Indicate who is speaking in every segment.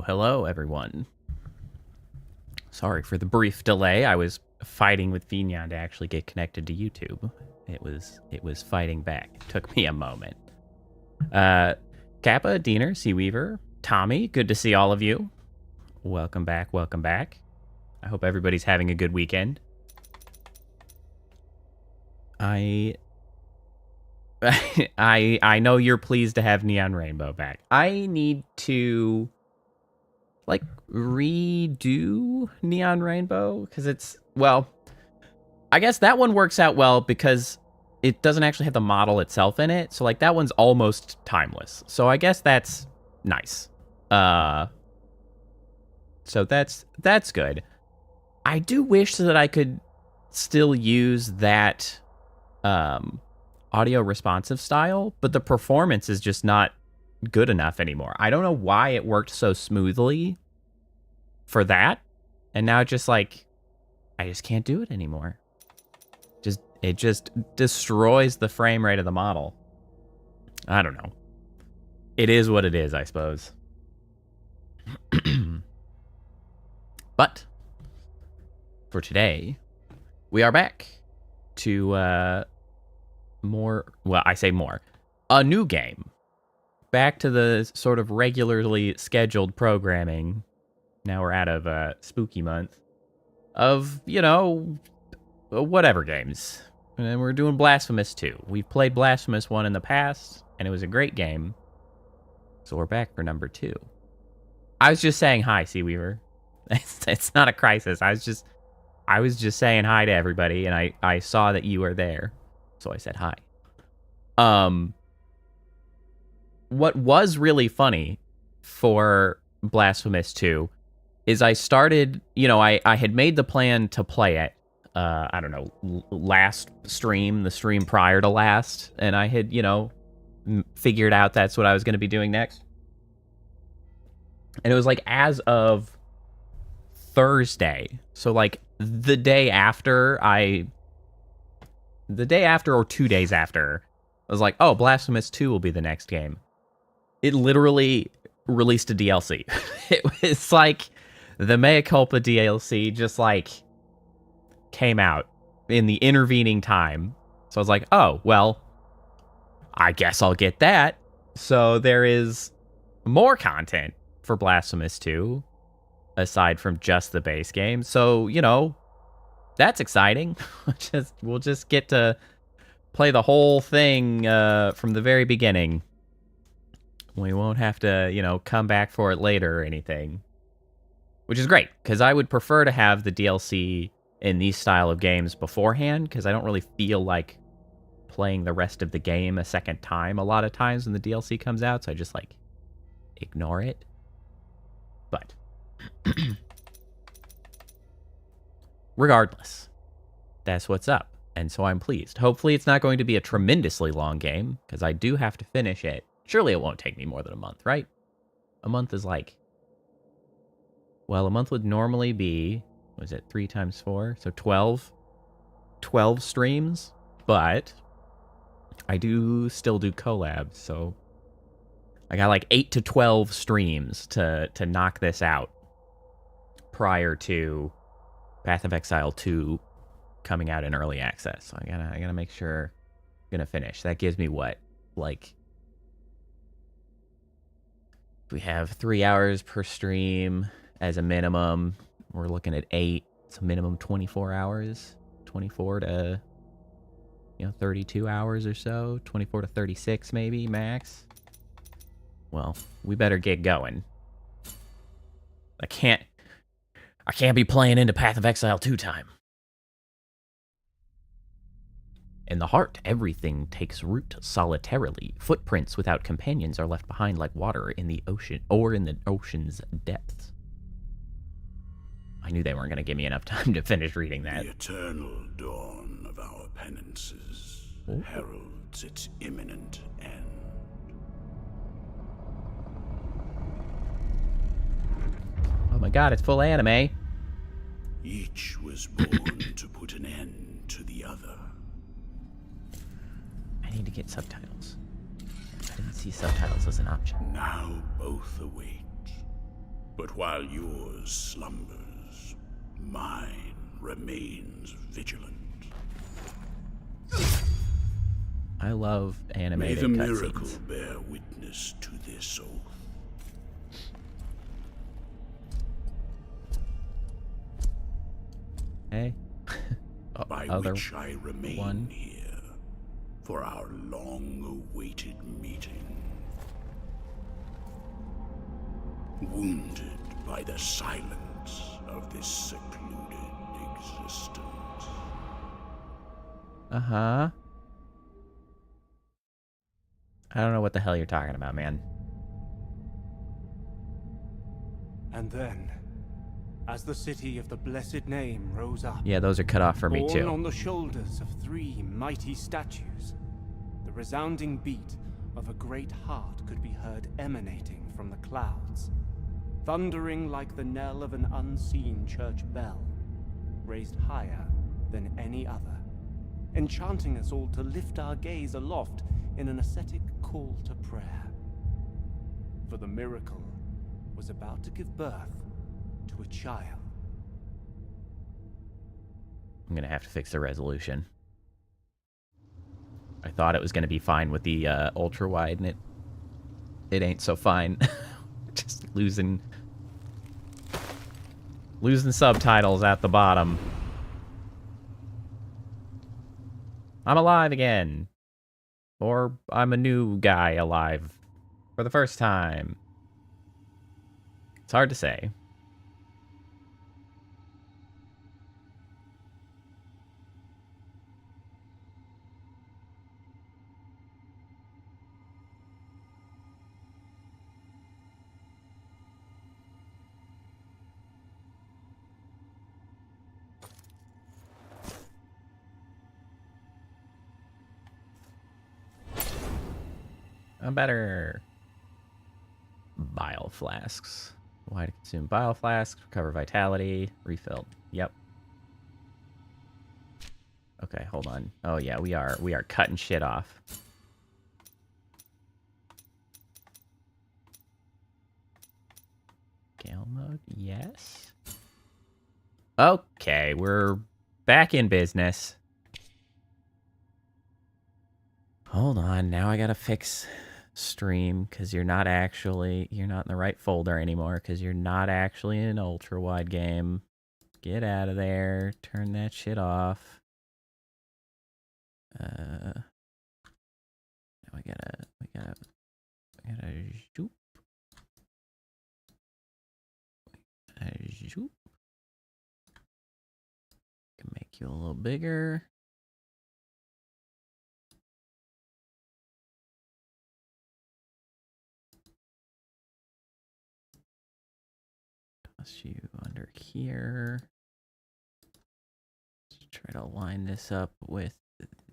Speaker 1: Hello, everyone. Sorry for the brief delay. I was fighting with Vignon to actually get connected to YouTube. It was fighting back. It took me a moment. Kappa, Diener, Seaweaver, Tommy, good to see all of you. Welcome back, welcome back. I hope everybody's having a good weekend. I know you're pleased to have Neon Rainbow back. I need to like redo Neon Rainbow because it's, well, I guess that one works out well because it doesn't actually have the model itself in it. So like that one's almost timeless. So I guess that's nice. So that's good. I do wish that I could still use that audio responsive style, but the performance is just not good enough anymore. I don't know why it worked so smoothly for that, and now just like I just can't do it anymore. It just destroys the frame rate of the model. I don't know. It is what it is, I suppose. But for today, we are back to more, well, I say more, a new game. Back to the sort of regularly scheduled programming. Now we're out of spooky month of, you know, whatever games. And we're doing Blasphemous 2. We've played Blasphemous 1 in the past, and it was a great game. So we're back for number 2. I was just saying hi, Seaweaver. It's not a crisis. I was just saying hi to everybody, and I saw that you were there. So I said hi. What was really funny for Blasphemous 2 is I started, you know, I had made the plan to play it, I don't know, last stream, the stream prior to last, and I had, you know, figured out that's what I was going to be doing next. And it was like as of Thursday, so like the day after or 2 days after, I was like, oh, Blasphemous 2 will be the next game. It literally released a DLC. It was like the Mea Culpa DLC just like came out in the intervening time. So I was like, oh, well, I guess I'll get that. So there is more content for Blasphemous 2 aside from just the base game. So, you know, that's exciting. We'll just get to play the whole thing from the very beginning. We won't have to, you know, come back for it later or anything. Which is great, because I would prefer to have the DLC in these style of games beforehand, because I don't really feel like playing the rest of the game a second time a lot of times when the DLC comes out, so I just, like, ignore it. But regardless, that's what's up, and so I'm pleased. Hopefully it's not going to be a tremendously long game, because I do have to finish it. Surely it won't take me more than a month, right? A month is like, well, a month would normally be, what is it, 3 times 4? So 12 streams, but I do still do collabs, so I got like 8 to 12 streams to knock this out prior to Path of Exile 2 coming out in early access. So I gotta make sure I'm gonna finish. That gives me what, like, we have 3 hours per stream as a minimum. We're looking at 8. It's a minimum 24 hours. 24 to, 32 hours or so. 24 to 36 maybe, max. Well, we better get going. I can't be playing into Path of Exile 2 time. In the heart, everything takes root solitarily. Footprints without companions are left behind like water in the ocean, or in the ocean's depths. I knew they weren't going to give me enough time to finish reading that.
Speaker 2: The eternal dawn of our penances heralds its imminent end.
Speaker 1: Oh my god, it's full anime.
Speaker 2: Each was born to put an end to the other.
Speaker 1: I need to get subtitles. I didn't see subtitles as an option.
Speaker 2: Now both await. But while yours slumbers, mine remains vigilant.
Speaker 1: I love
Speaker 2: May
Speaker 1: animated
Speaker 2: the miracle
Speaker 1: cutscenes.
Speaker 2: bear witness to this oath.
Speaker 1: Hey.
Speaker 2: By
Speaker 1: Other
Speaker 2: which I remain
Speaker 1: one.
Speaker 2: here for our long-awaited meeting. Wounded by the silence of this secluded existence.
Speaker 1: Uh-huh. I don't know what the hell you're talking about, man.
Speaker 3: And then, as the city of the blessed name rose up,
Speaker 1: Yeah, those are cut off for me
Speaker 3: borne
Speaker 1: too.
Speaker 3: on the shoulders of 3 mighty statues, the resounding beat of a great heart could be heard emanating from the clouds, thundering like the knell of an unseen church bell, raised higher than any other, enchanting us all to lift our gaze aloft in an ascetic call to prayer. For the miracle was about to give birth to a child.
Speaker 1: I'm gonna have to fix the resolution. I thought it was gonna be fine with the ultra wide, and it ain't so fine. Just losing subtitles at the bottom. I'm alive again. Or I'm a new guy alive for the first time. It's hard to say. I'm better. Bile flasks. Why to consume bile flasks? Recover vitality. Refilled. Yep. Okay, hold on. Oh yeah, we are cutting shit off. Gale mode, yes. Okay, we're back in business. Hold on, now I gotta fix stream because you're not in the right folder anymore because you're not actually in an ultra wide game. Get out of there. Turn that shit off. Now we gotta zoop. Zoop. Can make you a little bigger. Toss you under here. Let's try to line this up with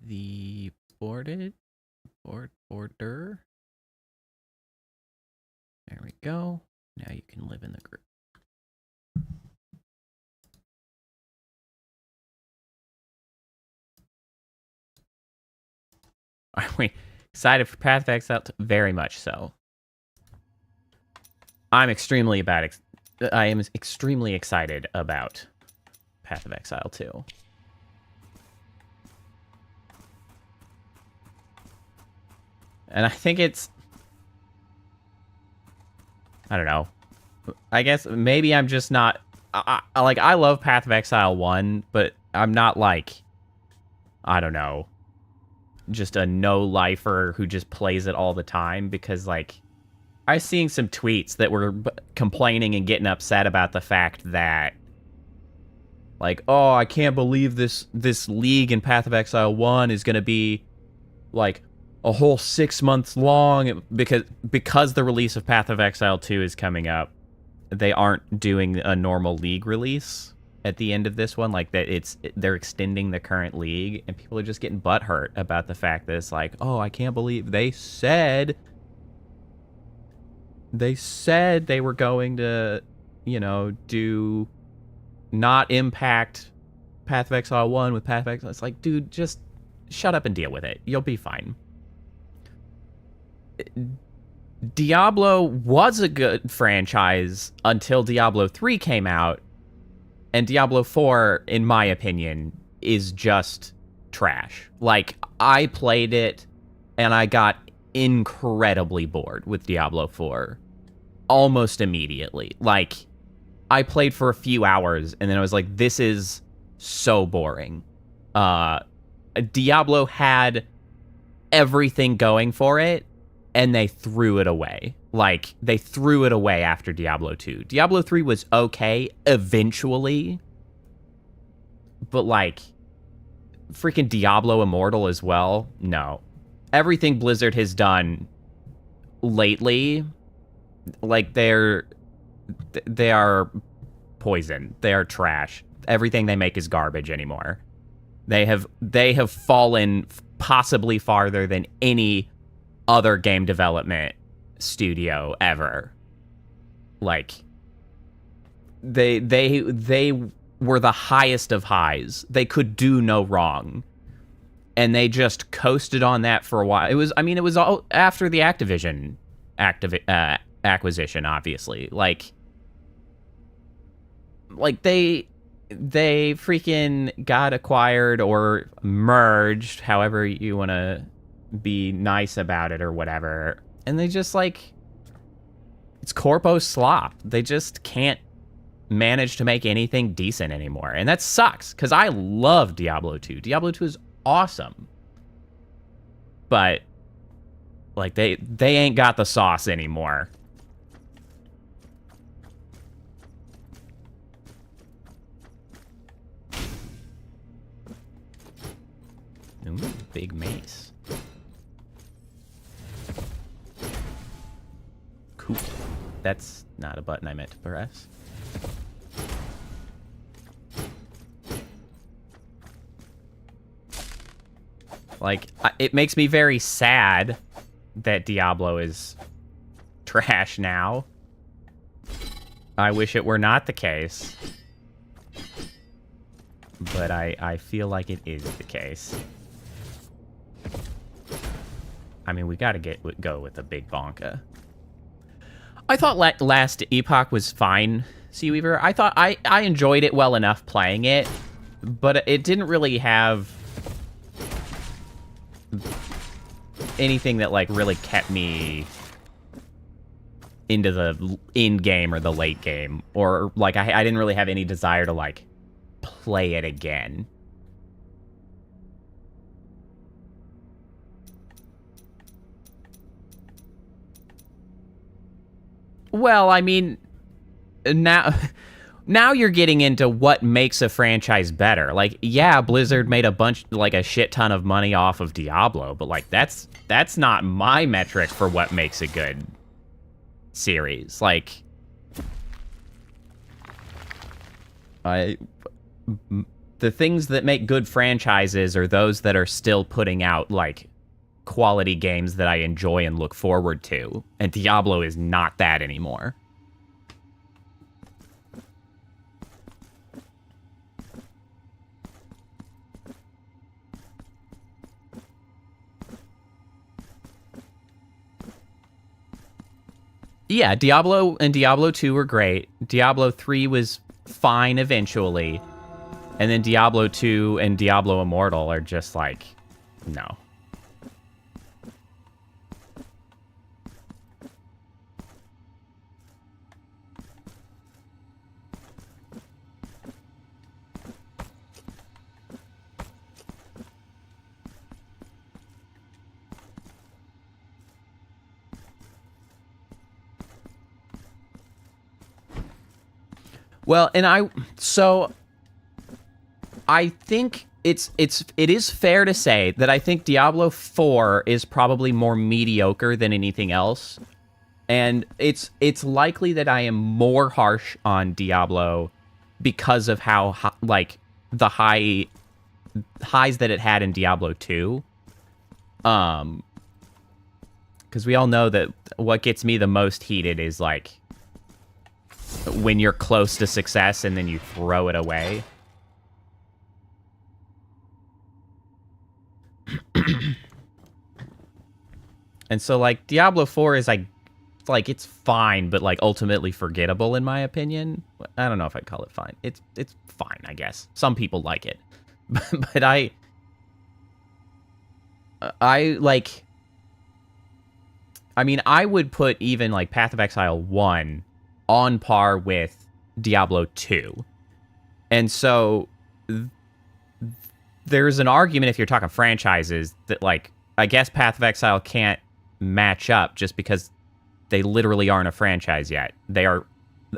Speaker 1: the border. There we go. Now you can live in the group. Are we excited for Path of Exile? Very much so. I am extremely excited about Path of Exile 2. And I think it's... I don't know. I guess maybe I'm just not... I love Path of Exile 1, but I'm not like... I don't know. Just a no-lifer who just plays it all the time, because, like... I was seeing some tweets that were complaining and getting upset about the fact that... Like, oh, I can't believe this league in Path of Exile 1 is gonna be, like, a whole 6 months long, because the release of Path of Exile 2 is coming up. They aren't doing a normal league release at the end of this one. Like, that they're extending the current league, and people are just getting butthurt about the fact that it's like, oh, I can't believe they said they were going to, you know, do not impact Path of Exile 1 with Path of Exile. It's like, dude, just shut up and deal with it. You'll be fine. Diablo was a good franchise until Diablo 3 came out, and Diablo 4, in my opinion, is just trash. Like, I played it, and I got incredibly bored with Diablo 4 almost immediately. Like, I played for a few hours, and then I was like, this is so boring. Diablo had everything going for it, and they threw it away. Like, they threw it away after Diablo 2. Diablo 3 was okay eventually, but, like, freaking Diablo Immortal as well? No. Everything Blizzard has done lately, like, they are poison. They are trash. Everything they make is garbage anymore. They have fallen possibly farther than any other game development studio ever. Like, they were the highest of highs. They could do no wrong, and they just coasted on that for a while. It was all after the Activision acquisition, obviously. Like they freaking got acquired or merged, however you want to be nice about it or whatever, and they just, like, it's corpo slop. They just can't manage to make anything decent anymore, and that sucks, because I love Diablo 2. Diablo 2 is awesome, but, like, they ain't got the sauce anymore. Ooh, big mace. Cool. That's not a button I meant to press. Like, it makes me very sad that Diablo is trash now. I wish it were not the case. But I feel like it is the case. I mean, we gotta go with a big bonka. I thought Last Epoch was fine, Seaweaver. I thought I enjoyed it well enough playing it, but it didn't really have anything that, like, really kept me into the end game or the late game, or, like, I didn't really have any desire to, like, play it again. Well, I mean, now you're getting into what makes a franchise better. Like, yeah, Blizzard made a shit ton of money off of Diablo, but, like, that's not my metric for what makes a good series. Like, the things that make good franchises are those that are still putting out, like, quality games that I enjoy and look forward to, and Diablo is not that anymore. Yeah, Diablo and Diablo 2 were great. Diablo 3 was fine eventually. And then Diablo 2 and Diablo Immortal are just like, no. Well, and I think it is fair to say that I think Diablo 4 is probably more mediocre than anything else. And it's likely that I am more harsh on Diablo because of how, like, the highs that it had in Diablo 2. Because we all know that what gets me the most heated is, like, when you're close to success and then you throw it away. And so, like, Diablo 4 is, like, it's fine, but, like, ultimately forgettable, in my opinion. I don't know if I'd call it fine. It's fine, I guess. Some people like it. But I, like... I mean, I would put even, like, Path of Exile 1 on par with Diablo 2. And so, there's an argument, if you're talking franchises, that, like, I guess Path of Exile can't match up just because they literally aren't a franchise yet. They are,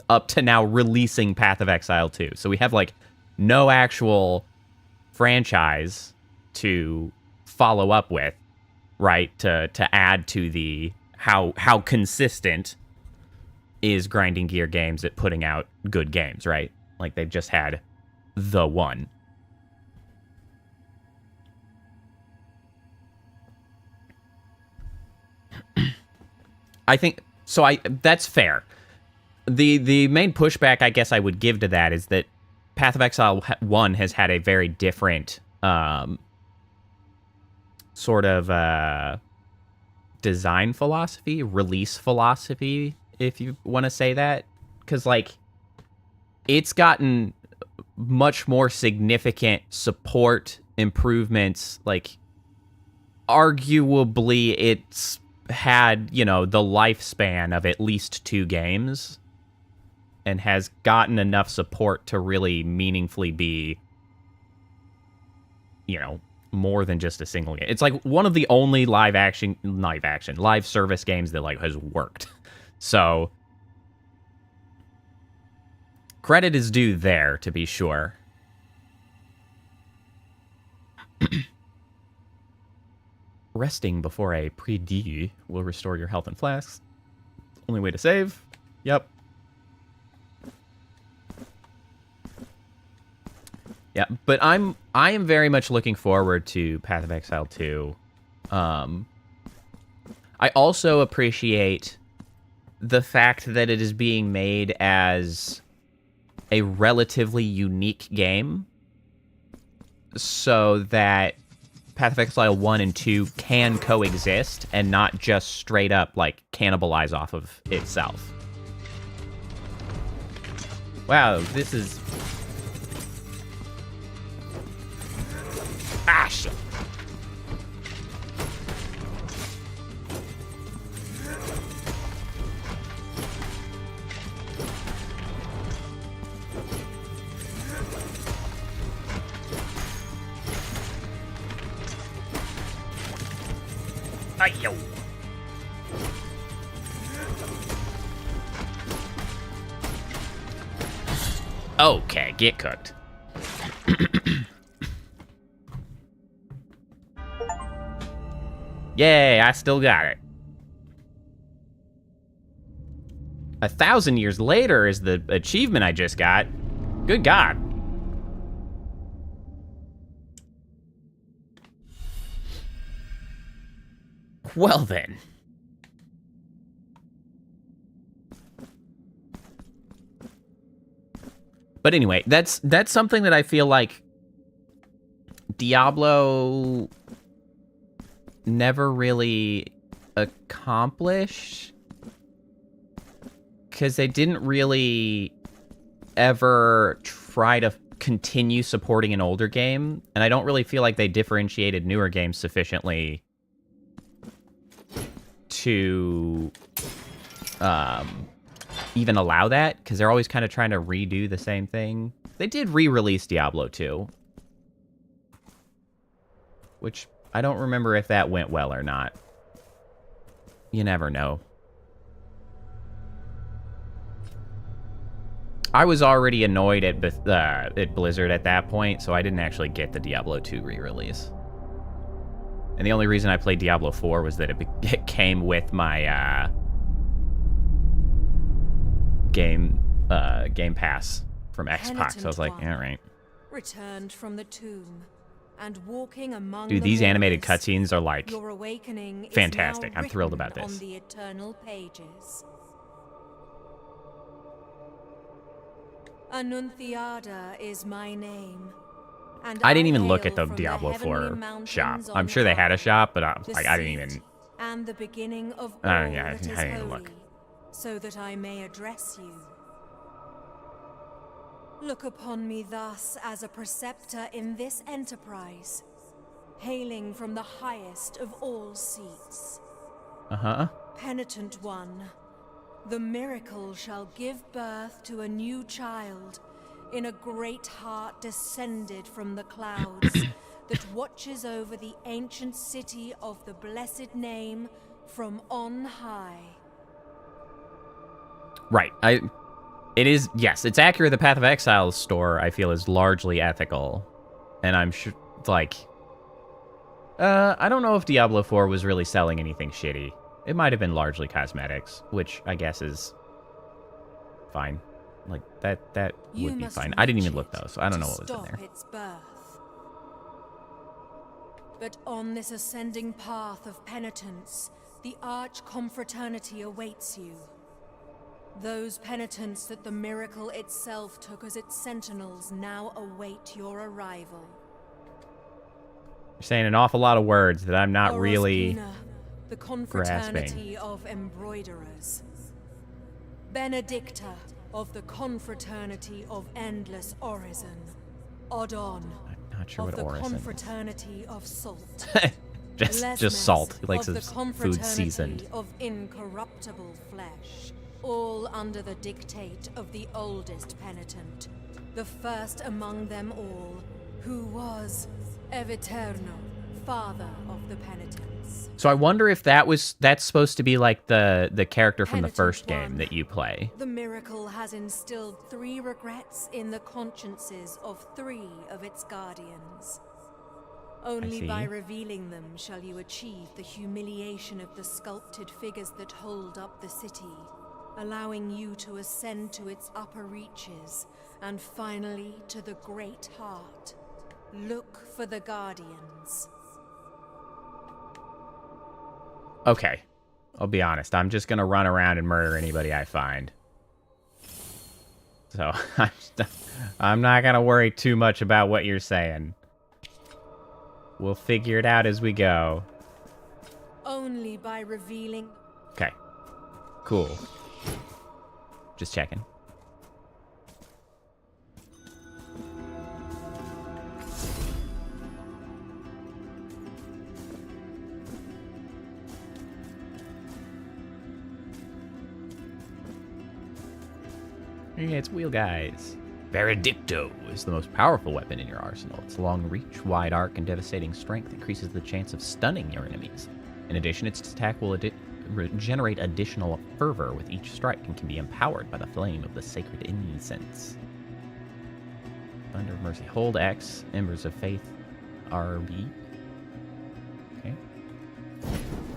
Speaker 1: up to now, releasing Path of Exile 2. So we have, like, no actual franchise to follow up with, right? To add to the... How consistent is Grinding Gear Games at putting out good games, right? Like, they've just had the one. I think... So that's fair. The main pushback I guess I would give to that is that Path of Exile 1 has had a very different sort of... design philosophy, release philosophy, if you want to say that. Because, like, it's gotten much more significant support improvements. Like, arguably, it's had, you know, the lifespan of at least 2 games and has gotten enough support to really meaningfully be, you know, more than just a single game. It's like one of the only live service games that, like, has worked. So credit is due there, to be sure. Resting before a pre-D will restore your health and flasks. Only way to save. Yep. Yeah, but I am very much looking forward to Path of Exile 2. I also appreciate the fact that it is being made as a relatively unique game, so that Path of Exile 1 and 2 can coexist and not just straight up, like, cannibalize off of itself. Wow, this is... Ah, shit. Ay-yo. Okay, get cooked. Yay, I still got it. 1,000 years later is the achievement I just got. Good God. Well then. But anyway, that's something that I feel like Diablo never really accomplished, because they didn't really ever try to continue supporting an older game, and I don't really feel like they differentiated newer games sufficiently to even allow that, because they're always kind of trying to redo the same thing. They did re-release Diablo 2, which I don't remember if that went well or not. You never know. I was already annoyed at Blizzard at that point, so I didn't actually get the Diablo 2 re-release. And the only reason I played Diablo 4 was that it came with my Game Pass from Xbox. So I was like, yeah, right.
Speaker 4: Returned from the tomb and walking among
Speaker 1: Dude, these animated cutscenes are like
Speaker 4: your awakening is
Speaker 1: fantastic.
Speaker 4: now
Speaker 1: I'm thrilled
Speaker 4: written
Speaker 1: about this.
Speaker 4: on the eternal pages. Annunciada is my name. And
Speaker 1: I didn't even look
Speaker 4: hail
Speaker 1: at the
Speaker 4: from
Speaker 1: Diablo
Speaker 4: heavenly
Speaker 1: 4
Speaker 4: mountains
Speaker 1: shop.
Speaker 4: on
Speaker 1: I'm sure they had a
Speaker 4: high,
Speaker 1: shop, but I was
Speaker 4: the
Speaker 1: like, I didn't
Speaker 4: seat
Speaker 1: even...
Speaker 4: and the beginning of all
Speaker 1: yeah,
Speaker 4: that is
Speaker 1: I didn't even
Speaker 4: holy,
Speaker 1: look.
Speaker 4: so that I may address you. Look upon me thus as a preceptor in this enterprise, hailing from the highest of all seats.
Speaker 1: Uh-huh.
Speaker 4: Penitent one, the miracle shall give birth to a new child in a great heart descended from the clouds that watches over the ancient city of the blessed name from on high.
Speaker 1: Right. It is, yes, it's accurate. The Path of Exile's store, I feel, is largely ethical. And I'm sure, like... I don't know if Diablo 4 was really selling anything shitty. It might have been largely cosmetics, which I guess is fine. Like, that would be fine. I didn't even look, though, so I don't know what was in there.
Speaker 4: Its birth. But on this ascending path of penitence, the arch-confraternity awaits you. Those penitents that the miracle itself took as its sentinels now await your arrival.
Speaker 1: You're saying an awful lot of words that I'm not really
Speaker 4: Orospina, the confraternity of embroiderers. Benedicta of the confraternity of endless orison. Odon
Speaker 1: I'm not sure
Speaker 4: of
Speaker 1: what
Speaker 4: the
Speaker 1: orison is.
Speaker 4: confraternity of salt.
Speaker 1: just salt. He likes
Speaker 4: of
Speaker 1: his
Speaker 4: the
Speaker 1: food
Speaker 4: confraternity
Speaker 1: seasoned.
Speaker 4: of incorruptible flesh, all under the dictate of the oldest penitent, the first among them all, who was Eviterno, father of the penitents.
Speaker 1: So I wonder if that's supposed to be like the character from the
Speaker 4: Penitent
Speaker 1: first game
Speaker 4: one.
Speaker 1: that you play.
Speaker 4: The miracle has instilled 3 regrets in the consciences of 3 of its guardians. Only by
Speaker 1: see.
Speaker 4: revealing them shall you achieve the humiliation of the sculpted figures that hold up the city, allowing you to ascend to its upper reaches, and finally to the great heart. Look for the guardians.
Speaker 1: Okay. I'll be honest. I'm just going to run around and murder anybody I find. So, I'm not going to worry too much about what you're saying. We'll figure it out as we go.
Speaker 4: Only by revealing...
Speaker 1: Okay. Cool. Just checking. Yeah, it's wheel guys. Veredicto is the most powerful weapon in your arsenal. Its long reach, wide arc, and devastating strength increases the chance of stunning your enemies. In addition, its attack will generate additional fervor with each strike and can be empowered by the flame of the sacred incense. Thunder of Mercy. Hold X. Embers of Faith. RB. Okay.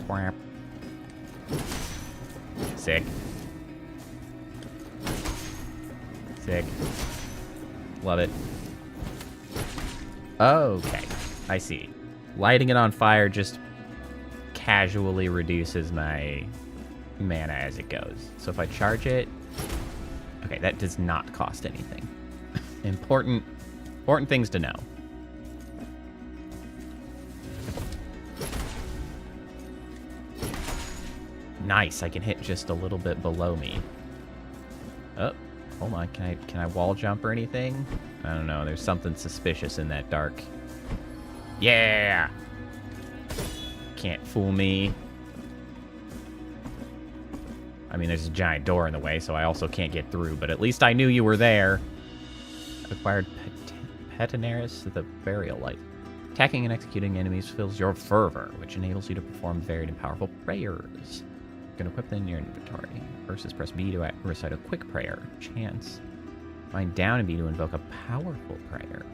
Speaker 1: Twap. Sick. Sick. Love it. Okay. I see. Lighting it on fire just casually reduces my mana as it goes. So if I charge it... Okay, that does not cost anything. Important things to know. Nice, I can hit just a little bit below me. Oh, hold on, can I wall jump or anything? I don't know, there's something suspicious in that dark. Yeah! Can't fool me. I mean, there's a giant door in the way, so I also can't get through, but at least I knew you were there. Acquired Petinaris, the Burial Light. Attacking and executing enemies fills your fervor, which enables you to perform varied and powerful prayers. You can equip them in your inventory. First is press B to recite a quick prayer. Chance. Bind down and B to invoke a powerful prayer.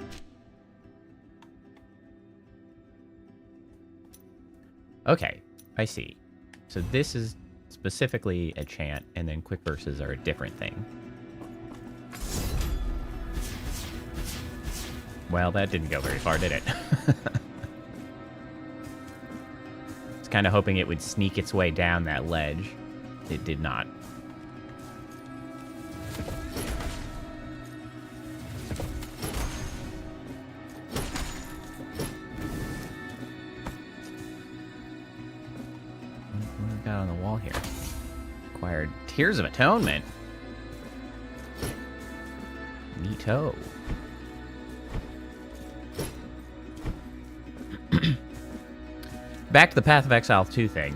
Speaker 1: Okay, I see. So this is specifically a chant, and then quick verses are a different thing. Well, that didn't go very far, did it? I was kind of hoping it would sneak its way down that ledge. It did not. all here. Acquired Tears of Atonement. Neato. Back to the Path of Exile 2 thing.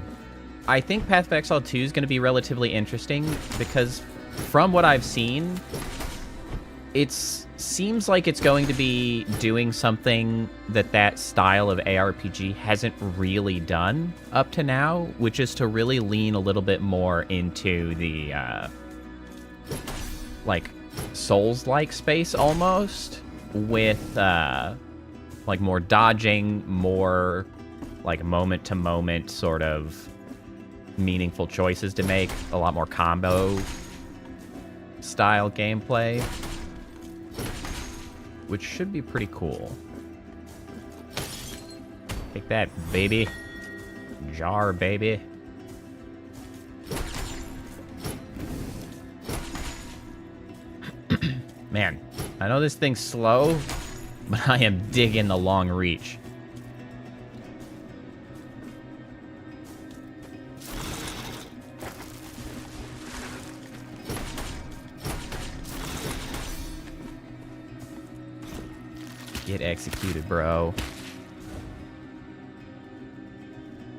Speaker 1: I think Path of Exile 2 is going to be relatively interesting because from what I've seen, it seems like it's going to be doing something that style of ARPG hasn't really done up to now, which is to really lean a little bit more into the, like, Souls-like space almost, with, like, more dodging, more, like, moment-to-moment sort of meaningful choices to make, a lot more combo-style gameplay, which should be pretty cool. Take that, baby. Jar, baby. Man, I know this thing's slow, but I am digging the long reach. Get executed, bro.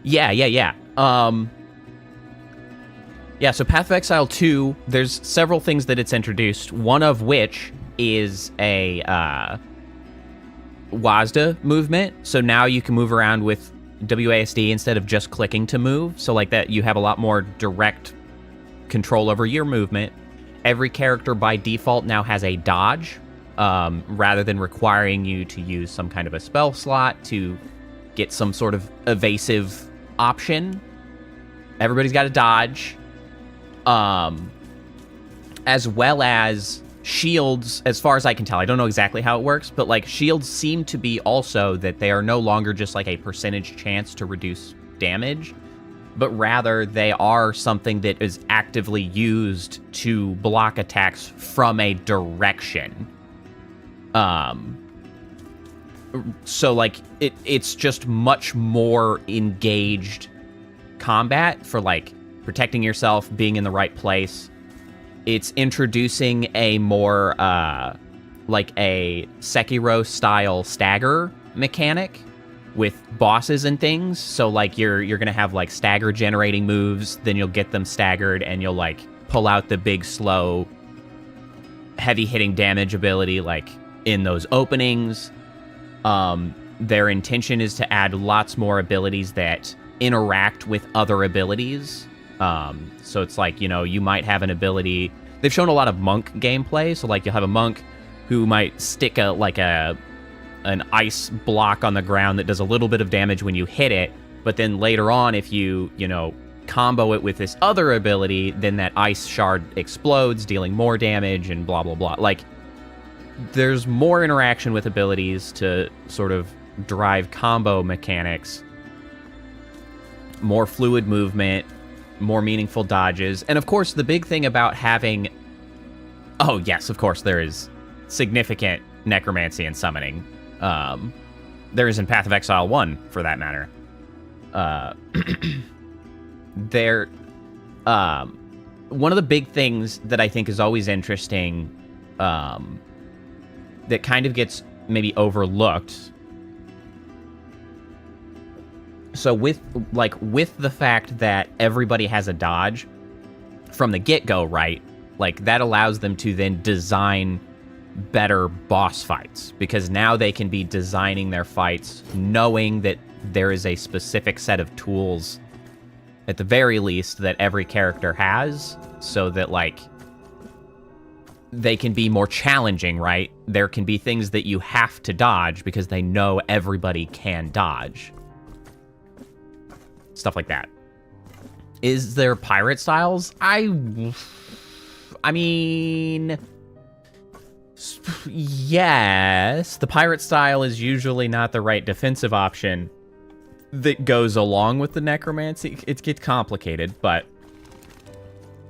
Speaker 1: Yeah. Yeah, so Path of Exile 2, there's several things that it's introduced, one of which is a WASD movement. So now you can move around with WASD instead of just clicking to move. So like that, you have a lot more direct control over your movement. Every character by default now has a dodge, rather than requiring you to use some kind of a spell slot to get some sort of evasive option. Everybody's got a dodge. As well as shields, as far as I can tell. I don't know exactly how it works, but like shields seem to be also that they are no longer just like a percentage chance to reduce damage, but rather they are something that is actively used to block attacks from a direction. So like it's just much more engaged combat for like protecting yourself, being in the right place. It's introducing a more like a Sekiro style stagger mechanic with bosses and things. So like you're gonna have like stagger generating moves, then you'll get them staggered and you'll like pull out the big slow heavy hitting damage ability like in those openings. Their intention is to add lots more abilities that interact with other abilities. So it's like, you know, you might have an ability. They've shown a lot of monk gameplay. So like you'll have a monk who might stick an ice block on the ground that does a little bit of damage when you hit it. But then later on, if you combo it with this other ability, then that ice shard explodes, dealing more damage and blah, blah, blah. Like there's more interaction with abilities to sort of drive combo mechanics, more fluid movement, more meaningful dodges. And of course, the big thing about having... Oh, yes, of course, there is significant necromancy and summoning. There is in Path of Exile 1, for that matter. One of the big things that I think is always interesting, that kind of gets maybe overlooked. So with the fact that everybody has a dodge from the get-go, right? Like that allows them to then design better boss fights, because now they can be designing their fights knowing that there is a specific set of tools at the very least that every character has, so that like they can be more challenging, right? There can be things that you have to dodge because they know everybody can dodge. Stuff like that. Is there pirate styles? I mean, yes. The pirate style is usually not the right defensive option that goes along with the necromancy. It gets complicated, but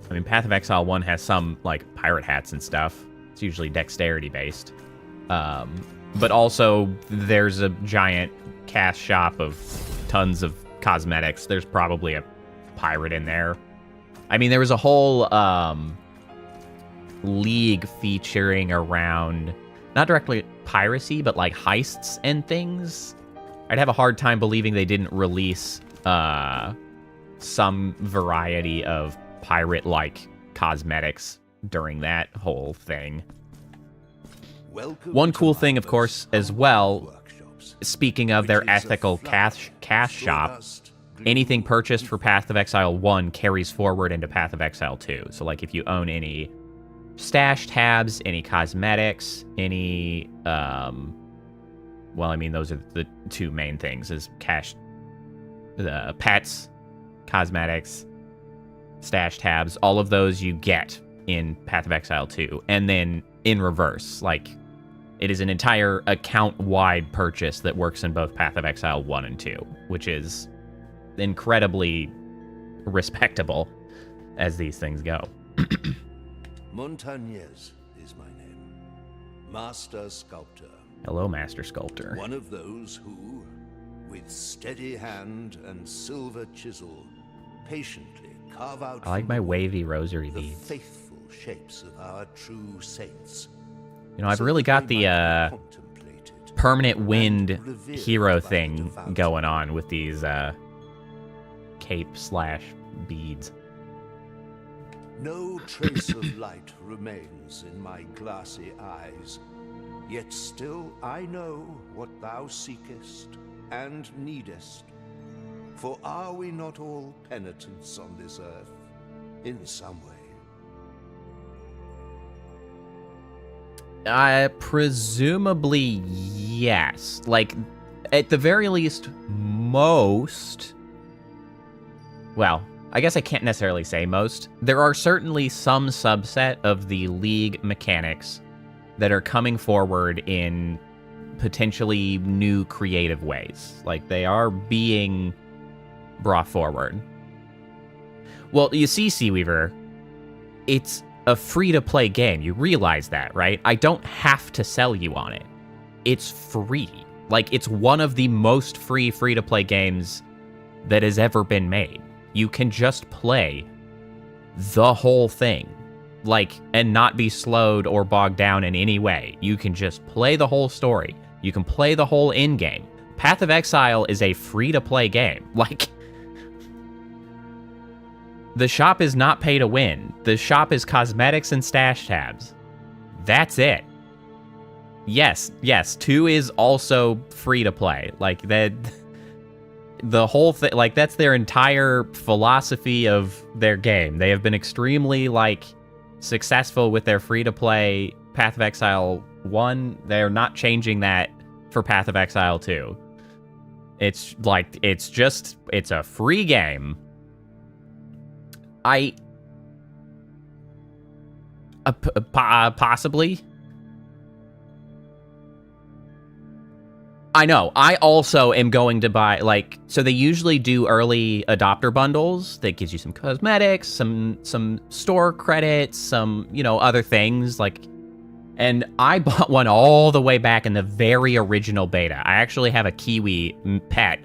Speaker 1: I mean, Path of Exile 1 has some like pirate hats and stuff. It's usually dexterity based. But also there's a giant cash shop of tons of cosmetics. There's probably a pirate in there. I mean, there was a whole league featuring around, not directly piracy, but like heists and things. I'd have a hard time believing they didn't release some variety of pirate-like cosmetics during that whole thing. One cool thing, of course, as well, speaking of their ethical cash shop, anything purchased for Path of Exile 1 carries forward into Path of Exile 2. So, like, if you own any stash tabs, any cosmetics, any, well, I mean, those are the two main things, is pets, cosmetics, stash tabs, all of those you get in Path of Exile 2. And then in reverse, like, it is an entire account-wide purchase that works in both Path of Exile 1 and 2, which is incredibly respectable as these things go.
Speaker 2: Montañez is my name. Master Sculptor.
Speaker 1: Hello, Master Sculptor.
Speaker 2: One of those who, with steady hand and silver chisel, patiently carve out
Speaker 1: I like my wavy rosary
Speaker 2: the
Speaker 1: beads.
Speaker 2: faithful shapes of our true saints.
Speaker 1: You know, I've really got the permanent wind hero thing going on with these cape/beads.
Speaker 2: No trace of light remains in my glassy eyes, yet still I know what thou seekest and needest. For are we not all penitents on this earth, in some way?
Speaker 1: Presumably, yes. Like, at the very least, most... Well, I guess I can't necessarily say most. There are certainly some subset of the League mechanics that are coming forward in potentially new creative ways. Like, they are being brought forward. Well, you see, Seaweaver, it's a free-to-play game. You realize that, right? I don't have to sell you on it. It's free. Like, it's one of the most free-to-play games that has ever been made. You can just play the whole thing, like, and not be slowed or bogged down in any way. You can just play the whole story. You can play the whole in-game. Path of Exile is a free-to-play game. Like, the shop is not pay to win. The shop is cosmetics and stash tabs. That's it. Yes, 2 is also free to play. Like, that, the whole thing, like, that's their entire philosophy of their game. They have been extremely, like, successful with their free to play Path of Exile 1. They're not changing that for Path of Exile 2. It's like, it's a free game. Possibly. I know. I also am going to buy, like, so they usually do early adopter bundles that gives you some cosmetics, some store credits, some, you know, other things, like, and I bought one all the way back in the very original beta. I actually have a Kiwi pet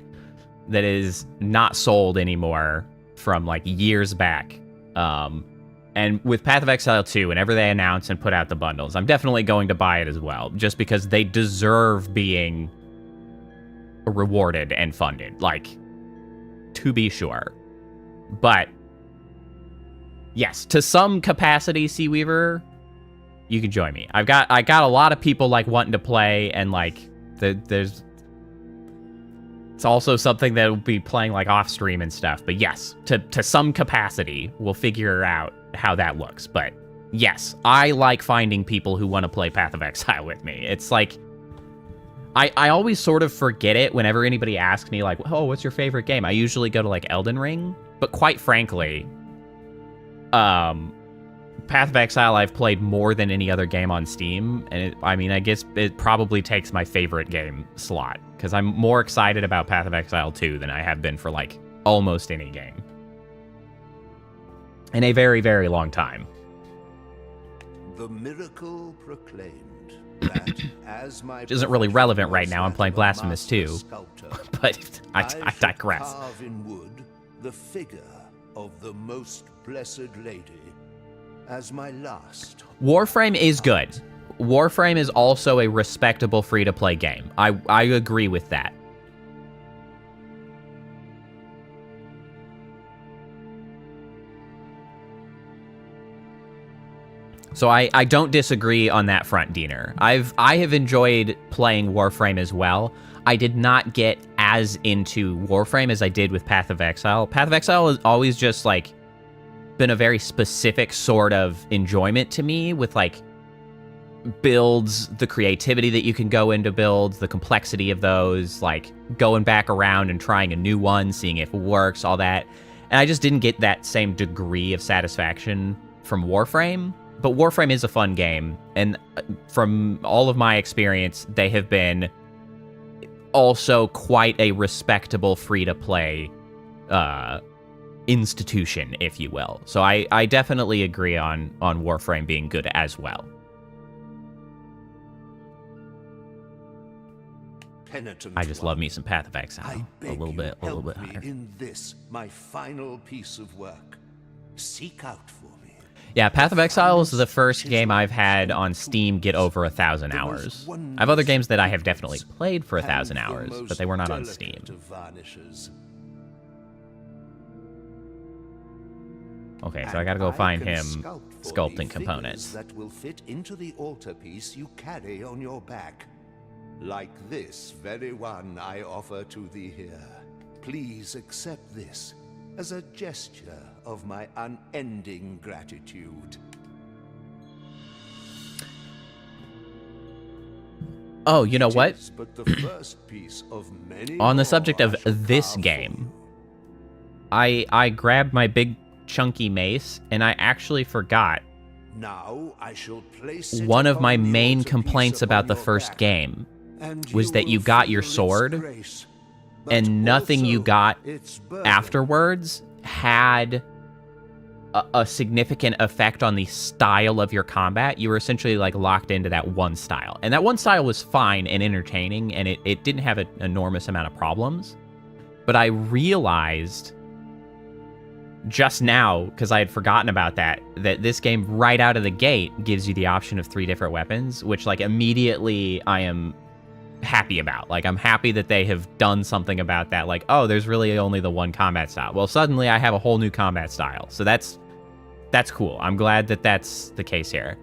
Speaker 1: that is not sold anymore from, like, years back. And with Path of Exile 2, whenever they announce and put out the bundles, I'm definitely going to buy it as well, just because they deserve being rewarded and funded, like, to be sure. But yes, to some capacity, Seaweaver, you can join me. I got a lot of people, like, wanting to play, and, like, there's it's also something that will be playing, like, off stream and stuff. But yes, to some capacity, we'll figure out how that looks. But yes, I like finding people who want to play Path of Exile with me. It's like, I always sort of forget it whenever anybody asks me, like, oh, what's your favorite game? I usually go to, like, Elden Ring. But quite frankly, Path of Exile I've played more than any other game on Steam. And I guess it probably takes my favorite game slot, because I'm more excited about Path of Exile 2 than I have been for, like, almost any game in a very, very long time.
Speaker 2: The miracle proclaimed that as my
Speaker 1: which isn't really relevant right now. I'm playing Blasphemous 2, but I digress.
Speaker 2: Carve in wood the figure of the most blessed lady as my last.
Speaker 1: Warframe is good. Warframe is also a respectable free-to-play game. I agree with that. So I don't disagree on that front, Diener. I have enjoyed playing Warframe as well. I did not get as into Warframe as I did with Path of Exile. Path of Exile has always just, like, been a very specific sort of enjoyment to me with, like, builds, the creativity that you can go into builds, the complexity of those, like, going back around and trying a new one, seeing if it works, all that. And I just didn't get that same degree of satisfaction from Warframe. But Warframe is a fun game, and from all of my experience, they have been also quite a respectable free-to-play institution, if you will. So I definitely agree on Warframe being good as well.
Speaker 2: Penitent
Speaker 1: I just
Speaker 2: one,
Speaker 1: love me some Path of Exile.
Speaker 2: I
Speaker 1: A
Speaker 2: beg
Speaker 1: little
Speaker 2: you,
Speaker 1: bit
Speaker 2: help me
Speaker 1: higher.
Speaker 2: in this, my final piece of work. Seek out for me.
Speaker 1: Yeah, Path of Exile is the first game I've had on Steam get over 1,000 hours. I have other games that I have definitely played for 1,000 hours, but they were not on Steam. Okay, so I gotta go find him sculpting components.
Speaker 2: That will fit into the altarpiece you carry on your back. Like this very one I offer to thee here. Please accept this as a gesture of my unending gratitude.
Speaker 1: Oh, you know what?
Speaker 2: But the first piece of many
Speaker 1: On the
Speaker 2: more
Speaker 1: subject of
Speaker 2: I shall
Speaker 1: this
Speaker 2: carve
Speaker 1: game,
Speaker 2: for you.
Speaker 1: I grabbed my big chunky mace, and I actually forgot
Speaker 2: Now I shall place it
Speaker 1: one of
Speaker 2: upon
Speaker 1: my
Speaker 2: the
Speaker 1: main
Speaker 2: altarpiece
Speaker 1: complaints about
Speaker 2: upon
Speaker 1: the
Speaker 2: your
Speaker 1: first
Speaker 2: back,
Speaker 1: game
Speaker 2: and
Speaker 1: was that you
Speaker 2: will
Speaker 1: got your
Speaker 2: feel its
Speaker 1: sword,
Speaker 2: grace, but
Speaker 1: and nothing you
Speaker 2: also
Speaker 1: got
Speaker 2: its burden.
Speaker 1: afterwards had a significant effect on the style of your combat. You were essentially like locked into that one style, and that one style was fine and entertaining, and it didn't have an enormous amount of problems. But I realized just now, because I had forgotten about that this game right out of the gate gives you the option of 3 different weapons, which like immediately I am happy about. Like, I'm happy that they have done something about that. Like, oh, there's really only the one combat style. Well, suddenly I have a whole new combat style. So that's cool. I'm glad that that's the case here.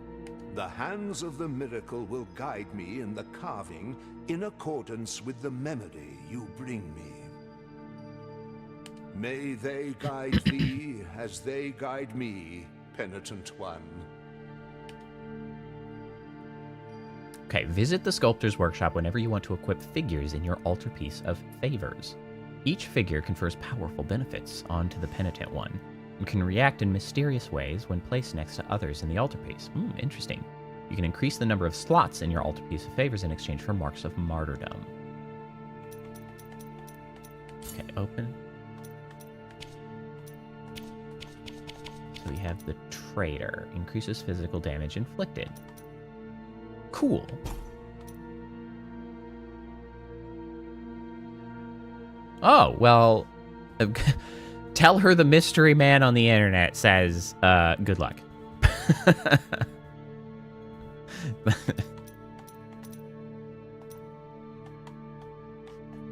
Speaker 2: The hands of the miracle will guide me in the carving in accordance with the memory you bring me. May they guide thee as they guide me, penitent one.
Speaker 1: Okay, visit the sculptor's workshop whenever you want to equip figures in your altarpiece of favors. Each figure confers powerful benefits onto the penitent one, and can react in mysterious ways when placed next to others in the altarpiece. Interesting. You can increase the number of slots in your altarpiece of favors in exchange for marks of martyrdom. Okay, open. So we have the Traitor. Increases physical damage inflicted. Cool. Oh, well, tell her the mystery man on the internet says, good luck.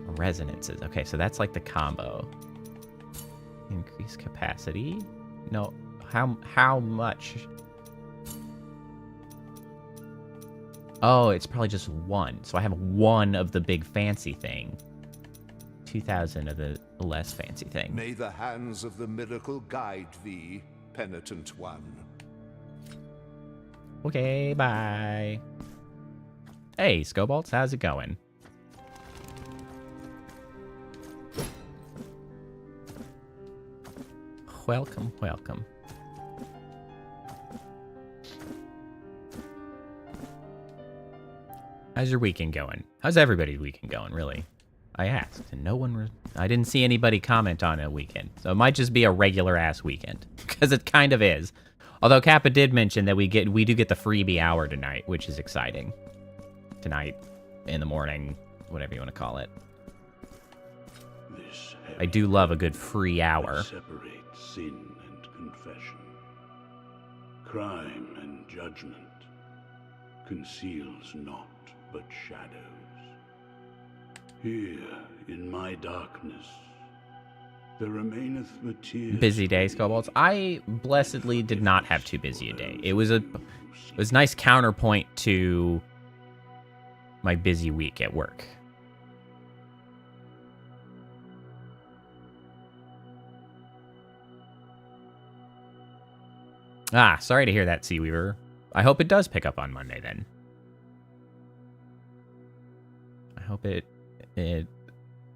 Speaker 1: Resonances. Okay, so that's like the combo. Increase capacity. No, how much? Oh, it's probably just one. So I have one of the big fancy thing. 2,000 of the less fancy thing.
Speaker 2: May the hands of the miracle guide thee, penitent one.
Speaker 1: Okay, bye. Hey, Scobolts, how's it going? Welcome, welcome. How's your weekend going? How's everybody's weekend going, really? I asked, and no one... I didn't see anybody comment on a weekend. So it might just be a regular-ass weekend. Because it kind of is. Although Kappa did mention that we do get the freebie hour tonight, which is exciting. Tonight, in the morning, whatever you want to call it. I do love a good free hour.
Speaker 5: Separate sin and confession, crime and judgment, conceals naught but shadows. Here in my darkness, there remaineth material.
Speaker 1: Busy day, Skullbolts. I blessedly did not have too busy a day. It was a nice counterpoint to my busy week at work. Ah, sorry to hear that, Seaweaver. I hope it does pick up on Monday then. I hope it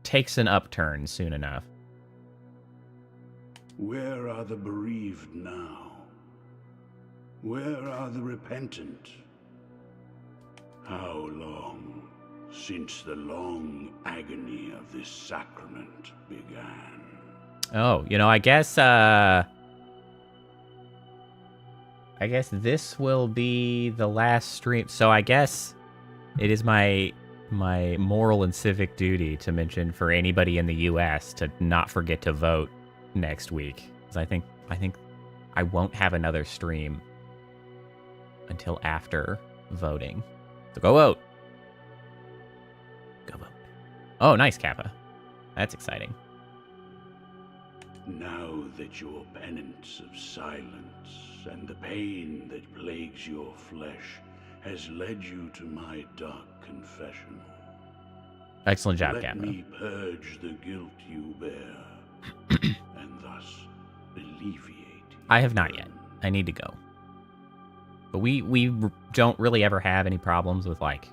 Speaker 1: takes an upturn soon enough.
Speaker 5: Where are the bereaved now? Where are the repentant? How long since the long agony of this sacrament began?
Speaker 1: Oh, I guess this will be the last stream. So I guess it is my moral and civic duty to mention for anybody in the US to not forget to vote next week. Because I think I won't have another stream until after voting. So go vote. Go vote. Oh, nice, Kappa. That's exciting.
Speaker 5: Now that your penance of silence and the pain that plagues your flesh has led you to my dark confessional.
Speaker 1: Excellent job,
Speaker 5: Let
Speaker 1: Kappa.
Speaker 5: me purge the guilt you bear, and thus alleviate.
Speaker 1: I have not yet. I need to go. But we don't really ever have any problems with like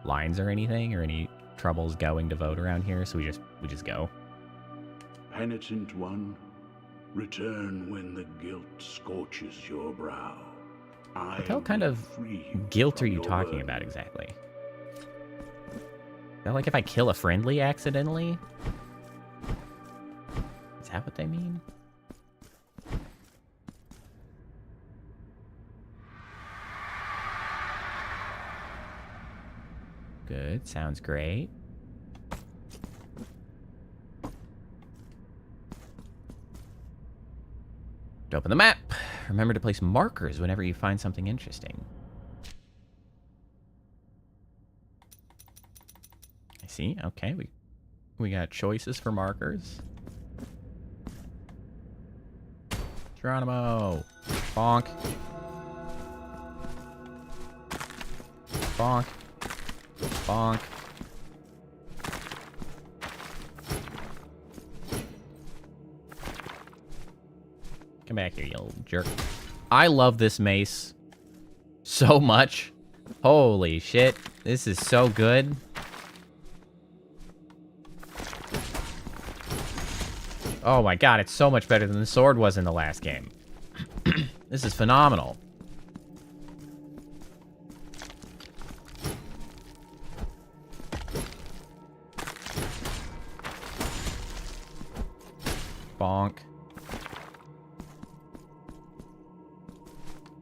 Speaker 1: lines or anything, or any troubles going to vote around here, so we just go.
Speaker 5: Penitent one, return when the guilt scorches your brow.
Speaker 1: What kind of guilt are you talking about exactly? Is that like if I kill a friendly accidentally? Is that what they mean? Good, sounds great. To open the map, remember to place markers whenever you find something interesting. I see, okay, we got choices for markers. Geronimo! Bonk. Bonk. Bonk. Come back here, you little jerk. I love this mace so much. Holy shit. This is so good. Oh my god, it's so much better than the sword was in the last game. This is phenomenal. Bonk.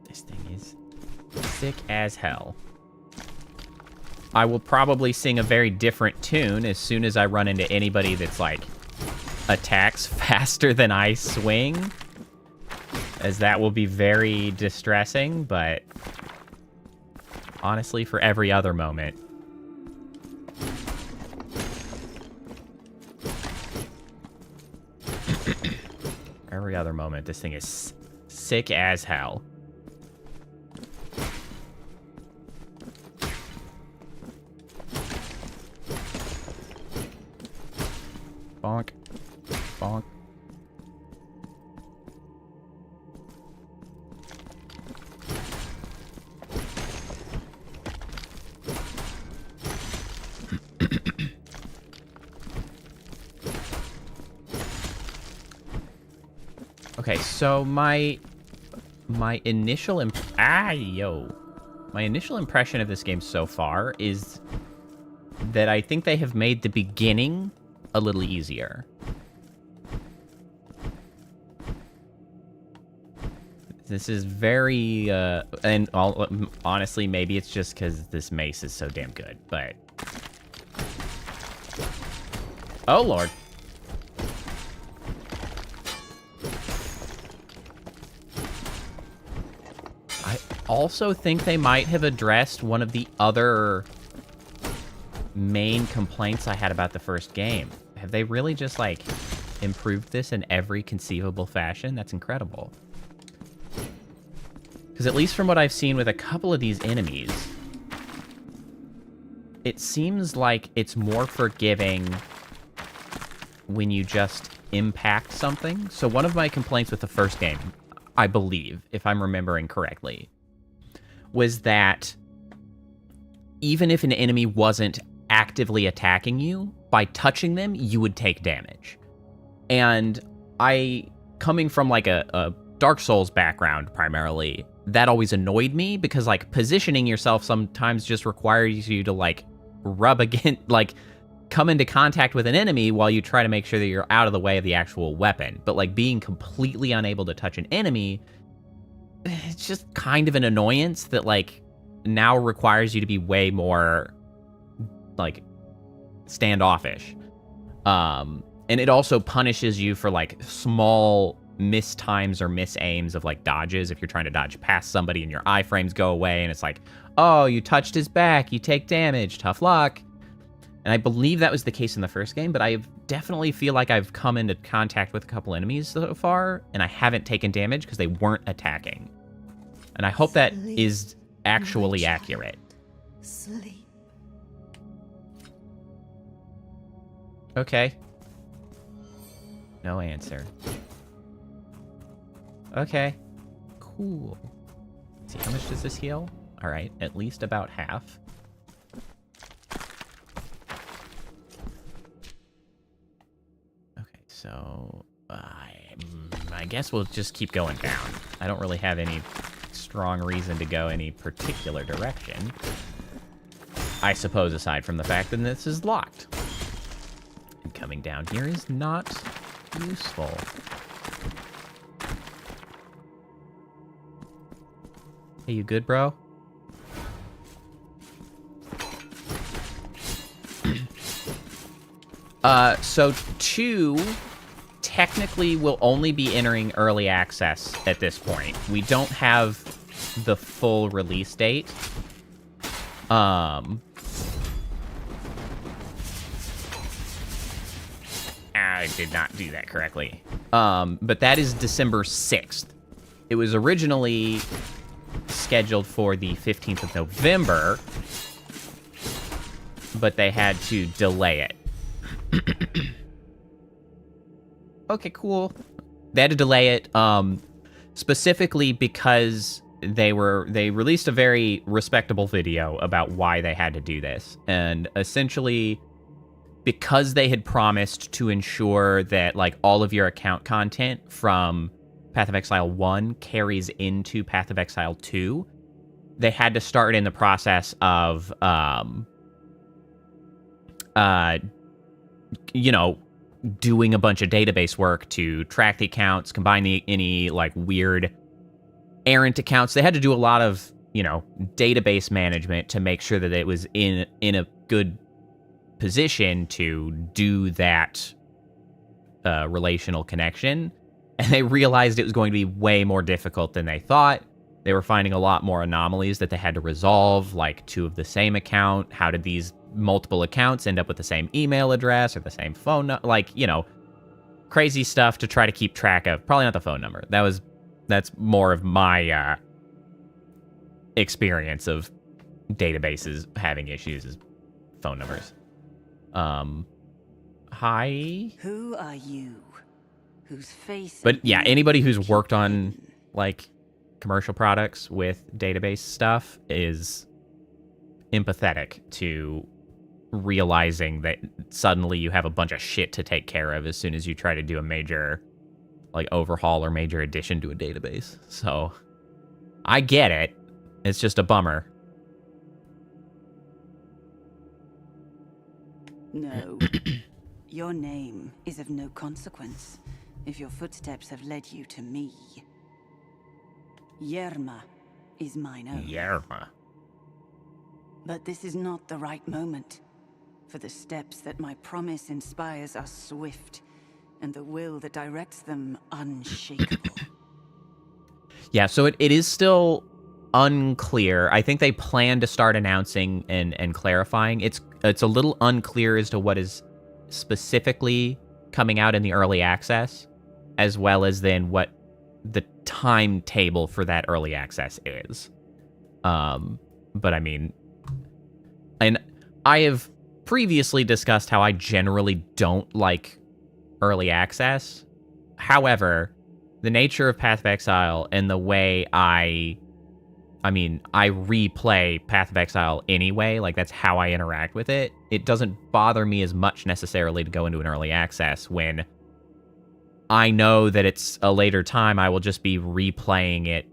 Speaker 1: This thing is sick as hell. I will probably sing a very different tune as soon as I run into anybody that's like attacks faster than I swing, as that will be very distressing, but honestly, for every other moment. Every other moment, this thing is sick as hell. Bonk. Bonk. Okay, so my initial my initial impression of this game so far is that I think they have made the beginning a little easier. This is very, and honestly, maybe it's just because this mace is so damn good, but Oh, Lord. I also think they might have addressed one of the other main complaints I had about the first game. Have they really just, like, improved this in every conceivable fashion? That's incredible. Because at least from what I've seen with a couple of these enemies, it seems like it's more forgiving when you just impact something. So one of my complaints with the first game, I believe, if I'm remembering correctly, was that even if an enemy wasn't actively attacking you, by touching them, you would take damage. And coming from like a Dark Souls background primarily, that always annoyed me because like positioning yourself sometimes just requires you to like rub against, like come into contact with an enemy while you try to make sure that you're out of the way of the actual weapon. But like being completely unable to touch an enemy, it's just kind of an annoyance that like now requires you to be way more like standoffish. And it also punishes you for like small mistimes or misaims of like dodges. If you're trying to dodge past somebody and your iframes go away and it's like, oh, you touched his back, you take damage, tough luck. And I believe that was the case in the first game, but I definitely feel like I've come into contact with a couple enemies so far and I haven't taken damage because they weren't attacking. And I hope that is actually accurate.
Speaker 4: Sleep.
Speaker 1: Okay. No answer. Okay. Cool. Let's see, how much does this heal? All right, at least about half. Okay, so I guess we'll just keep going down. I don't really have any strong reason to go any particular direction. I suppose aside from the fact that this is locked. And coming down here is not useful. Hey, you good, bro? So 2 technically will only be entering early access at this point. We don't have the full release date. I did not do that correctly. But that is December 6th. It was originally scheduled for the 15th of November, but they had to delay it. Okay, cool. They had to delay it, specifically because they released a very respectable video about why they had to do this. And essentially, because they had promised to ensure that like all of your account content from Path of Exile 1 carries into Path of Exile 2, they had to start in the process of, you know, doing a bunch of database work to track the accounts, combine any like weird errant accounts. They had to do a lot of, you know, database management to make sure that it was in a good position to do that relational connection. And they realized it was going to be way more difficult than they thought. They were finding a lot more anomalies that they had to resolve, like 2 of the same account. How did these multiple accounts end up with the same email address or the same phone number? Like, you know, crazy stuff to try to keep track of. Probably not the phone number. That's more of my experience of databases having issues is phone numbers. Hi.
Speaker 6: Who are you? Whose face?
Speaker 1: But yeah, anybody who's worked on like commercial products with database stuff is empathetic to realizing that suddenly you have a bunch of shit to take care of as soon as you try to do a major like overhaul or major addition to a database. So I get it. It's just a bummer.
Speaker 6: No. Your name is of no consequence if your footsteps have led you to me. Yerma is mine own.
Speaker 1: Yerma.
Speaker 6: But this is not the right moment. For the steps that my promise inspires are swift, and the will that directs them unshakable.
Speaker 1: Yeah, so it is still unclear. I think they plan to start announcing and clarifying. It's a little unclear as to what is specifically coming out in the early access, as well as then what the timetable for that early access is. But I mean, and I have previously discussed how I generally don't like early access. However, the nature of Path of Exile and the way I replay Path of Exile anyway, like that's how I interact with it. It doesn't bother me as much necessarily to go into an early access when I know that it's a later time. I will just be replaying it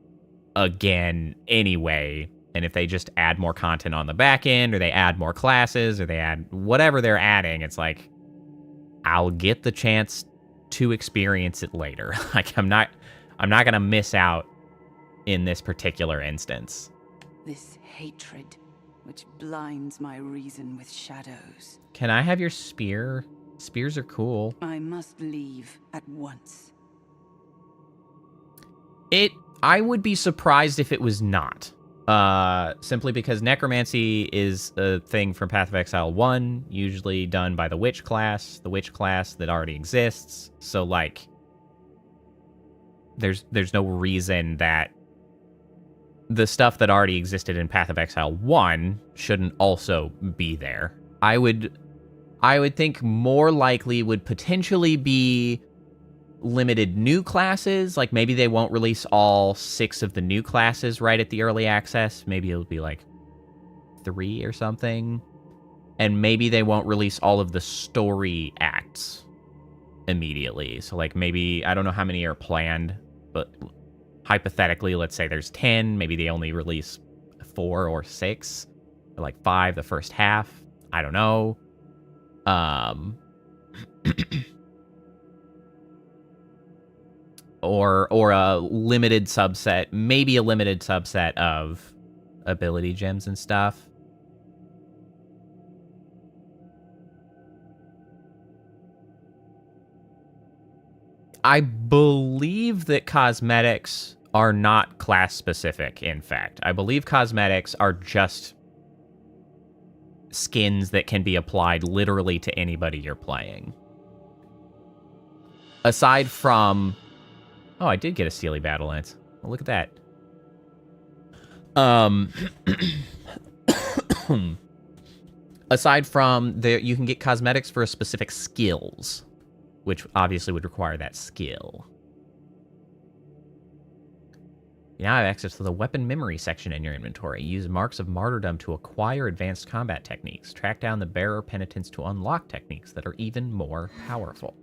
Speaker 1: again anyway. And if they just add more content on the back end, or they add more classes, or they add whatever they're adding, it's like, I'll get the chance to experience it later. Like, I'm not gonna miss out in this particular instance.
Speaker 6: This hatred, which blinds my reason with shadows.
Speaker 1: Can I have your spear? Spears are cool.
Speaker 6: I must leave at once.
Speaker 1: I would be surprised if it was not. Simply because necromancy is a thing from Path of Exile 1, usually done by the witch class that already exists. So, like, there's no reason that the stuff that already existed in Path of Exile 1 shouldn't also be there. I would think more likely would potentially be limited new classes. Like, maybe they won't release all 6 of the new classes right at the early access. Maybe it'll be like 3 or something. And maybe they won't release all of the story acts immediately. So, like, maybe, I don't know how many are planned, but hypothetically, let's say there's 10. Maybe they only release 4 or 6, or like 5 the first half. I don't know. Or a limited subset, maybe a limited subset of ability gems and stuff. I believe that cosmetics are not class specific, in fact. I believe cosmetics are just skins that can be applied literally to anybody you're playing. Aside from... Oh, I did get a Steely Battle Lance. Well, look at that. Aside from you can get cosmetics for specific skills, which obviously would require that skill. You now have access to the weapon memory section in your inventory. Use marks of martyrdom to acquire advanced combat techniques. Track down the bearer penitents to unlock techniques that are even more powerful.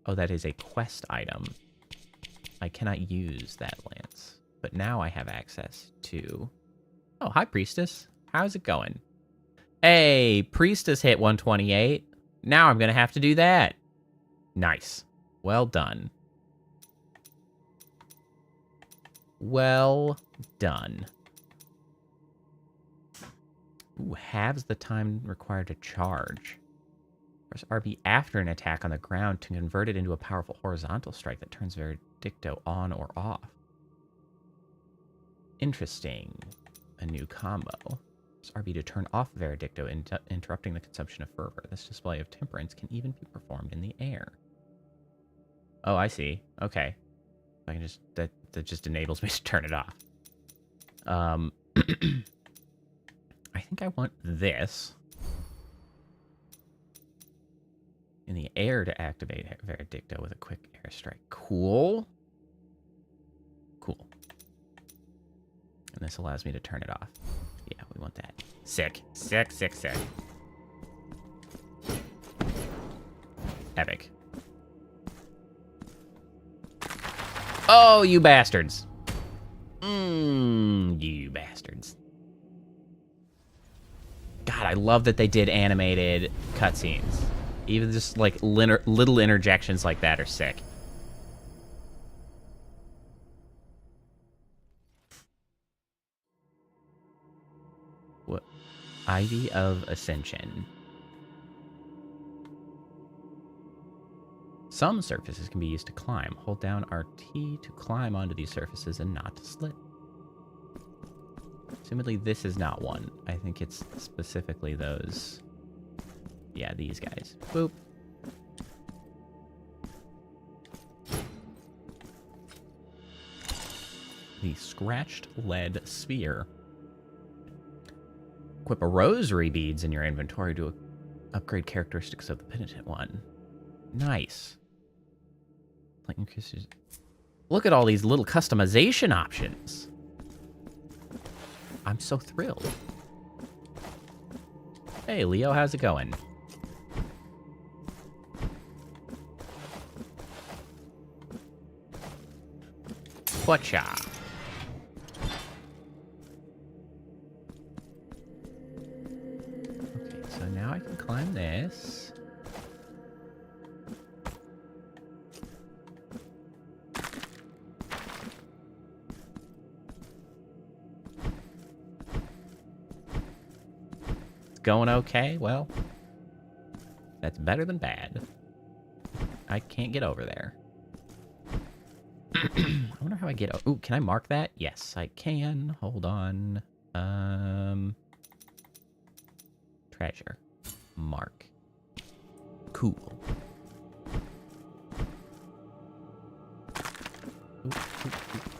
Speaker 1: Oh, that is a quest item. I cannot use that lance. But now I have access to... Oh, hi, Priestess. How's it going? Hey, Priestess hit 128. Now I'm going to have to do that. Nice. Well done. Well done. Ooh, halves the time required to charge. Press RB after an attack on the ground to convert it into a powerful horizontal strike that turns Veredicto on or off. Interesting. A new combo. Press RB to turn off Veredicto, interrupting the consumption of fervor. This display of temperance can even be performed in the air. Oh, I see. Okay. I can just... That just enables me to turn it off. I think I want this. In the air to activate Veredicto with a quick airstrike. Cool. Cool. And this allows me to turn it off. Yeah, we want that. Sick. Sick, sick, sick. Epic. Oh, you bastards. You bastards. God, I love that they did animated cutscenes. Even just, like, little interjections like that are sick. Ivy of Ascension. Some surfaces can be used to climb. Hold down RT to climb onto these surfaces and not to slip. Assumedly, this is not one. I think it's specifically those. Yeah, these guys. Boop. The Scratched Lead Sphere. Equip a rosary beads in your inventory to upgrade characteristics of the penitent one. Nice. Look at all these little customization options. I'm so thrilled. Hey, Leo, how's it going? Whatcha? Okay, so now I can climb this. Going okay? Well, that's better than bad. I can't get over there. I wonder how I get... Ooh, can I mark that? Yes, I can. Hold on. Treasure. Mark. Cool. Ooh,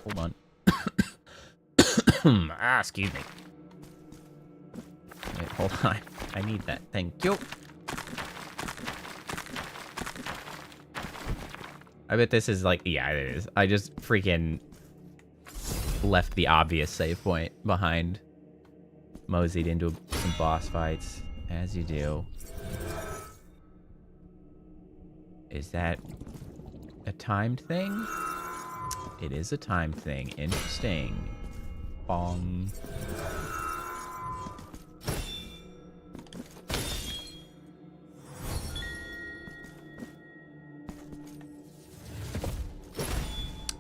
Speaker 1: hold on. Excuse me. Wait, hold on. I need that. Thank you. I bet this is like... Yeah, it is. I just freaking left the obvious save point behind. Moseyed into some boss fights, as you do. Is that a timed thing? It is a timed thing. Interesting. Bong.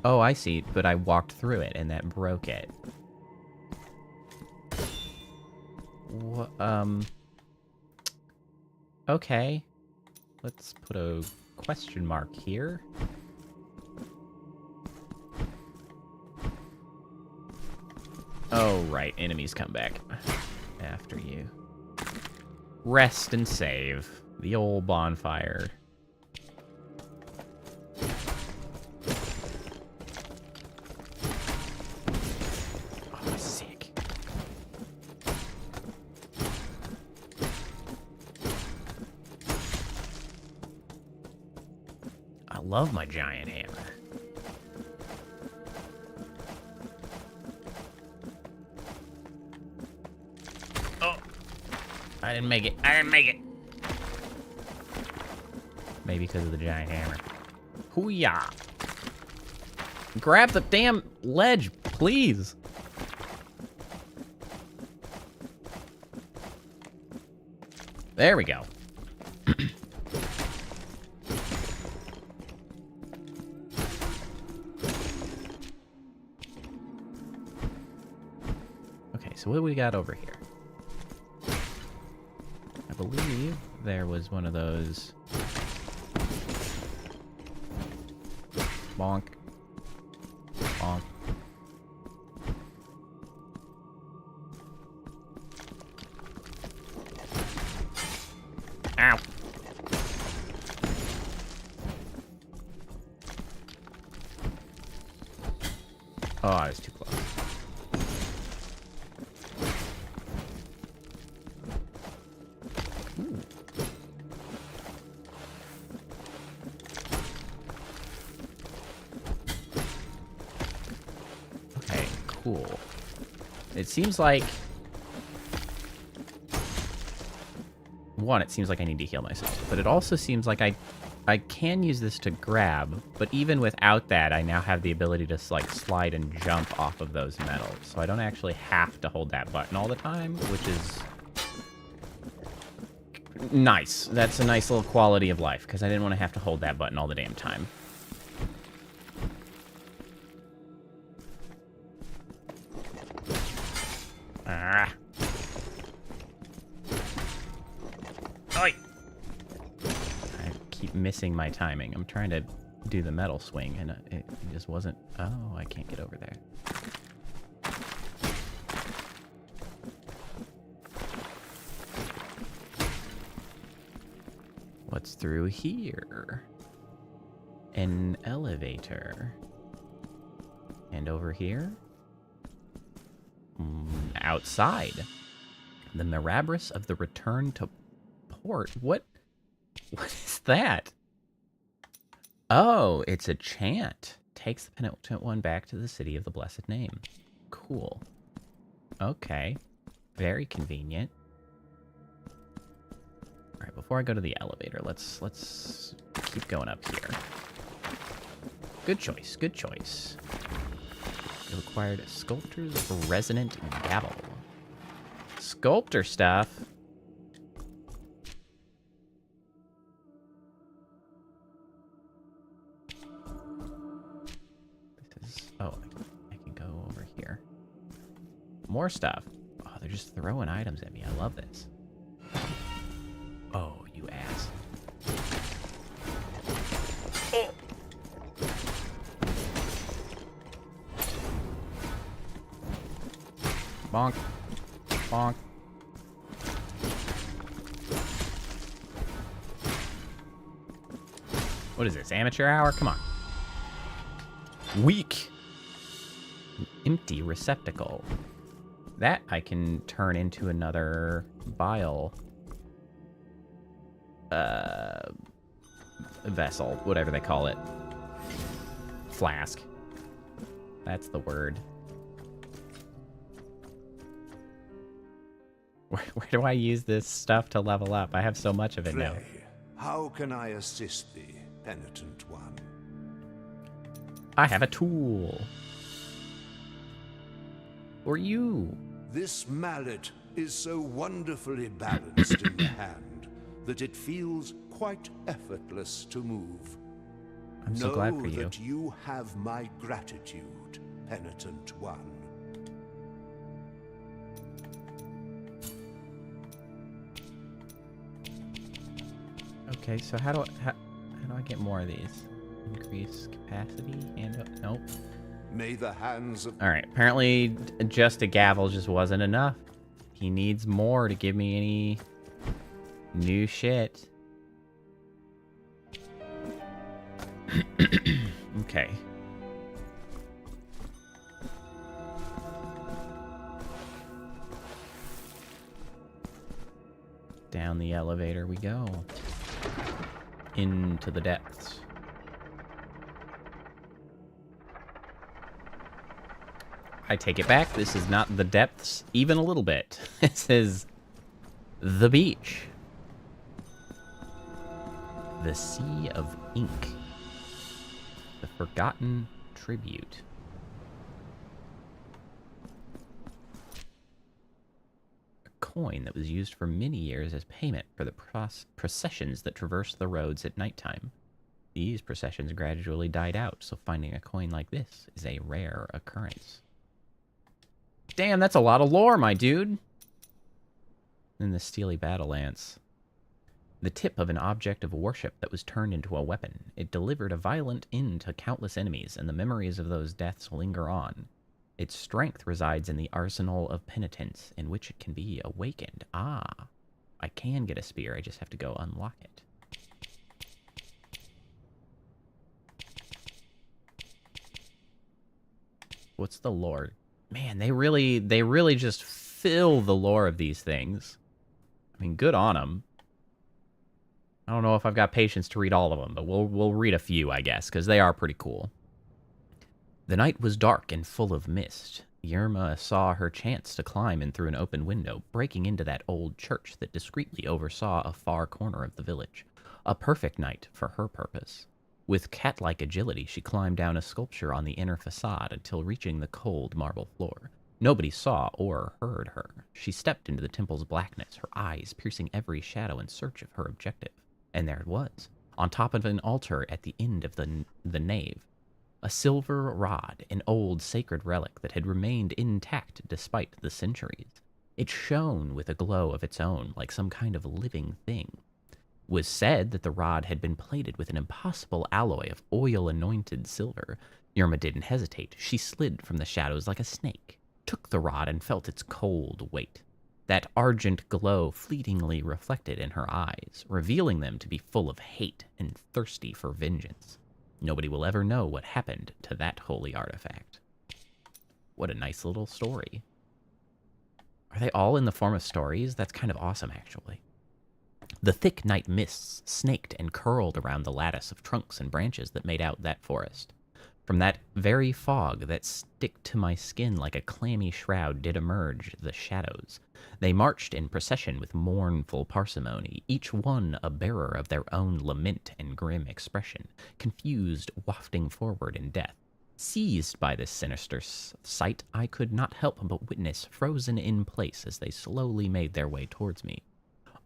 Speaker 1: Oh, I see, but I walked through it, and that broke it. Okay. Let's put a question mark here. Oh, right. Enemies come back after you. Rest and save. The old bonfire. Love my giant hammer. Oh, I didn't make it. I didn't make it. Maybe because of the giant hammer. Hoo-yah. Grab the damn ledge, please. There we go. So what do we got over here? I believe there was one of those. Bonk. Bonk. Ow. Oh, I was too close. Cool. It seems like... One, it seems like I need to heal myself. But it also seems like I can use this to grab. But even without that, I now have the ability to like slide and jump off of those metals. So I don't actually have to hold that button all the time, which is... nice. That's a nice little quality of life, because I didn't want to have to hold that button all the damn time. keep missing my timing. I'm trying to do the metal swing, and it just wasn't... Oh, I can't get over there. What's through here? An elevator. And over here? Outside. The Marabrus of the Return to Port. What is that? Oh, it's a chant. Takes the penitent one back to the city of the blessed name. Cool. Okay. Very convenient. All right, before I go to the elevator, let's keep going up here. Good choice, good choice. You acquired a sculptor's resonant gavel. Sculptor stuff. This is... Oh, I can go over here. More stuff. Oh, they're just throwing items at me. I love this. Oh, you ass. Bonk. Bonk. What is this, amateur hour? Come on. Weak. An empty receptacle. That I can turn into another bile vessel, whatever they call it. Flask. That's the word. Where do I use this stuff to level up? I have so much of it now.
Speaker 2: How can I assist thee, penitent one?
Speaker 1: I have a tool. For you.
Speaker 2: This mallet is so wonderfully balanced in the hand that it feels quite effortless to move.
Speaker 1: I'm so glad for you.
Speaker 2: Know that you have my gratitude, penitent one.
Speaker 1: Okay, so how do I get more of these? Increase capacity and nope.
Speaker 2: May the hands of...
Speaker 1: All right, apparently just a gavel just wasn't enough. He needs more to give me any new shit. Okay. Down the elevator we go. Into the depths. I take it back. This is not the depths even a little bit. This is the beach. The Sea of Ink. The Forgotten Tribute. A coin that was used for many years as payment for the processions that traversed the roads at nighttime. These processions gradually died out, so finding a coin like this is a rare occurrence. Damn, that's a lot of lore, my dude. Then the Steely Battle Lance. The tip of an object of worship that was turned into a weapon. It delivered a violent end to countless enemies, and the memories of those deaths linger on. Its strength resides in the arsenal of penitence, in which it can be awakened. Ah, I can get a spear, I just have to go unlock it. What's the lore? Man, they really just fill the lore of these things. I mean, good on them. I don't know if I've got patience to read all of them, but we'll read a few, I guess, because they are pretty cool. The night was dark and full of mist. Yerma saw her chance to climb in through an open window, breaking into that old church that discreetly oversaw a far corner of the village. A perfect night for her purpose. With cat-like agility, she climbed down a sculpture on the inner facade until reaching the cold marble floor. Nobody saw or heard her. She stepped into the temple's blackness, her eyes piercing every shadow in search of her objective. And there it was, on top of an altar at the end of the nave. A silver rod, an old sacred relic that had remained intact despite the centuries. It shone with a glow of its own, like some kind of living thing. Was said that the rod had been plated with an impossible alloy of oil-anointed silver. Yerma didn't hesitate. She slid from the shadows like a snake, took the rod, and felt its cold weight. That argent glow fleetingly reflected in her eyes, revealing them to be full of hate and thirsty for vengeance. Nobody will ever know what happened to that holy artifact. What a nice little story. Are they all in the form of stories? That's kind of awesome, actually. The thick night mists snaked and curled around the lattice of trunks and branches that made out that forest. From that very fog that stick to my skin like a clammy shroud did emerge the shadows. They marched in procession with mournful parsimony, each one a bearer of their own lament and grim expression, confused, wafting forward in death. Seized by this sinister sight, I could not help but witness, frozen in place as they slowly made their way towards me.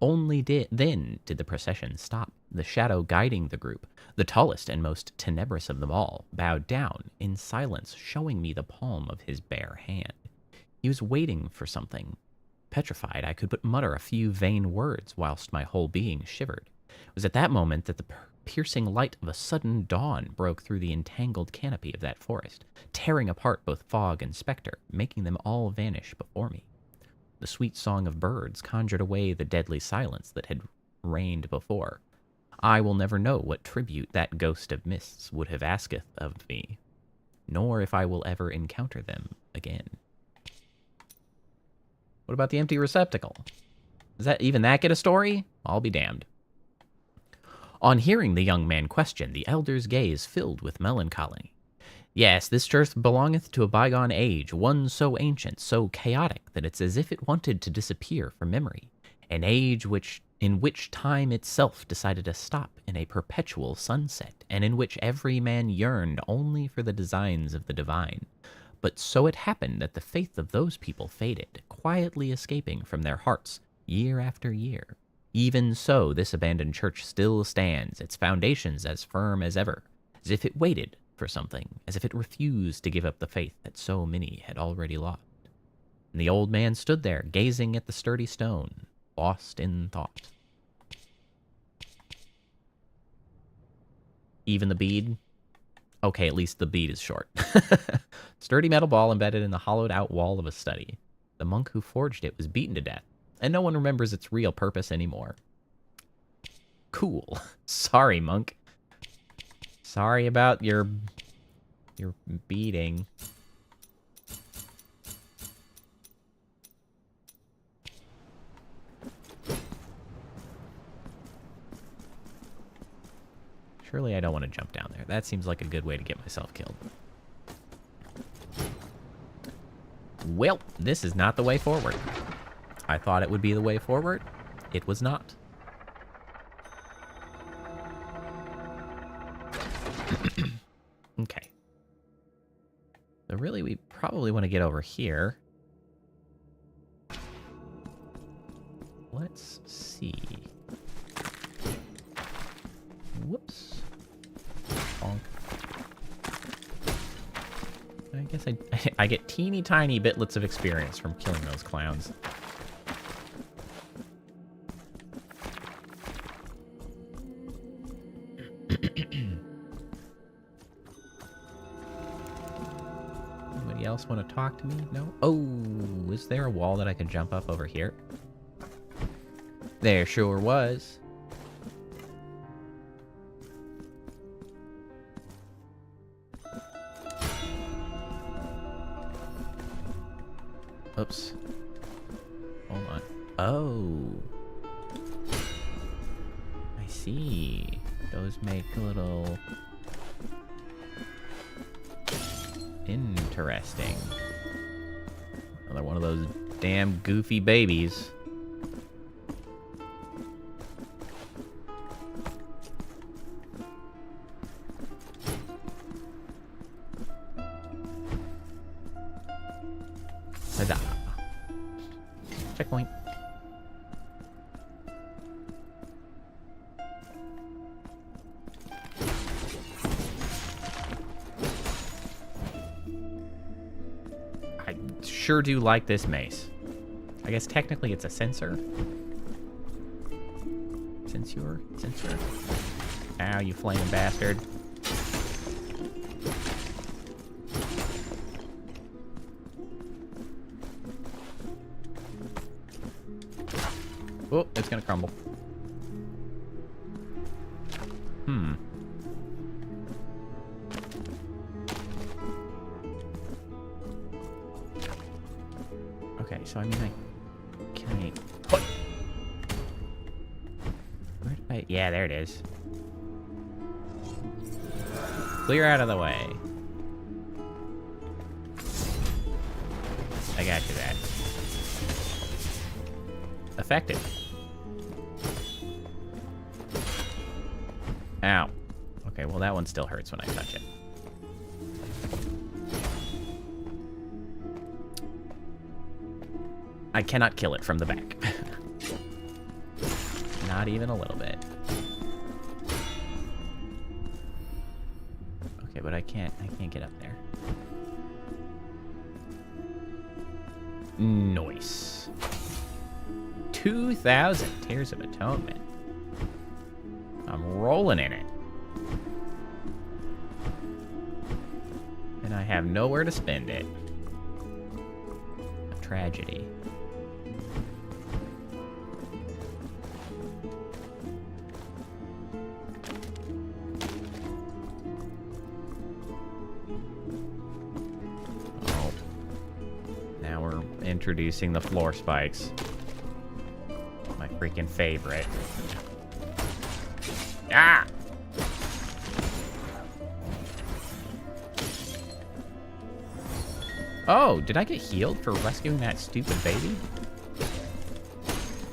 Speaker 1: Only then did the procession stop. The shadow guiding the group, the tallest and most tenebrous of them all, bowed down in silence, showing me the palm of his bare hand. He was waiting for something. Petrified, I could but mutter a few vain words whilst my whole being shivered. It was at that moment that the piercing light of a sudden dawn broke through the entangled canopy of that forest, tearing apart both fog and spectre, making them all vanish before me. The sweet song of birds conjured away the deadly silence that had reigned before. I will never know what tribute that ghost of mists would have asketh of me, nor if I will ever encounter them again. What about the empty receptacle? Does that even that get a story? I'll be damned. On hearing the young man question, the elder's gaze filled with melancholy. Yes, this church belongeth to a bygone age, one so ancient, so chaotic, that it's as if it wanted to disappear from memory. An age in which time itself decided to stop in a perpetual sunset, and in which every man yearned only for the designs of the divine. But so it happened that the faith of those people faded, quietly escaping from their hearts year after year. Even so, this abandoned church still stands, its foundations as firm as ever, as if it waited for something, as if it refused to give up the faith that so many had already lost. And the old man stood there, gazing at the sturdy stone, lost in thought. Even the bead? Okay, at least the bead is short. Sturdy metal ball embedded in the hollowed-out wall of a study. The monk who forged it was beaten to death, and no one remembers its real purpose anymore. Cool. Sorry, monk. Sorry about your beating. Surely I don't want to jump down there. That seems like a good way to get myself killed. Well, this is not the way forward. I thought it would be the way forward. It was not. Okay. So really, we probably want to get over here. Let's see. Whoops. Bonk. I guess I get teeny tiny bitlets of experience from killing those clowns. Anybody else want to talk to me? No? Oh, is there a wall that I can jump up over here? There sure was. Oops. Hold on. Oh. I see. Those make little... Interesting. Another one of those damn goofy babies. Huzzah. Checkpoint. I sure do like this mace. I guess technically it's a sensor. since you're... Ow, you flaming bastard. Oh, it's gonna crumble. Okay, so I mean, can I... What? Where did I... Yeah, there it is. Clear out of the way. I got you that. Effective. Ow. Okay, well that one still hurts when I touch it. I cannot kill it from the back. Not even a little bit. Okay, but I can't get up there. Nice. 2,000 Tears of Atonement. I'm rolling in it. And I have nowhere to spend it. A tragedy. Oh. Now we're introducing the floor spikes. My freaking favorite. Ah! Oh, did I get healed for rescuing that stupid baby?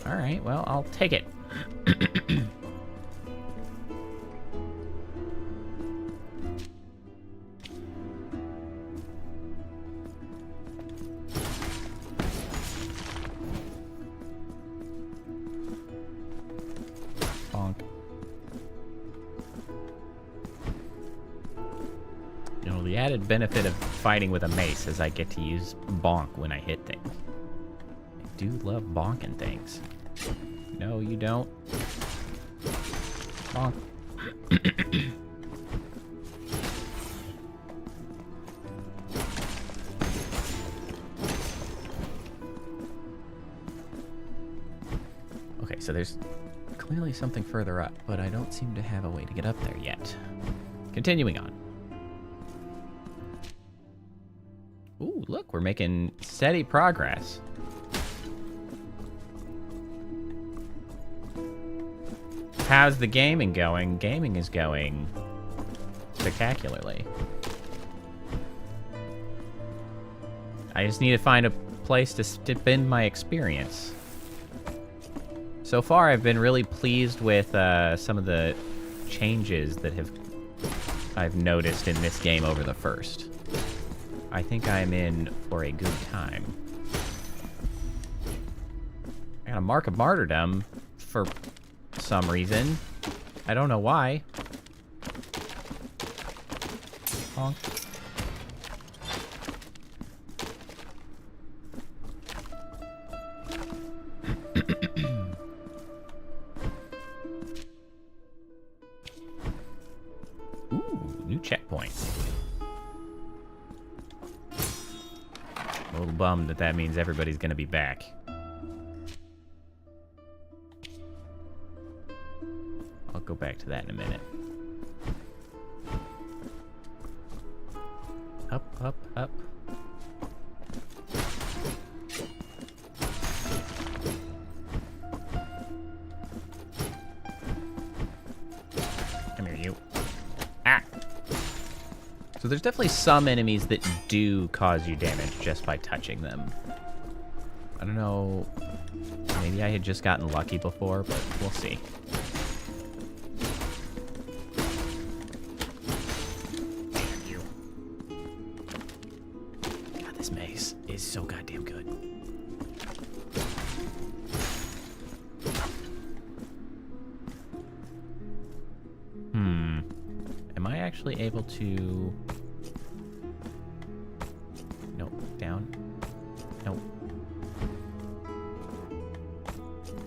Speaker 1: Alright, well, I'll take it. Bonk. You know, the added benefit of fighting with a mace is I get to use bonk when I hit things. I do love bonking things. No, you don't. Bonk. Okay, so there's clearly something further up, but I don't seem to have a way to get up there yet. Continuing on. Ooh, look, we're making steady progress. How's the gaming going? Gaming is going spectacularly. I just need to find a place to spend my experience. So far, I've been really pleased with some of the changes that I've noticed in this game over the first. I think I'm in for a good time. I got a Mark of Martyrdom for some reason. I don't know why. Honk. Ooh, new checkpoint. A little bummed that means everybody's gonna be back. I'll go back to that in a minute. Up, up, up. Come here, you. Ah! So there's definitely some enemies that do cause you damage just by touching them. I don't know. Maybe I had just gotten lucky before, but we'll see. Damn you. God, this maze is so goddamn good. Am I actually able to... Nope. Down. Nope.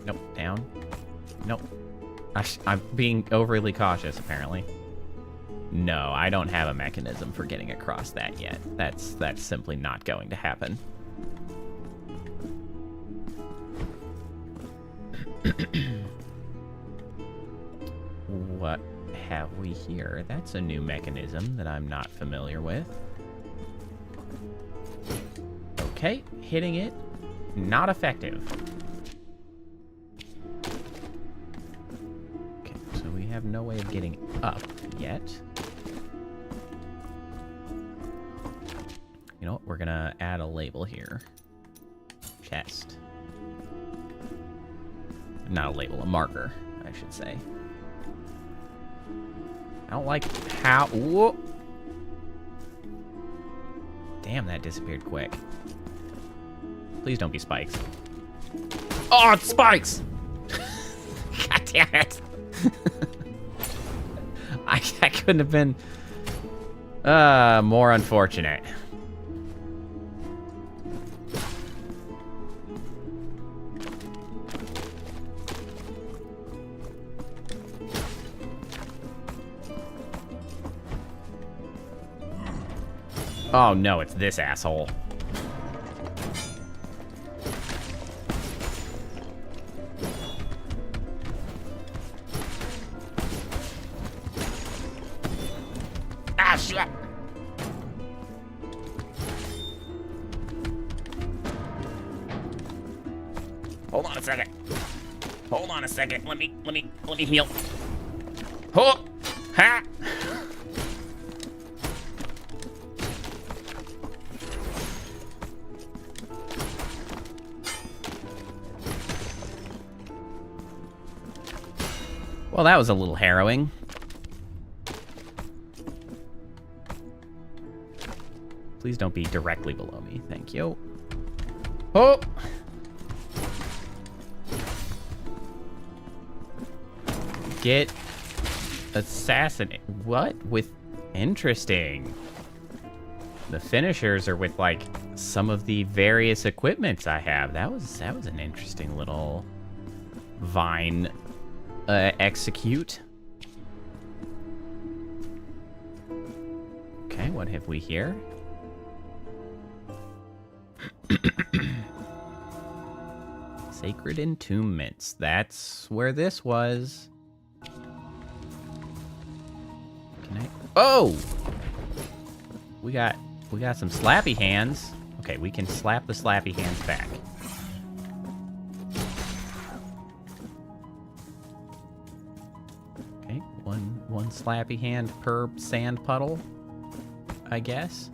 Speaker 1: Nope. Down. Nope. I'm being overly cautious, apparently. No, I don't have a mechanism for getting across that yet. That's simply not going to happen. What have we here? That's a new mechanism that I'm not familiar with. Okay, hitting it, not effective. Okay, so we have no way of getting up yet. You know what? We're gonna add a label here. Chest. Not a label, a marker, I should say. I don't like how... Whoa! Damn, that disappeared quick. Please don't be spikes. Oh, it's spikes! God damn it! I couldn't have been more unfortunate. Oh no, it's this asshole. Ah, shit! Hold on a second. Hold on a second. Let me heal. Oh! Ha! Well, that was a little harrowing. Please don't be directly below me. Thank you. Oh! Get assassinated. What? With... Interesting. The finishers are with, like, some of the various equipments I have. That was an interesting little vine... execute. Okay, what have we here? Sacred entombments. That's where this was. Can I? Oh! We got some slappy hands. Okay, we can slap the slappy hands back. One slappy hand per sand puddle, I guess.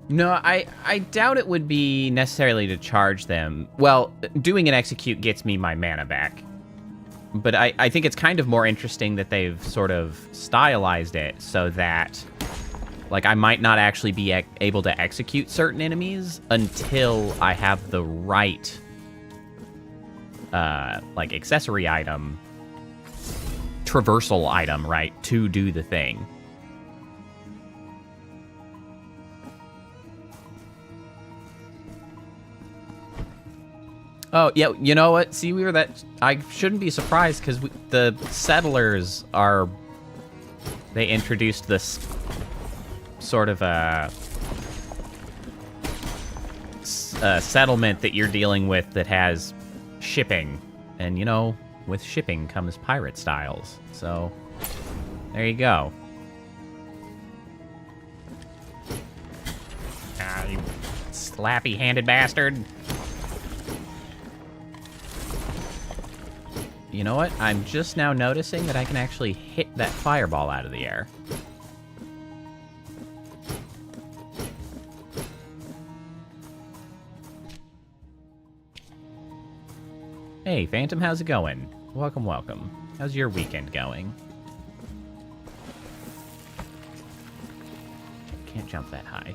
Speaker 1: No, I doubt it would be necessarily to charge them. Well, doing an execute gets me my mana back. But I think it's kind of more interesting that they've sort of stylized it so that, like, I might not actually be able to execute certain enemies until I have the right, like, accessory item, traversal item, right, to do the thing. Oh, yeah, you know what? See, I shouldn't be surprised, because the settlers are... They introduced this sort of a settlement that you're dealing with that has shipping. And, you know, with shipping comes pirate styles. So, there you go. Ah, you slappy-handed bastard. You know what? I'm just now noticing that I can actually hit that fireball out of the air. Hey, Phantom, how's it going? Welcome, welcome. How's your weekend going? Can't jump that high.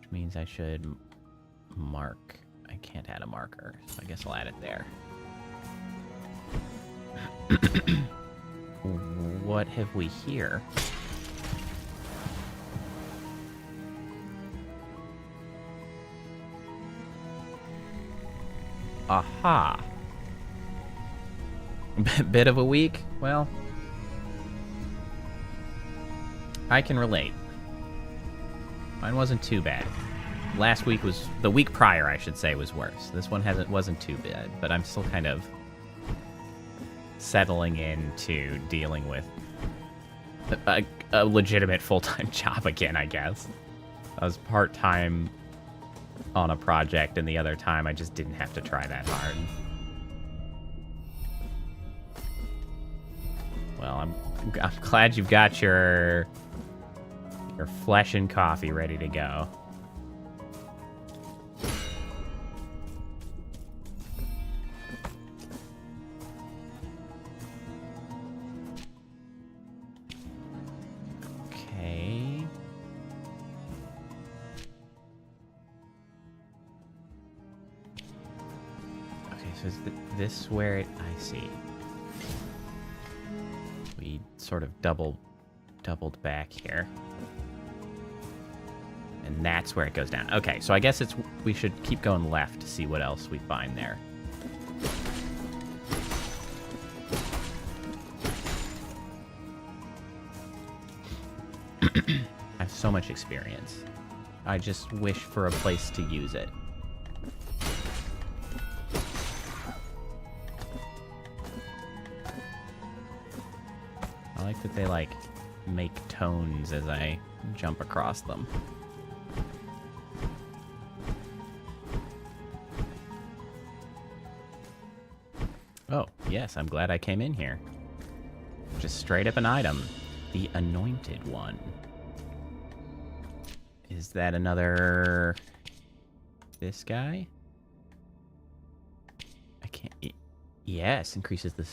Speaker 1: Which means I should mark. I can't add a marker, so I guess I'll add it there. What have we here? Aha. Bit of a week? Well, I can relate. Mine wasn't too bad. Last week was... The week prior, I should say, was worse. This one wasn't too bad, but I'm still kind of settling into dealing with a legitimate full-time job again, I guess. I was part-time on a project, and the other time I just didn't have to try that hard. Well, I'm glad you've got your flesh and coffee ready to go. Okay. Okay, so is this where it... I see. We sort of doubled back here. And that's where it goes down. Okay, so I guess we should keep going left to see what else we find there. I have so much experience. I just wish for a place to use it. I like that they, like, make tones as I jump across them. Oh, yes, I'm glad I came in here. Just straight up an item. The Anointed One. Is that another... This guy? I can't... Yes, increases the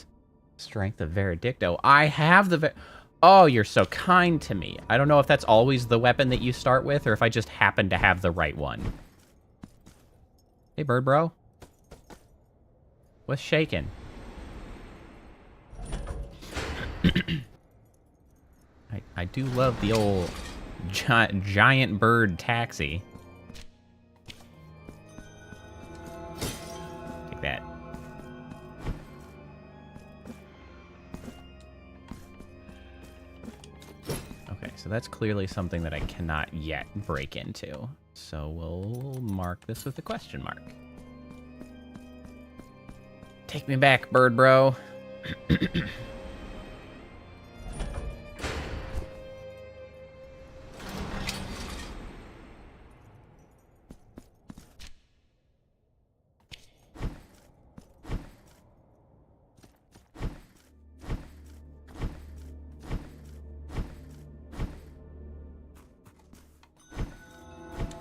Speaker 1: strength of Veredicto. I have the... Oh, you're so kind to me. I don't know if that's always the weapon that you start with, or if I just happen to have the right one. Hey, bird bro. What's shaking? I do love the old giant bird taxi. Take that. Okay, so that's clearly something that I cannot yet break into. So we'll mark this with a question mark. Take me back, bird bro.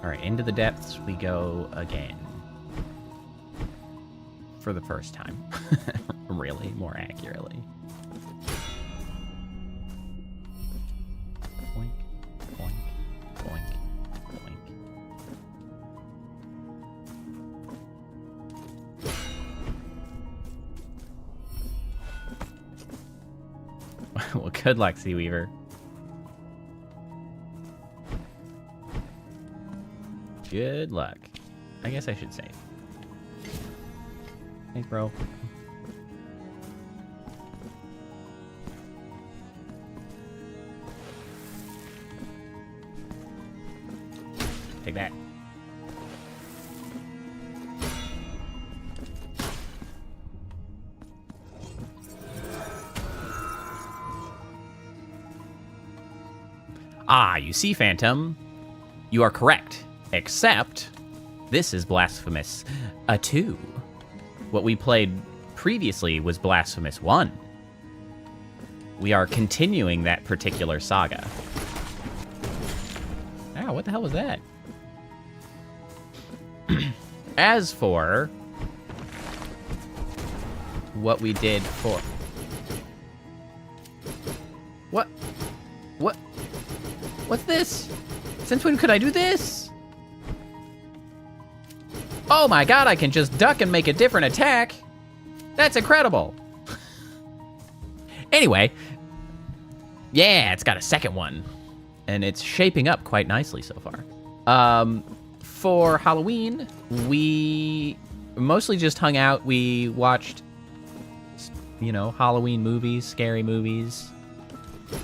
Speaker 1: Alright, into the depths we go again. For the first time. Really, more accurately. Boink, boink, boink, boink. Well, good luck, Sea Weaver. Good luck. I guess I should save. Thanks, bro. Take that. Ah, you see, Phantom. You are correct. Except, this is Blasphemous 2. What we played previously was Blasphemous 1. We are continuing that particular saga. Ow, what the hell was that? As for what we did for... What? What's this? Since when could I do this? Oh my god, I can just duck and make a different attack. That's incredible. Anyway, yeah, it's got a second one. And it's shaping up quite nicely so far. For Halloween, we mostly just hung out. We watched, you know, Halloween movies, scary movies.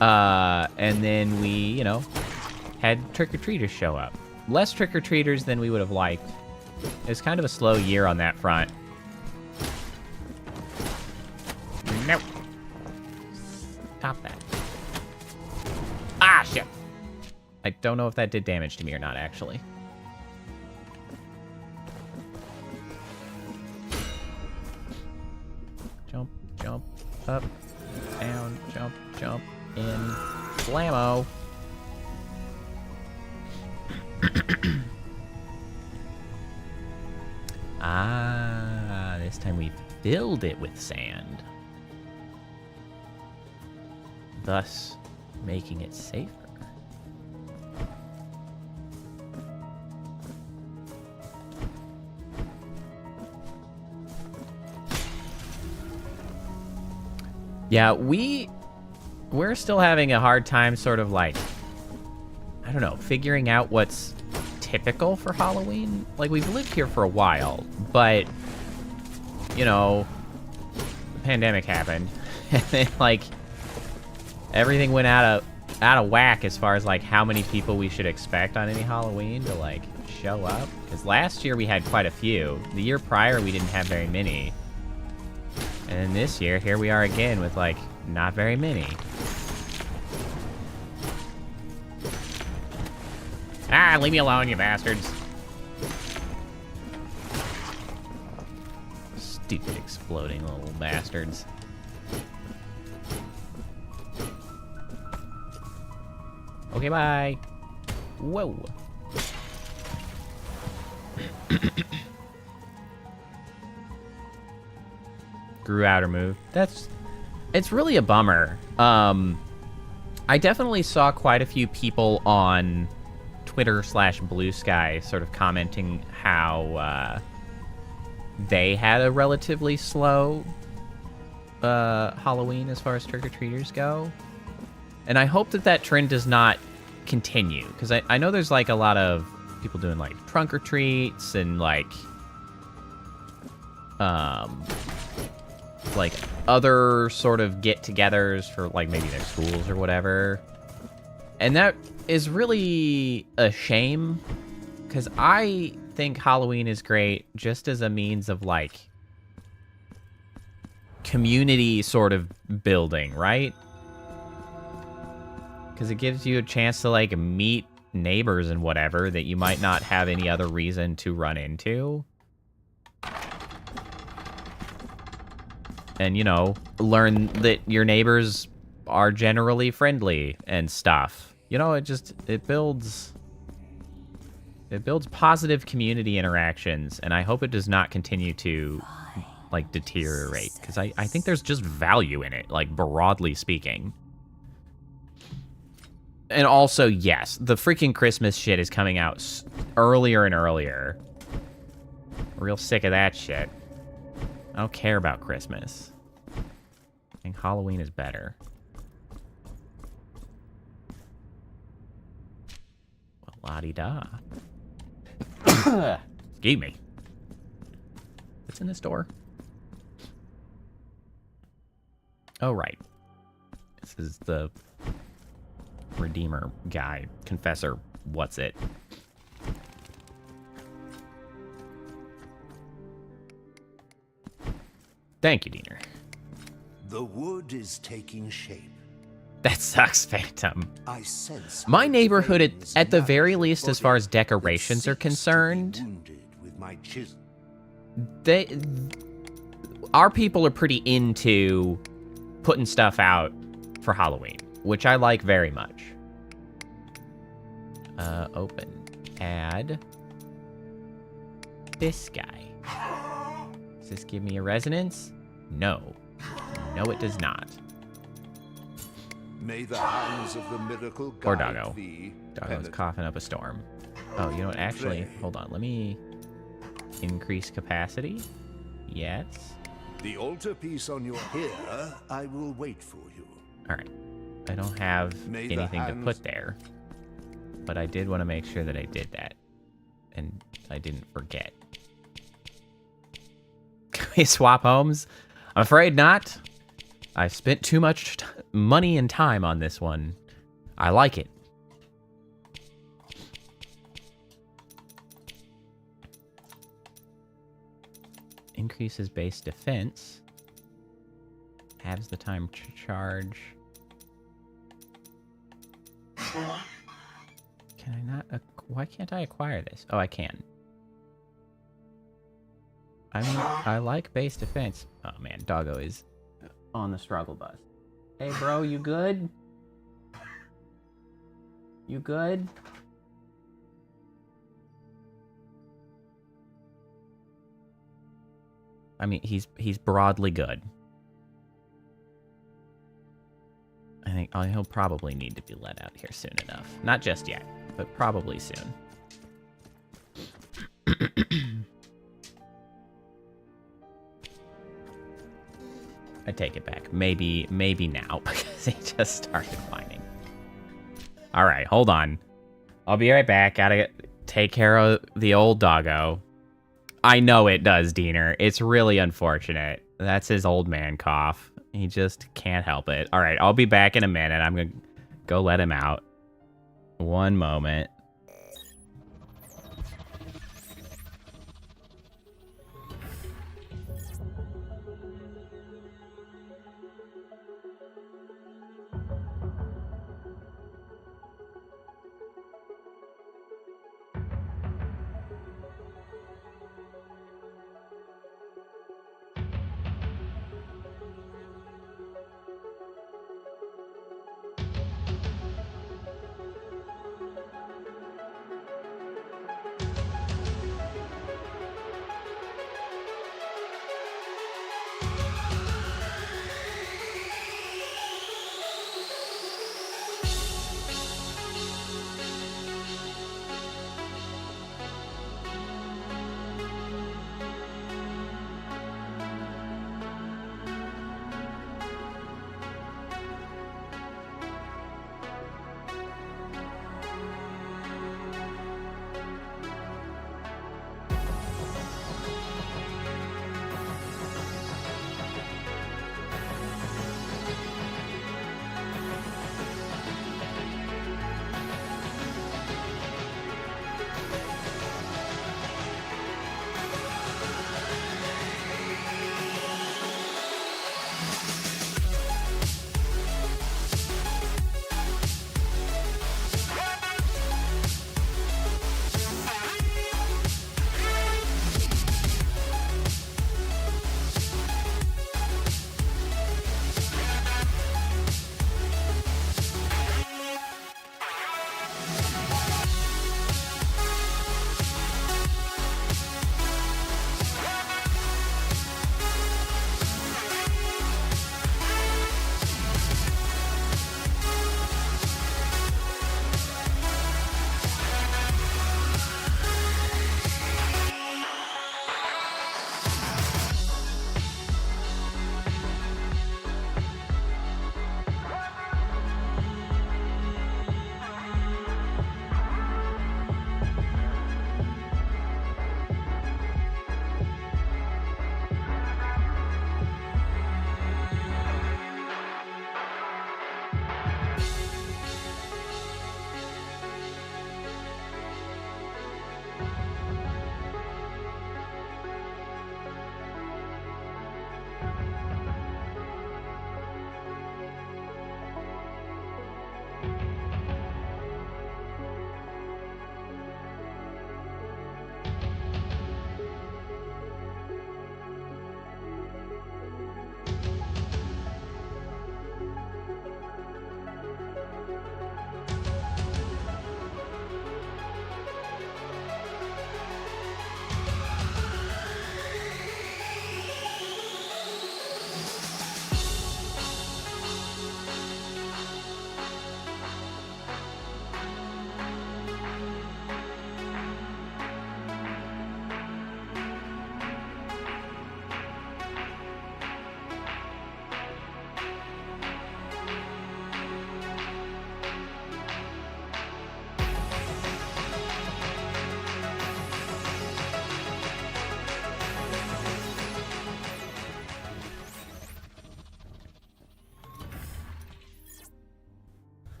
Speaker 1: And then we, you know, had trick-or-treaters show up. Less trick-or-treaters than we would have liked. It was kind of a slow year on that front. Nope. Stop that. Ah, shit. I don't know if that did damage to me or not, actually. Jump, jump, up, down, jump, jump, in, blammo. Ah, this time we filled it with sand. Thus, making it safer. Yeah, we're still having a hard time sort of like, I don't know, figuring out what's typical for Halloween. Like, we've lived here for a while, but, you know, the pandemic happened, and then, like, everything went out of whack as far as, like, how many people we should expect on any Halloween to, like, show up. Because last year we had quite a few. The year prior we didn't have very many. And then this year, here we are again with, like, not very many. Ah, leave me alone, you bastards. Stupid exploding little bastards. Okay, bye. Whoa. Grew out or moved. It's really a bummer. I definitely saw quite a few people on Twitter/Blue Sky sort of commenting how they had a relatively slow Halloween as far as trick-or-treaters go. And I hope that trend does not continue, because I know there's like a lot of people doing like trunk or treats and like other sort of get-togethers for like maybe their schools or whatever. And that is really a shame, because I think Halloween is great just as a means of like community sort of building, right? Because it gives you a chance to like meet neighbors and whatever that you might not have any other reason to run into. And, you know, learn that your neighbors are generally friendly and stuff. You know, it builds positive community interactions, and I hope it does not continue to like deteriorate, because I think there's just value in it, like broadly speaking. And also, yes, the freaking Christmas shit is coming out earlier and earlier. Real sick of that shit. I don't care about Christmas. I think Halloween is better. Well, la-di-da. Excuse me. What's in this door? Oh, right. This is the Redeemer guy. Confessor. What's it? Thank you, Diener.
Speaker 2: The wood is taking shape.
Speaker 1: That sucks, Phantom.
Speaker 2: I sense
Speaker 1: My neighborhood, at the very least, as far as decorations are concerned,
Speaker 2: with my chisel.
Speaker 1: Our people are pretty into putting stuff out for Halloween, which I like very much. Open. Add. This guy. Does this give me a resonance? No. No, it does not.
Speaker 2: May the hands of the miracle
Speaker 1: Or
Speaker 2: guide
Speaker 1: Doggo.
Speaker 2: thee,
Speaker 1: Doggo's
Speaker 2: penitent.
Speaker 1: coughing up a storm. Oh, you know what? Actually, hold on. Let me increase capacity. Yes.
Speaker 2: The altarpiece on your here, I will wait for you.
Speaker 1: All right. I don't have
Speaker 2: May the
Speaker 1: anything to
Speaker 2: hands-
Speaker 1: put there, but I did want to make sure that I did that, and I didn't forget. we swap homes? I'm afraid not. I spent too much money and time on this one. I like it. Increases base defense. Halves the time to charge. Can I not? Why can't I acquire this? Oh, I can. I mean, I like base defense. Oh man, Doggo is on the struggle bus. Hey bro, you good? You good? I mean, he's broadly good. I think he'll probably need to be let out here soon enough. Not just yet, but probably soon. I take it back. Maybe now, because he just started whining. All right, hold on. I'll be right back. Gotta take care of the old doggo. I know it does, Diener. It's really unfortunate. That's his old man cough. He just can't help it. All right, I'll be back in a minute. I'm gonna go let him out. One moment.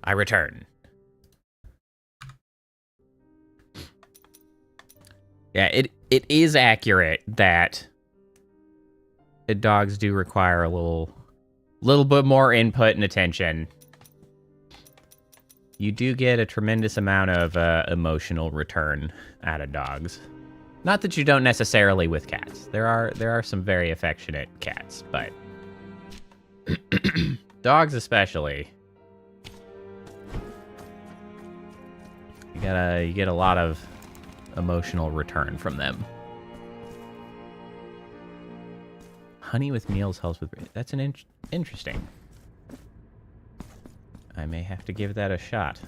Speaker 1: I return. Yeah, it is accurate that dogs do require a little bit more input and attention. You do get a tremendous amount of emotional return out of dogs. Not that you don't necessarily with cats. There are some very affectionate cats, but dogs especially. You get a lot of emotional return from them. Honey with meals helps with... That's an interesting. I may have to give that a shot.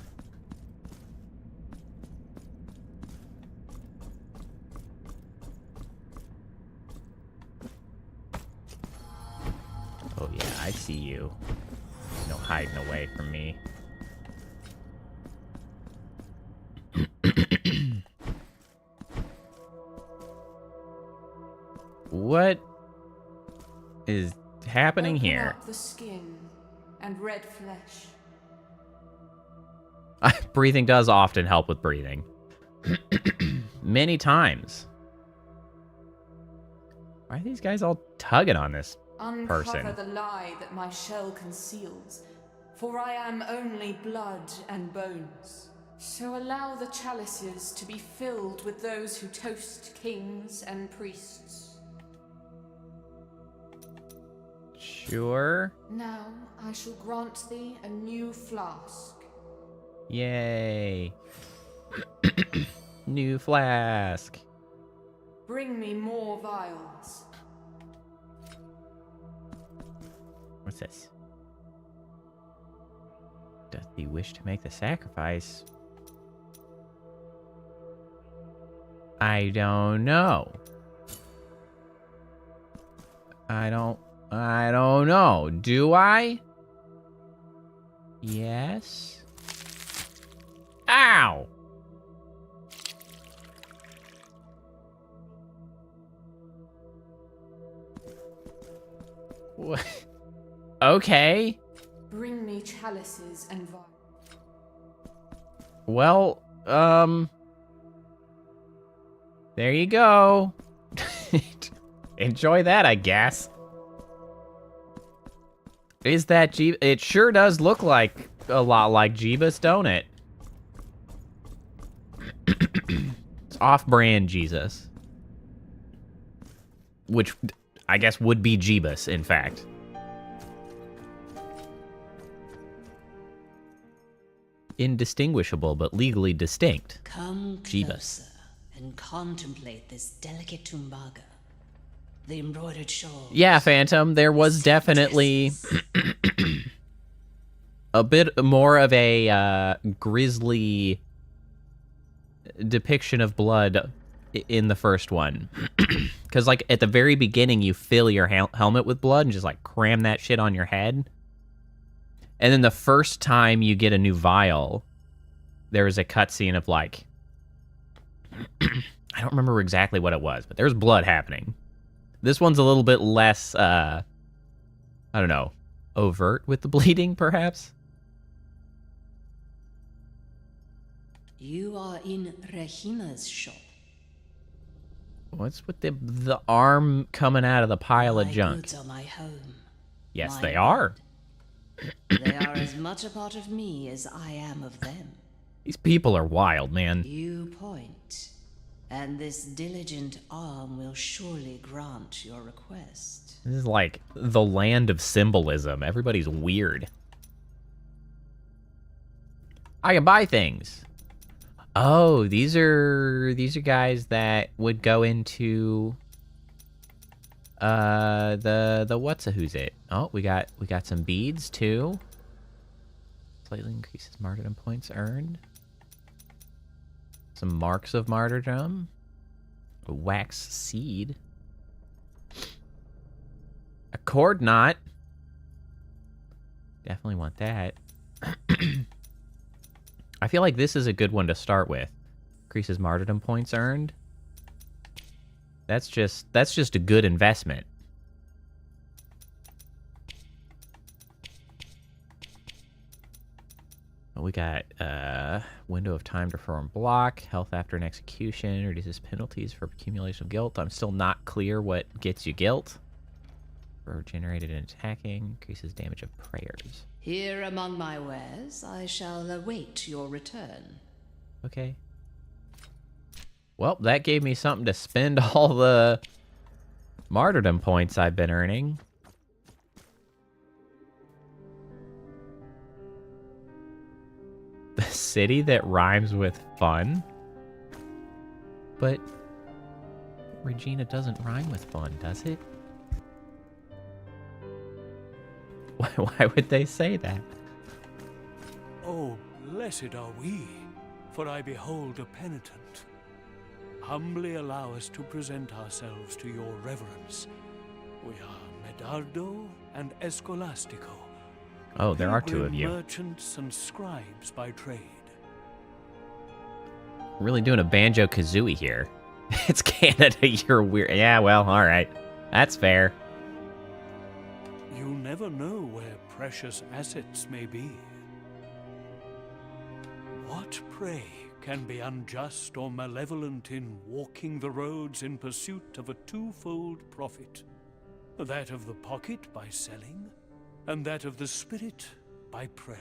Speaker 1: Oh yeah, I see you. No hiding away from me. What is happening
Speaker 7: Open
Speaker 1: here?
Speaker 7: up the skin and red flesh.
Speaker 1: Breathing does often help with breathing. Many times. Why are these guys all tugging on this person?
Speaker 7: Uncover the lie that my shell conceals, for I am only blood and bones. So allow the chalices to be filled with those who toast kings and priests.
Speaker 1: Sure.
Speaker 7: Now I shall grant thee a new flask.
Speaker 1: Yay. New flask.
Speaker 7: Bring me more vials.
Speaker 1: What's this? Doth thee wish to make the sacrifice? I don't know. I don't know. Do I? Yes. Ow! What? Okay.
Speaker 7: Bring me chalices and vials.
Speaker 1: Well, there you go. Enjoy that, I guess. Is that Jeebus? It sure does look like a lot like Jeebus, don't it? It's off-brand Jesus. Which I guess would be Jeebus, in fact. Indistinguishable, but legally distinct.
Speaker 8: Come
Speaker 1: Jeebus.
Speaker 8: closer and contemplate this delicate tumbaga. The embroidered shawl.
Speaker 1: Yeah, Phantom, there was definitely a bit more of a grisly depiction of blood in the first one. Because, like, at the very beginning, you fill your helmet with blood and just, like, cram that shit on your head. And then the first time you get a new vial, there was a cutscene of, like... I don't remember exactly what it was, but there's blood happening. This one's a little bit less, I don't know, overt with the bleeding, perhaps?
Speaker 8: You are in Regina's shop.
Speaker 1: What's with the arm coming out of the pile of
Speaker 8: My
Speaker 1: junk?
Speaker 8: goods are my home.
Speaker 1: Yes,
Speaker 8: my
Speaker 1: they are.
Speaker 8: They are as much a part of me as I am of them.
Speaker 1: These people are wild, man.
Speaker 8: You point, and this diligent arm will surely grant your request.
Speaker 1: This is like the land of symbolism. Everybody's weird. I can buy things. Oh, these are guys that would go into the what's a who's it? Oh, we got some beads too. Slightly increases martyrdom points earned. Some marks of martyrdom. A wax seed. A cord knot. Definitely want that. I feel like this is a good one to start with. Increases martyrdom points earned. That's just a good investment. We got window of time to perform block, health after an execution, reduces penalties for accumulation of guilt. I'm still not clear what gets you guilt. For generated in attacking, increases damage of prayers.
Speaker 8: Here among my wares, I shall await your return.
Speaker 1: Okay. Well, that gave me something to spend all the martyrdom points I've been earning. The city that rhymes with fun? But Regina doesn't rhyme with fun, does it? Why would they say that?
Speaker 9: Oh, blessed are we, for I behold a penitent. Humbly allow us to present ourselves to your reverence. We are Medardo and Escolastico.
Speaker 1: Oh, there are two of you.
Speaker 9: Merchants and scribes by trade.
Speaker 1: Really doing a Banjo-Kazooie here. It's Canada, you're weird. Yeah, well, alright. That's fair.
Speaker 9: You never know where precious assets may be. What, pray, can be unjust or malevolent in walking the roads in pursuit of a twofold profit? That of the pocket by selling, and that of the spirit by prayer.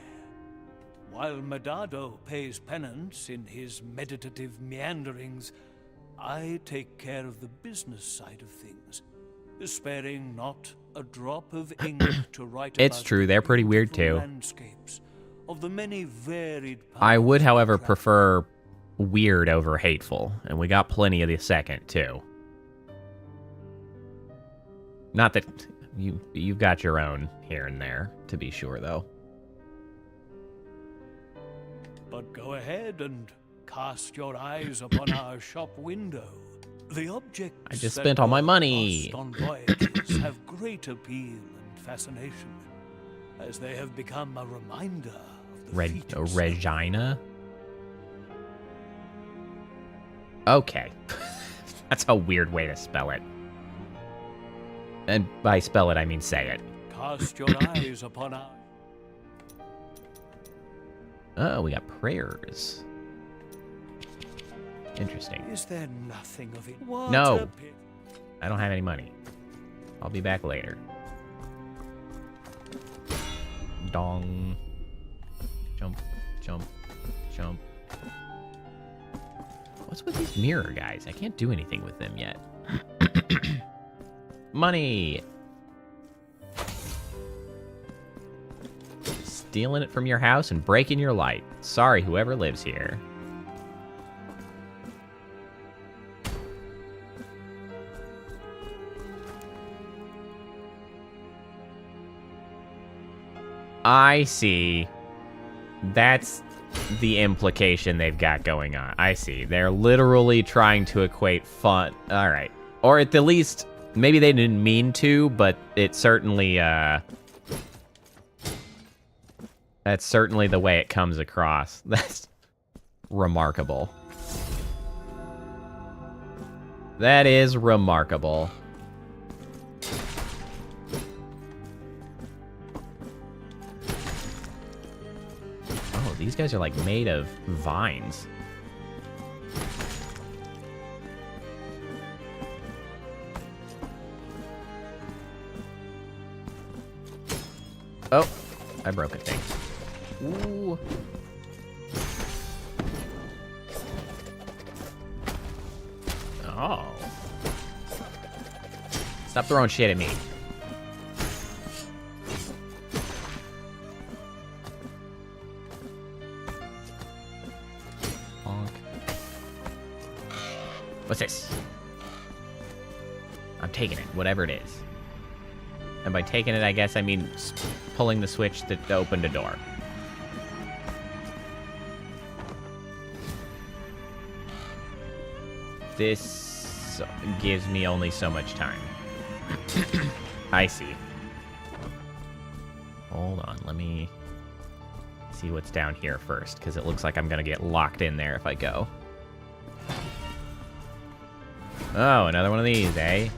Speaker 9: While Medardo pays penance in his meditative meanderings, I take care of the business side of things, sparing not a drop of ink to write
Speaker 1: It's
Speaker 9: about
Speaker 1: true, they're pretty weird too.
Speaker 9: landscapes of the many varied
Speaker 1: I would,
Speaker 9: paths
Speaker 1: however,
Speaker 9: of travel.
Speaker 1: prefer weird over hateful, and we got plenty of the second, too. Not that you've got your own here and there, to be sure, though.
Speaker 9: But go ahead and cast your eyes upon our shop window. The objects
Speaker 1: I just
Speaker 9: that
Speaker 1: spent all my
Speaker 9: were
Speaker 1: money.
Speaker 9: lost on voyages have great appeal and fascination, as they have become a reminder of the features.
Speaker 1: Regina? Okay. That's a weird way to spell it. And by spell it, I mean say it.
Speaker 9: Cast your eyes upon our...
Speaker 1: Oh, we got prayers. Interesting.
Speaker 9: Is there nothing of it?
Speaker 1: No. I don't have any money. I'll be back later. Dong. Jump, jump, jump. What's with these mirror guys? I can't do anything with them yet. Money! Stealing it from your house and breaking your light. Sorry, whoever lives here. I see. That's the implication they've got going on. I see. They're literally trying to equate fun. All right. Or at the least, maybe they didn't mean to, but it certainly, that's certainly the way it comes across. That's remarkable. That is remarkable. Oh, these guys are like made of vines. Oh, I broke a thing. Ooh. Oh. Stop throwing shit at me. Honk. What's this? I'm taking it, whatever it is. And by taking it, I guess I mean pulling the switch that opened a door. This gives me only so much time. I see. Hold on, let me see what's down here first, because it looks like I'm going to get locked in there if I go. Oh, another one of these, eh?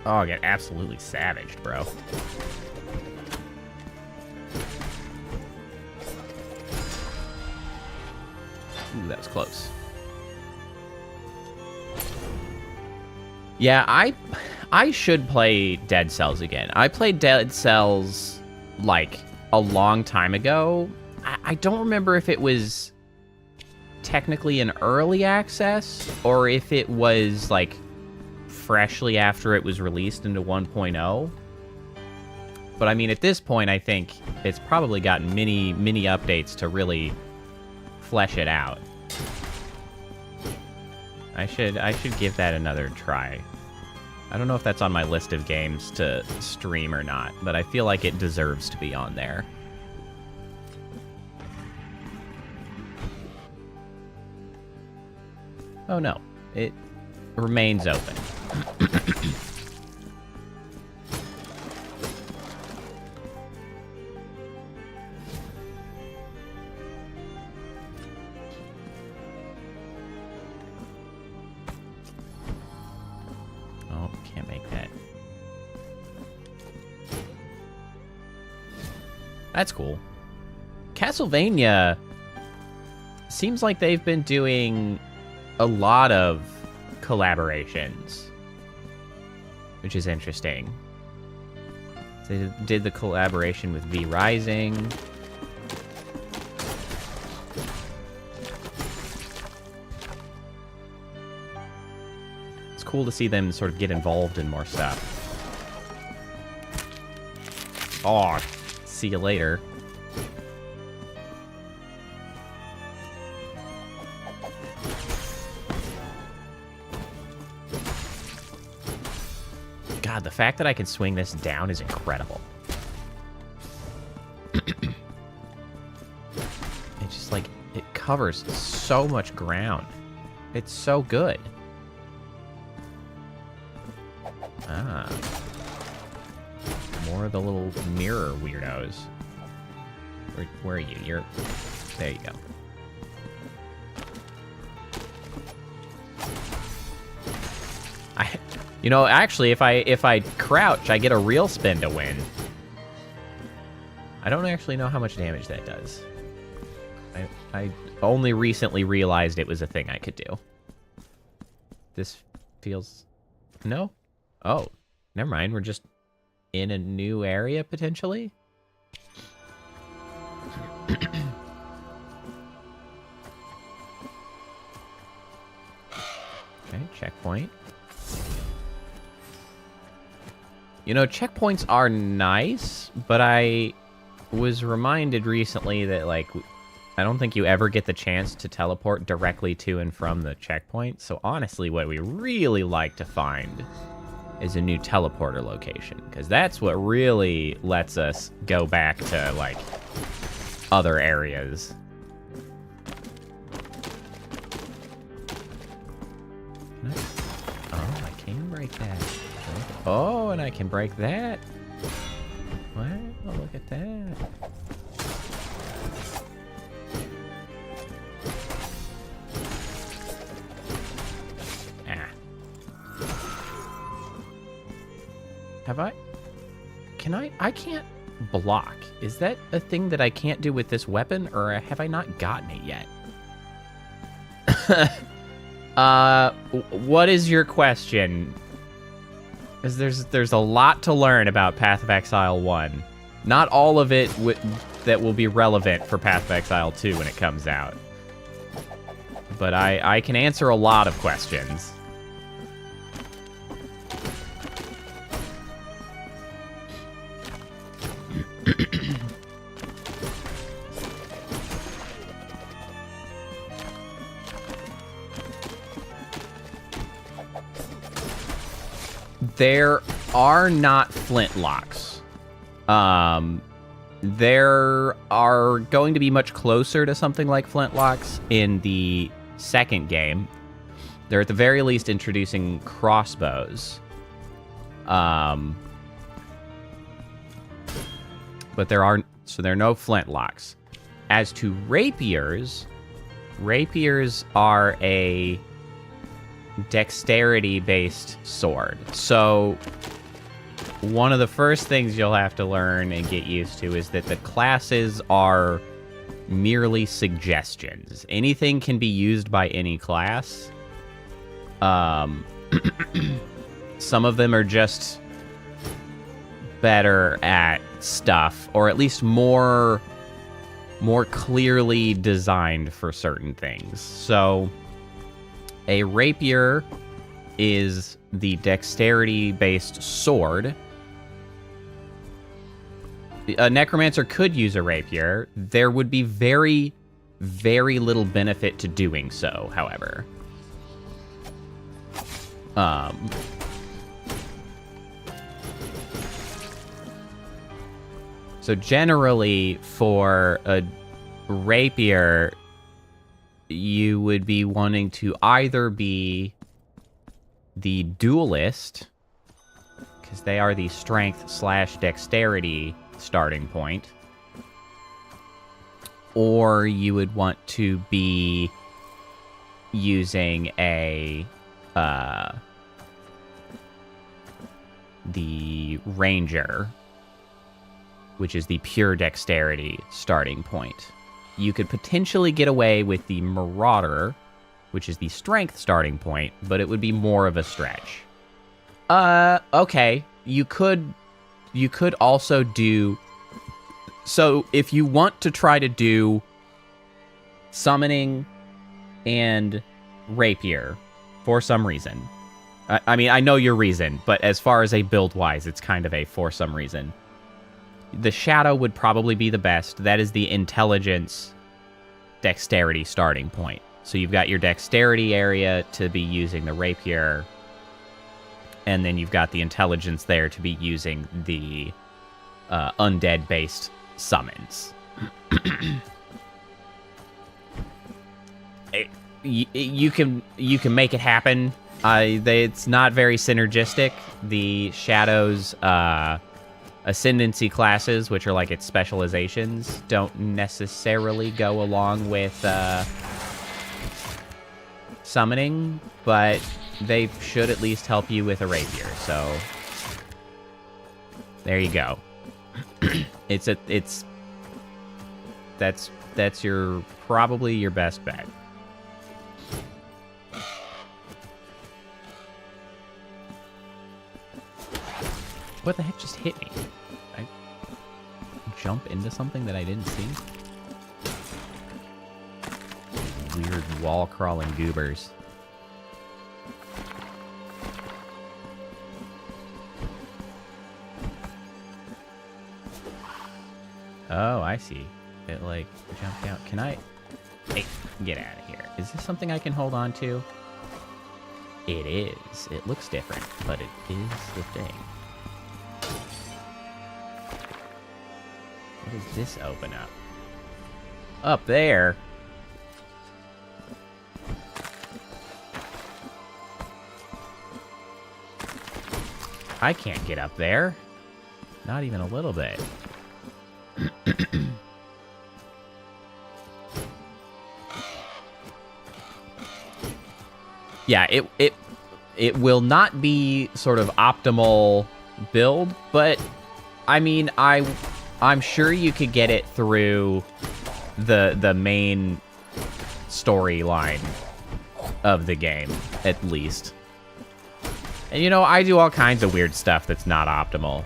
Speaker 1: Oh, I get absolutely savaged, bro. Ooh, that was close. Yeah, I should play Dead Cells again. I played Dead Cells, like, a long time ago. I don't remember if it was technically an early access, or if it was, like, freshly after it was released into 1.0. But, I mean, at this point, I think it's probably gotten many updates to really flesh it out. I should give that another try. I don't know if that's on my list of games to stream or not, but I feel like it deserves to be on there. Oh no, it remains open. Can't make that. That's cool. Castlevania seems like they've been doing a lot of collaborations, which is interesting. They did the collaboration with V Rising. Cool to see them sort of get involved in more stuff. Oh, see you later. God, the fact that I can swing this down is incredible. It's just like, it covers so much ground. It's so good. Ah. More of the little mirror weirdos. Where are you? You're... There you go. You know, actually, if I crouch, I get a real spin to win. I don't actually know how much damage that does. I only recently realized it was a thing I could do. This feels... No? Oh, never mind. We're just in a new area, potentially? Okay, checkpoint. You know, checkpoints are nice, but I was reminded recently that, like, I don't think you ever get the chance to teleport directly to and from the checkpoint. So honestly, what we really like to find is a new teleporter location, because that's what really lets us go back to, like, other areas. Oh, I can break that. Oh, and I can break that. Wow, look at that. I can't block. Is that a thing that I can't do with this weapon, or have I not gotten it yet? What is your question? Because there's a lot to learn about Path of Exile 1. Not all of it that will be relevant for Path of Exile 2 when it comes out. But I can answer a lot of questions. There are not flintlocks. There are going to be much closer to something like flintlocks in the second game. They're at the very least introducing crossbows. But there are no flintlocks. As to rapiers are a dexterity-based sword. So one of the first things you'll have to learn and get used to is that the classes are merely suggestions. Anything can be used by any class. Some of them are just better at stuff, or at least more clearly designed for certain things. So a rapier is the dexterity-based sword. A necromancer could use a rapier. There would be very, very little benefit to doing so, however. So generally, for a rapier, you would be wanting to either be the duelist, because they are the strength/dexterity starting point, or you would want to be using a the ranger, which is the pure dexterity starting point. You could potentially get away with the marauder, which is the strength starting point, but it would be more of a stretch. Okay. You could also do... So, if you want to try to do summoning and rapier for some reason... I mean, I know your reason, but as far as a build-wise, it's kind of a for some reason. The shadow would probably be the best. That is the intelligence dexterity starting point. So you've got your dexterity area to be using the rapier, and then you've got the intelligence there to be using the undead-based summons. You can make it happen. It's not very synergistic. The Shadow's ascendancy classes, which are like its specializations, don't necessarily go along with summoning, but they should at least help you with a rapier. So there you go. That's your probably your best bet. What the heck just hit me? I jump into something that I didn't see? Weird wall-crawling goobers. Oh, I see. It, like, jumped out. Can I... Hey, get out of here. Is this something I can hold on to? It is. It looks different, but it is the thing. What does this open up? Up there. I can't get up there. Not even a little bit. Yeah, it will not be sort of optimal build, but I mean, I'm sure you could get it through the main storyline of the game, at least. And you know, I do all kinds of weird stuff that's not optimal.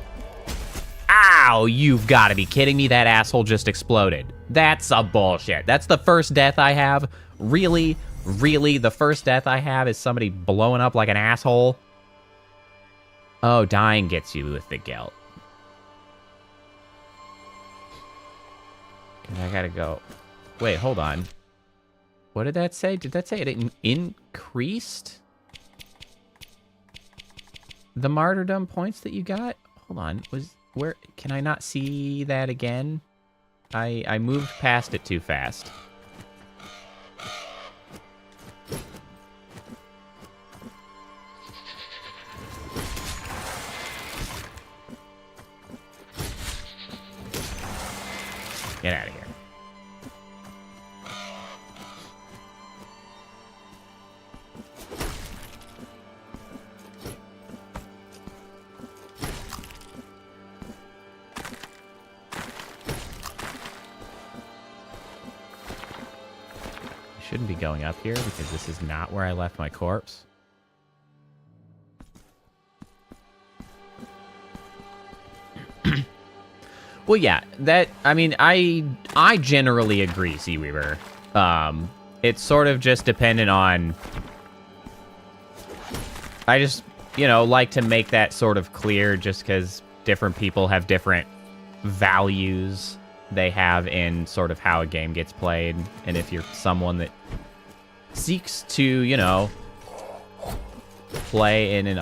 Speaker 1: Ow! You've got to be kidding me. That asshole just exploded. That's a bullshit. That's the first death I have. Really? Really? The first death I have is somebody blowing up like an asshole? Oh, dying gets you with the guilt. I gotta go. Wait, hold on. What did that say? Did that say it increased the martyrdom points that you got? Hold on. Where can I not see that again? I moved past it too fast. Get out of here. shouldn't be going up here because this is not where I left my corpse. Well, yeah, I mean, I generally agree, Seaweaver. It's sort of just dependent on... I just, like to make that sort of clear just because different people have different values they have in sort of how a game gets played. And if you're someone that seeks to, play in an...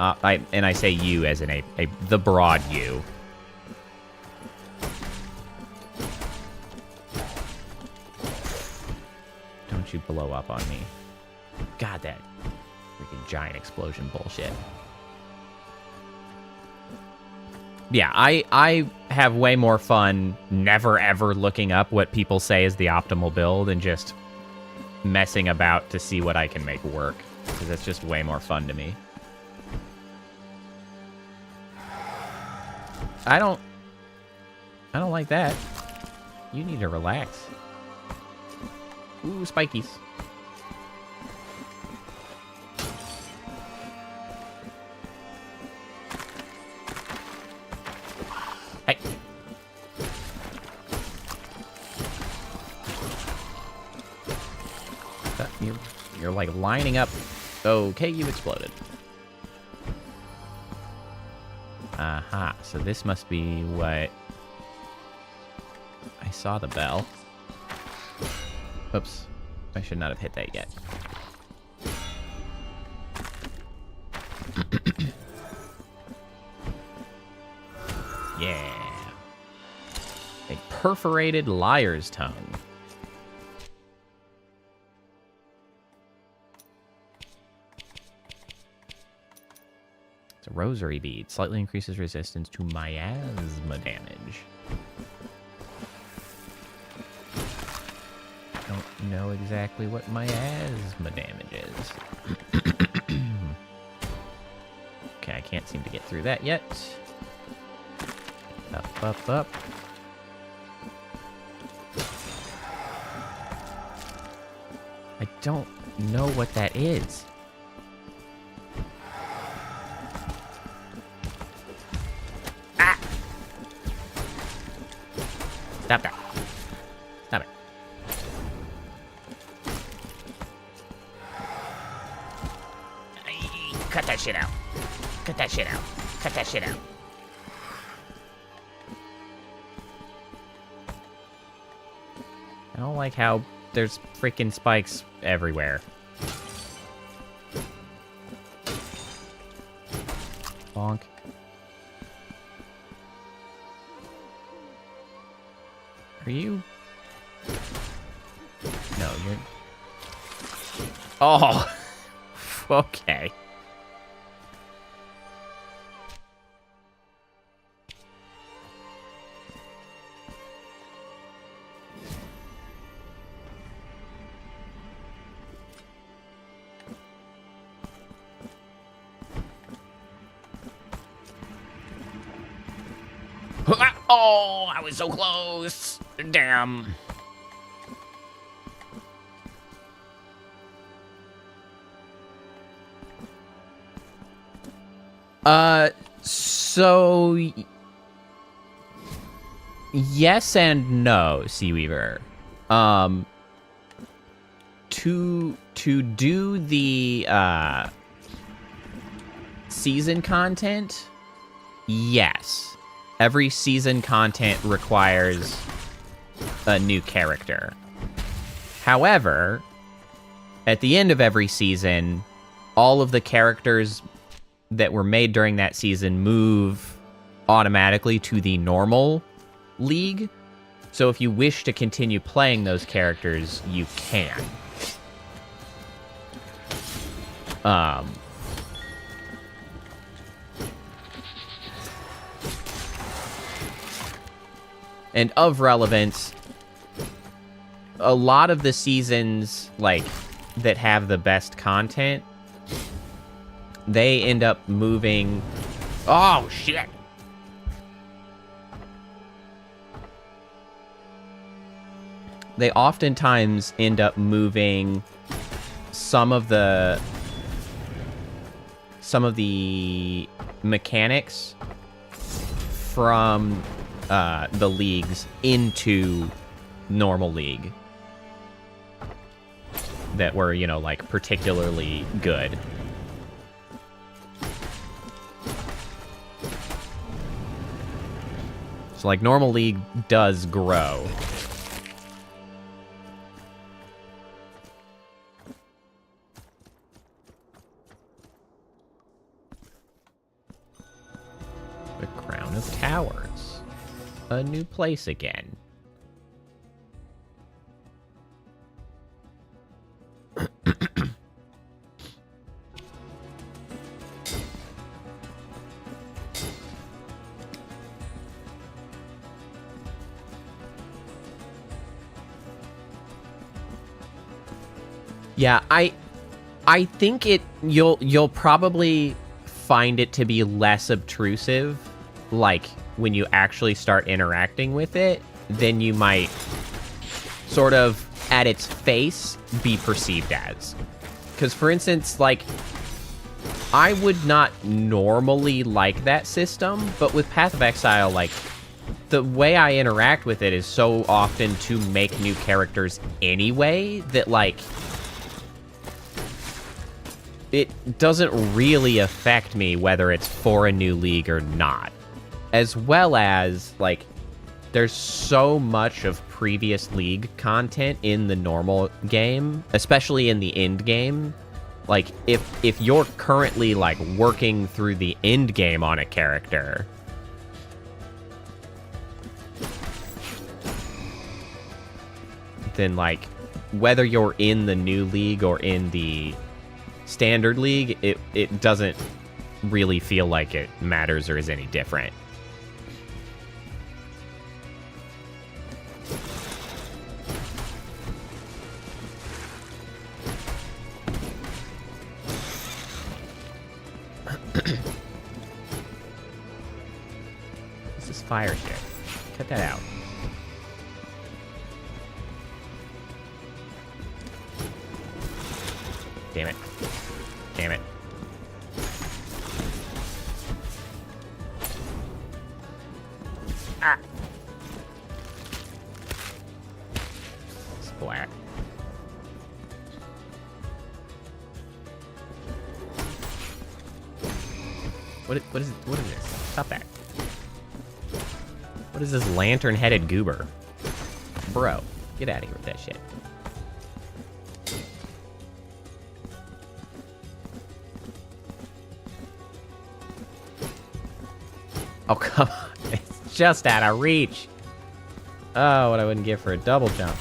Speaker 1: and I say you as in the broad you. Don't you blow up on me. God, that freaking giant explosion bullshit. Yeah, I have way more fun never ever looking up what people say is the optimal build and just messing about to see what I can make work. Because that's just way more fun to me. I don't like that. You need to relax. Ooh, spikies. Hey. You're like lining up. Okay, you exploded. Aha, so this must be what... I saw the bell. Oops. I should not have hit that yet. Yeah. A perforated liar's tongue. It's a rosary bead. Slightly increases resistance to miasma damage. Don't know exactly what miasma damage is. Okay, I can't seem to get through that yet. Up, up, up. I don't know what that is. Ah! Stop that. Stop it. Cut that shit out. Cut that shit out. Cut that shit out. I don't like how there's freaking spikes everywhere. Bonk. Are you... No, you're... Oh! Okay. Oh, I was so close. Damn. So... Yes and no, Seaweaver. To do the, season content, yes. Every season content requires a new character. However, at the end of every season, all of the characters that were made during that season move automatically to the normal league. So if you wish to continue playing those characters, you can. And of relevance, a lot of the seasons, like, that have the best content, they end up moving... Oh, shit! They oftentimes end up moving some of the mechanics from the leagues into normal league that were, you know, like particularly good. So like normal league does grow. The Crown of Towers. A new place again. Yeah, I think you'll probably find it to be less obtrusive, like when you actually start interacting with it, than you might sort of at its face be perceived as. Because for instance, like, I would not normally like that system, but with Path of Exile, like, the way I interact with it is so often to make new characters anyway that, like, it doesn't really affect me whether it's for a new league or not. As well as, like, there's so much of previous league content in the normal game, especially in the end game. Like, if you're currently, like, working through the end game on a character, then, like, whether you're in the new league or in the standard league, it doesn't really feel like it matters or is any different. This is fire shit. Cut that out. Damn it. Damn it. Ah! Splat. What is this? Stop that. What is this lantern-headed goober? Bro, get out of here with that shit. Oh, come on. It's just out of reach. Oh, what I wouldn't give for a double jump.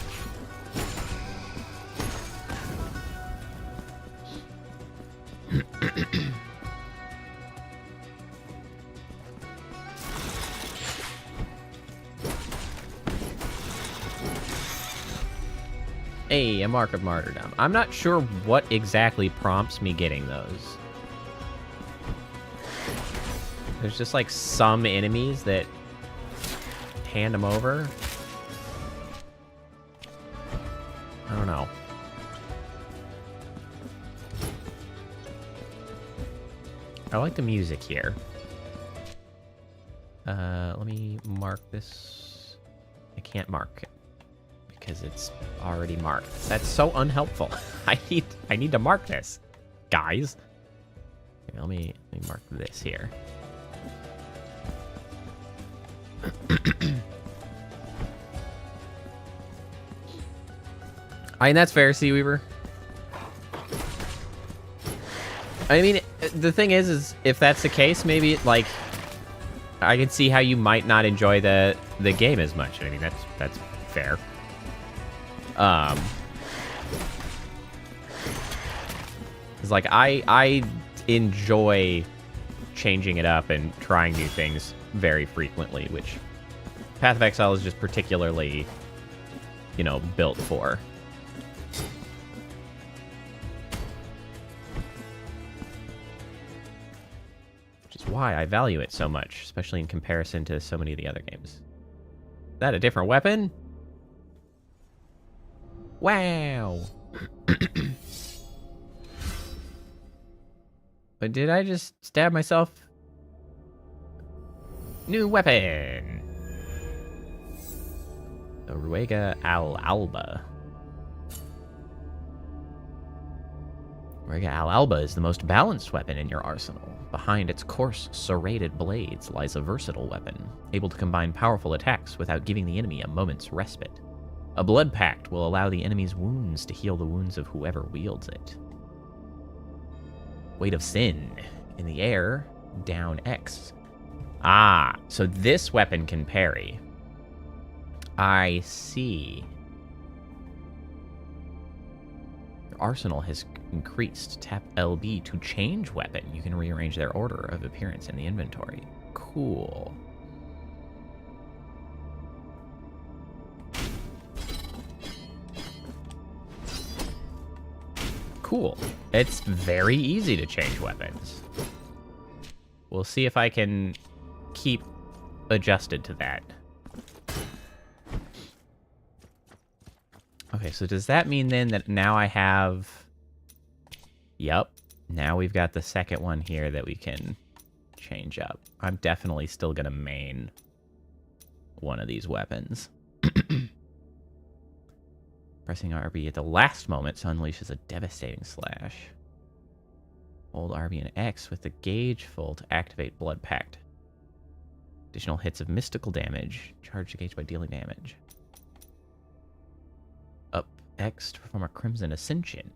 Speaker 1: Hey, a Mark of Martyrdom. I'm not sure what exactly prompts me getting those. There's just like some enemies that hand them over. I don't know. I like the music here. Let me mark this. I can't mark it because it's already marked. That's so unhelpful. I need to mark this, guys. Okay, let me mark this here. I mean, that's fair, Seaweaver. I mean, the thing is if that's the case, maybe, like, I can see how you might not enjoy the game as much. I mean, that's fair. It's like, I enjoy changing it up and trying new things very frequently, which Path of Exile is just particularly, you know, built for. Which is why I value it so much, especially in comparison to so many of the other games. Is that a different weapon? Wow. But did I just stab myself? New weapon! The Ruega Al Alba. Ruega Al Alba is the most balanced weapon in your arsenal. Behind its coarse, serrated blades lies a versatile weapon, able to combine powerful attacks without giving the enemy a moment's respite. A blood pact will allow the enemy's wounds to heal the wounds of whoever wields it. Weight of Sin. In the air, down X. Ah, so this weapon can parry. I see. Your arsenal has increased. Tap LB to change weapon. You can rearrange their order of appearance in the inventory. Cool. Cool. It's very easy to change weapons. We'll see if I can keep adjusted to that. Okay, so does that mean then that now I have... Yep. Now we've got the second one here that we can change up. I'm definitely still going to main one of these weapons. Pressing RB at the last moment unleashes a devastating slash. Hold RB and X with the gauge full to activate Blood Pact. Additional hits of mystical damage. Charge the gauge by dealing damage. Up X to perform a Crimson Ascension.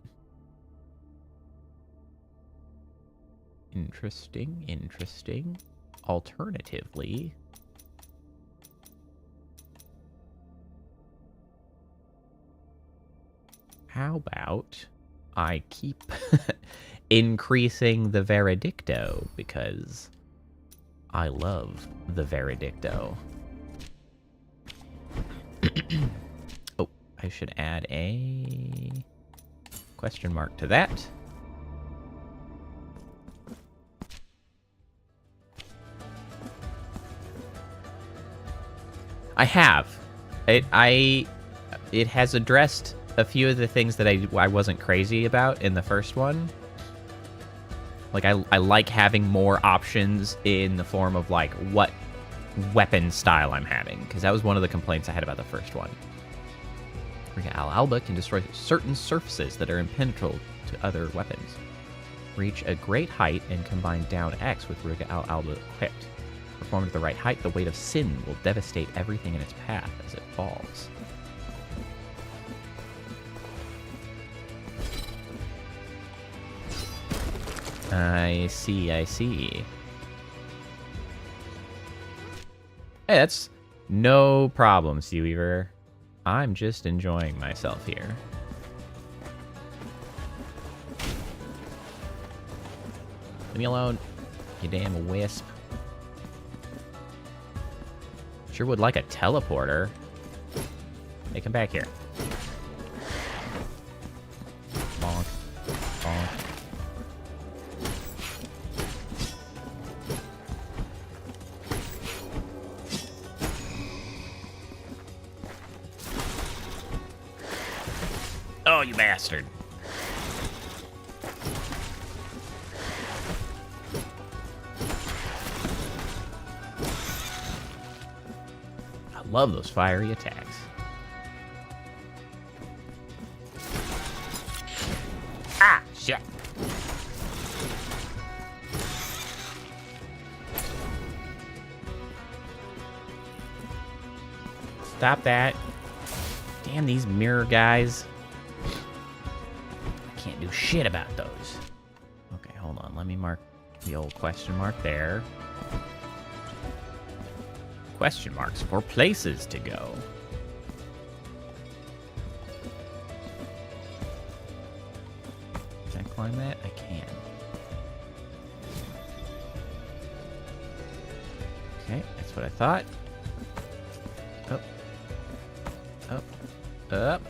Speaker 1: Interesting, interesting. Alternatively... how about I keep increasing the Veredicto, because I love the Veredicto. Oh, I should add a question mark to that. I have. It has addressed a few of the things that I wasn't crazy about in the first one. Like, I like having more options in the form of, like, what weapon style I'm having, because that was one of the complaints I had about the first one. Al Alba can destroy certain surfaces that are impenetrable to other weapons. Reach a great height and combine down X with Ruega Al Alba equipped. Performed at the right height, the weight of Sin will devastate everything in its path as it falls. I see, I see. Hey, that's no problem, Seaweaver. I'm just enjoying myself here. Leave me alone, you damn wisp. Sure would like a teleporter. Hey, come back here. Bonk. Bonk. Oh, you bastard. I love those fiery attacks. Ah, shit. Stop that. Damn these mirror guys. Can't do shit about those. Okay, hold on. Let me mark the old question mark there. Question marks for places to go. Can I climb that? I can. Okay, that's what I thought. Up. Up. Up.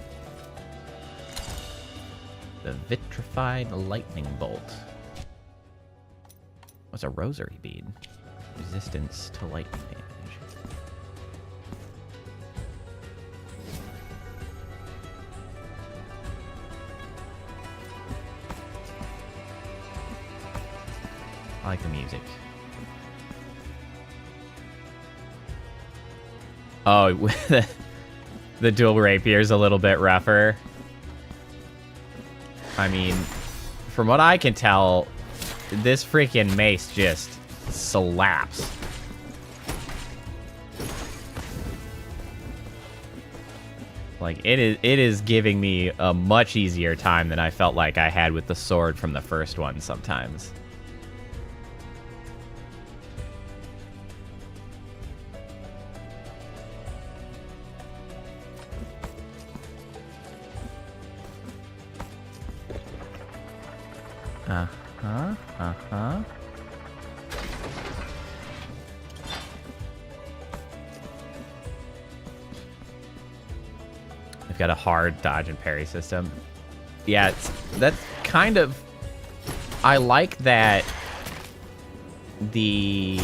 Speaker 1: The Vitrified Lightning Bolt. What's a rosary bead? Resistance to lightning damage. I like the music. Oh, the dual rapier's a little bit rougher. I mean, from what I can tell, this freaking mace just slaps. Like, it is giving me a much easier time than I felt like I had with the sword from the first one sometimes. Uh-huh. They've got a hard dodge and parry system. Yeah, that's kind of... I like that the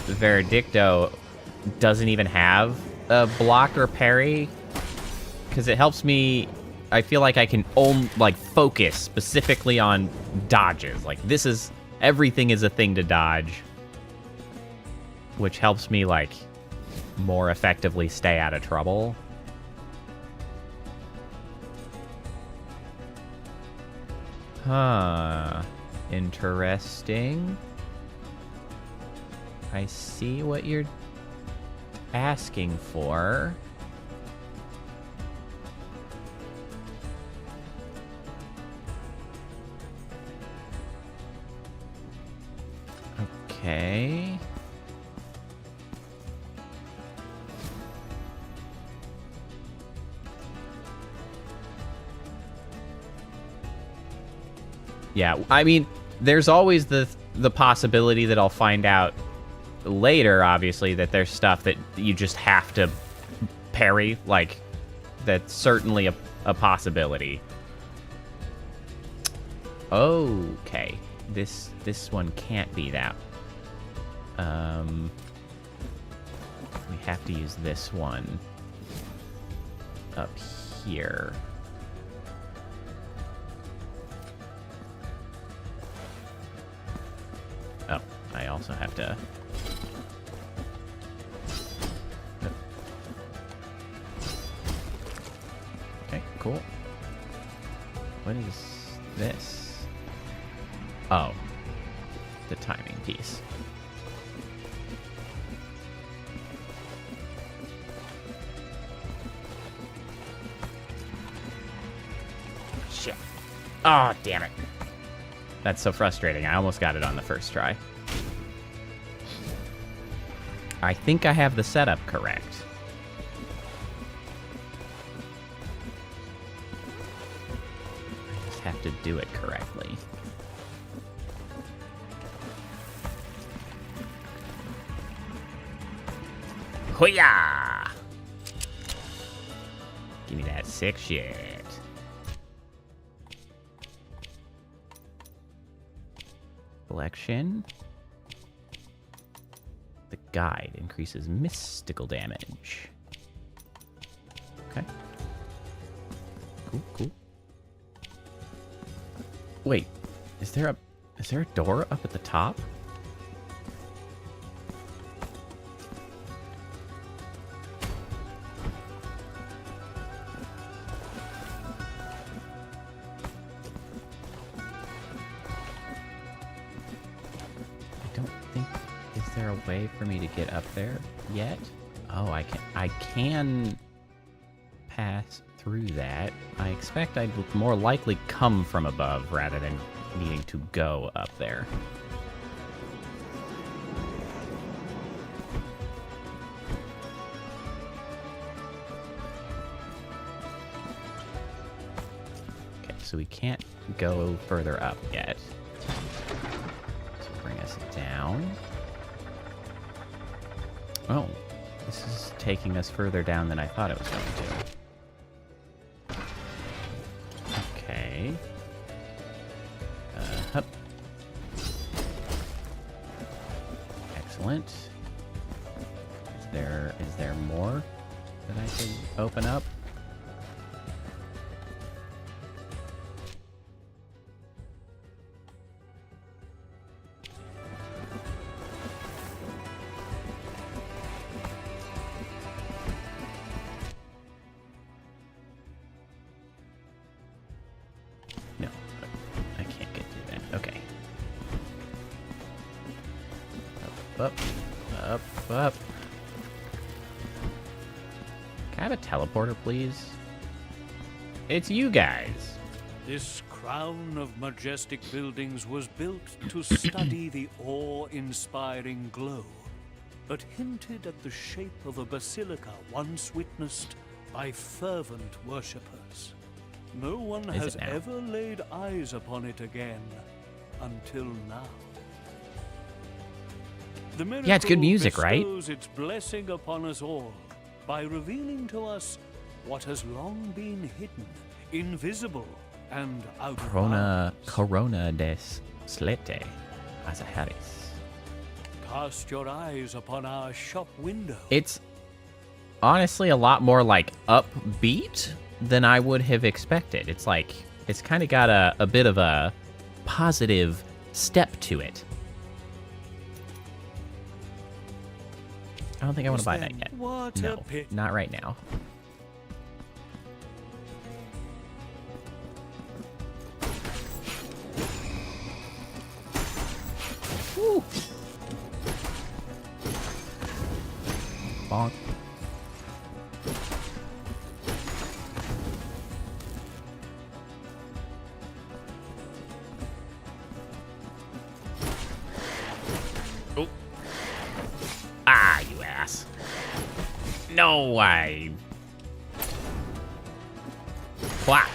Speaker 1: Veredicto doesn't even have a block or parry, because it helps me... I feel like I can focus specifically on dodges. Like, this is... Everything is a thing to dodge, which helps me, like, more effectively stay out of trouble. Huh. Interesting. I see what you're asking for. Okay. Yeah, I mean, there's always the possibility that I'll find out later, obviously, that there's stuff that you just have to parry. Like, that's certainly a possibility. Okay. This one can't be that. We have to use this one up here. Oh, I also have to... Okay, cool. What is this? Oh, the timing piece. Shit. Oh, damn it. That's so frustrating. I almost got it on the first try. I think I have the setup correct. I just have to do it correctly. Hoo-yah! Give me that sick shit. Collection. The guide increases mystical damage. Okay. Cool. Wait, is there a door up at the top? Way for me to get up there yet? Oh, I can pass through that. I expect I'd more likely come from above rather than needing to go up there. Okay, so we can't go further up yet. So bring us down. Oh, this is taking us further down than I thought it was going to. Okay. Hup. Excellent. Is there more that I could open up? up, up, up. Can I have a teleporter, please? It's you guys.
Speaker 9: This crown of majestic buildings was built to study the awe-inspiring glow, but hinted at the shape of a basilica once witnessed by fervent worshippers. No one has ever laid eyes upon it again until now. The miracle
Speaker 1: it's good music, right?
Speaker 9: bestows its blessing upon us all by revealing to us what has long been hidden, invisible, and out of bounds.
Speaker 1: Corona des Slete Azaharis.
Speaker 9: Cast your eyes upon our shop window.
Speaker 1: It's honestly a lot more like upbeat than I would have expected. It's like, it's kind of got a bit of a positive step to it. I don't think I want to buy that yet. No, not right now. Woo. Bonk. Oh. Ah, you ass. No way. Whack.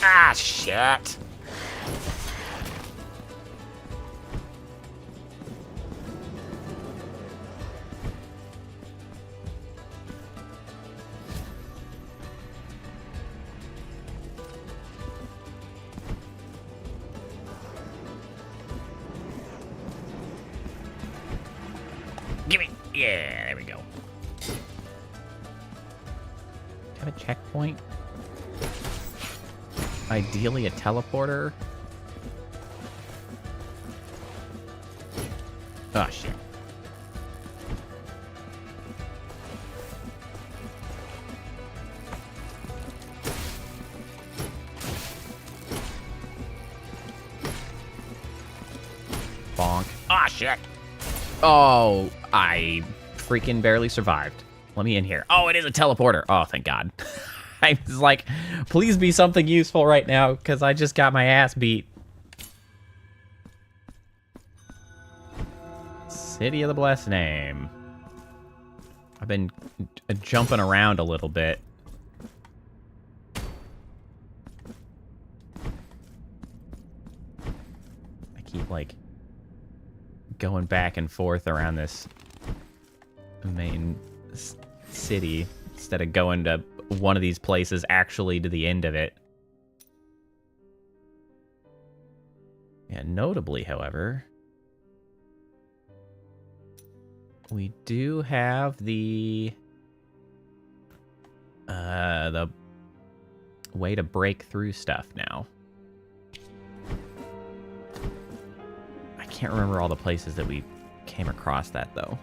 Speaker 1: Ah, shit. Gimme. Yeah, there we go. Have a checkpoint? Ideally a teleporter. Oh, shit. Bonk. Ah, shit. Oh, I freaking barely survived. Let me in here. Oh, it is a teleporter. Oh, thank God. I was like, please be something useful right now, because I just got my ass beat. City of the Blessed Name. I've been jumping around a little bit. I keep, like, going back and forth around this main city instead of going to one of these places actually to the end of it. Yeah, notably, however, we do have the way to break through stuff now. I can't remember all the places that we came across that, though.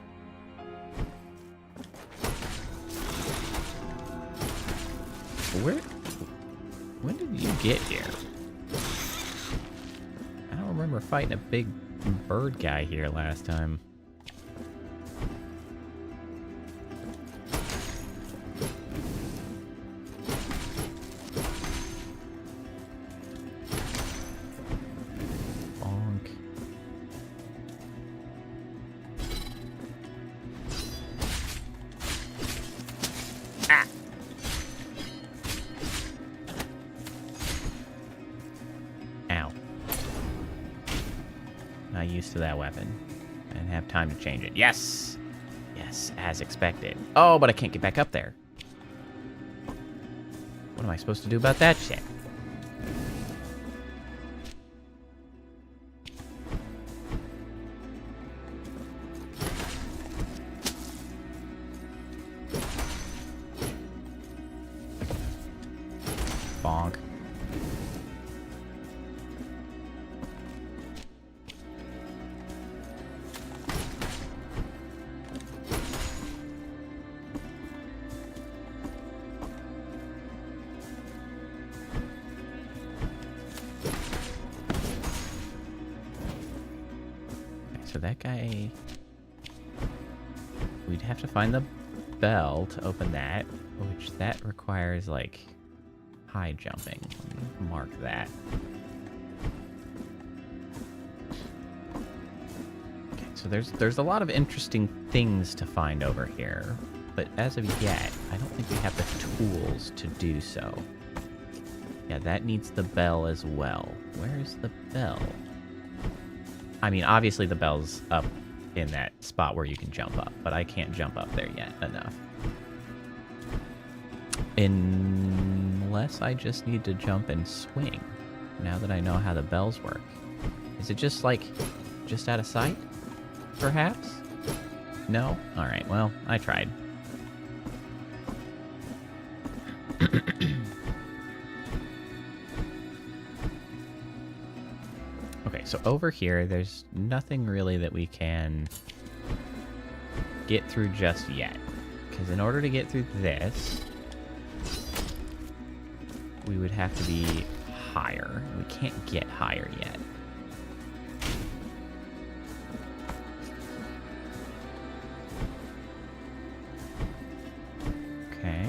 Speaker 1: When did you get here? I don't remember fighting a big bird guy here last time. Bonk. Ah! Ow. Not used to that weapon. I didn't have time to change it. Yes! Yes, as expected. Oh, but I can't get back up there. What am I supposed to do about that shit? Bonk. so that guy... We'd have to find the bell to open that, which that requires, like, high jumping. Let me mark that. Okay, so there's a lot of interesting things to find over here, but as of yet, I don't think we have the tools to do so. Yeah, that needs the bell as well. Where's the bell? I mean, obviously the bell's up in that spot where you can jump up, but I can't jump up there yet enough. Unless I just need to jump and swing, now that I know how the bells work. Is it just, like, just out of sight? Perhaps? No? Alright, well, I tried. Okay, so over here, there's nothing really that we can get through just yet. Because in order to get through this, we would have to be higher. We can't get higher yet. Okay.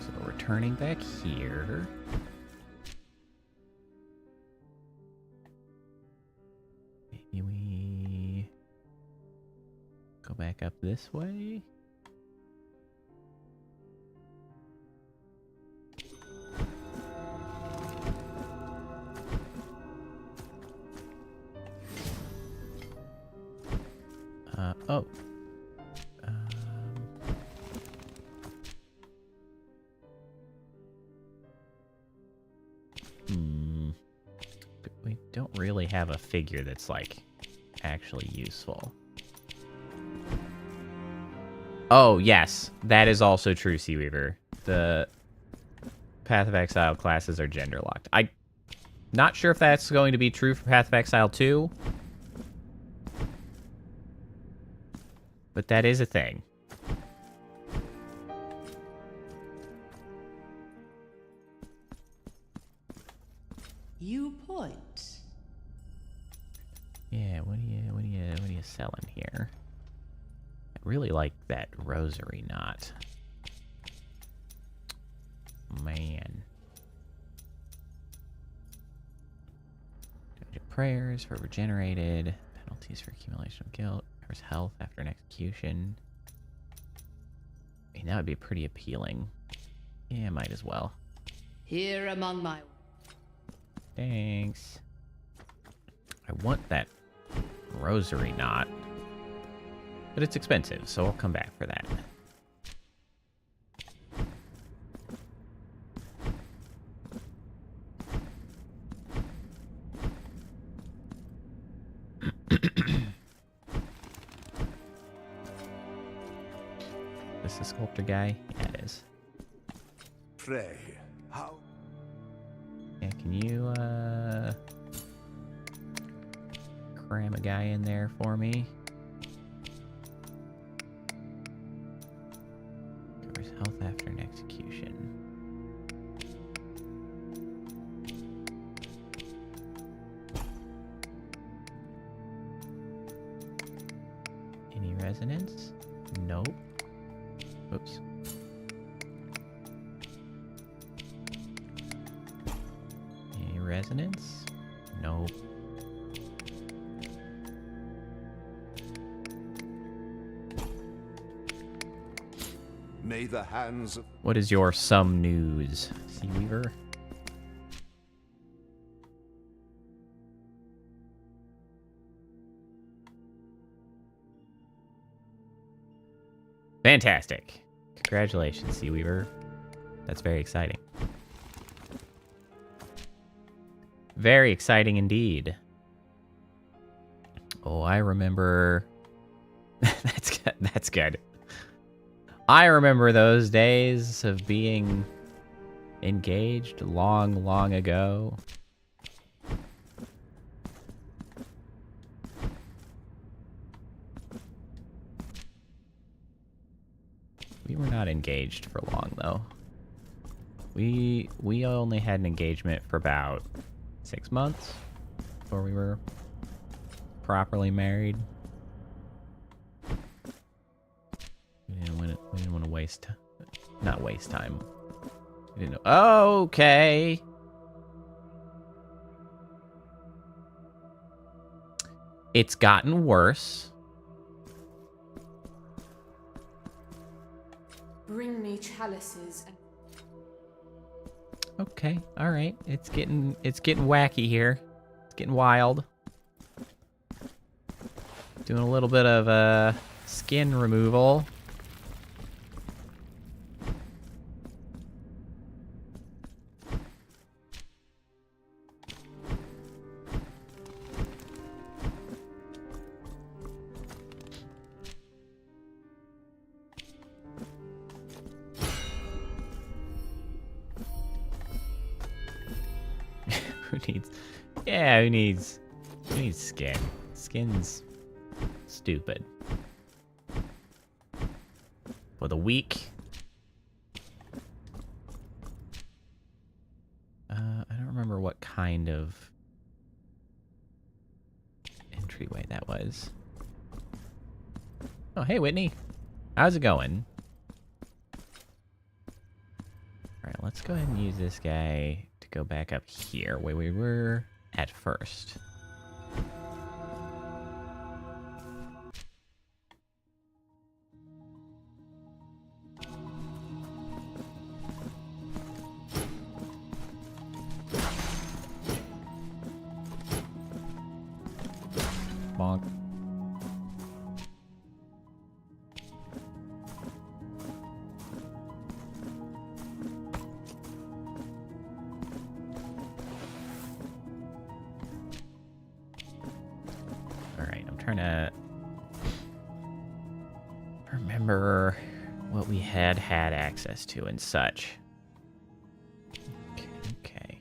Speaker 1: So we're turning back here. Maybe we go back up this way. Oh. We don't really have a figure that's, like, actually useful. Oh, yes. That is also true, Seaweaver. The Path of Exile classes are gender locked. I'm not sure if that's going to be true for Path of Exile 2. But that is a thing.
Speaker 8: You point.
Speaker 1: Yeah, what are you selling here? I really like that rosary knot. Man. Prayers for regenerated. Penalties for accumulation of guilt. There's health after an execution. I mean, that would be pretty appealing. Yeah, might as well.
Speaker 8: Here among my...
Speaker 1: Thanks. I want that rosary knot. But it's expensive, so I'll come back for that. This the sculptor guy? Yeah, it is.
Speaker 2: Pray, how?
Speaker 1: Yeah, can you, cram a guy in there for me? Covers health after an execution. Any resonance? Nope. Oops. Any resonance? Nope.
Speaker 2: May the hands of...
Speaker 1: What is your some news, Seaweaver? Fantastic. Congratulations, Seaweaver. That's very exciting. Very exciting indeed. Oh, I remember... That's good. That's good. I remember those days of being engaged long, long ago. We were not engaged for long, though. We only had an engagement for about 6 months before we were properly married. We didn't want to waste not waste time. We didn't know. Oh, okay. It's gotten worse.
Speaker 7: Bring me chalices and
Speaker 1: Okay, all right. It's getting wacky here. It's getting wild. Doing a little bit of skin removal. Who needs skin? Skin's stupid. For the weak. I don't remember what kind of entryway that was. Oh, hey, Whitney. How's it going? Alright, let's go ahead and use this guy to go back up here where we were at first. Bonk. Alright, I'm trying to remember what we had access to and such. Okay.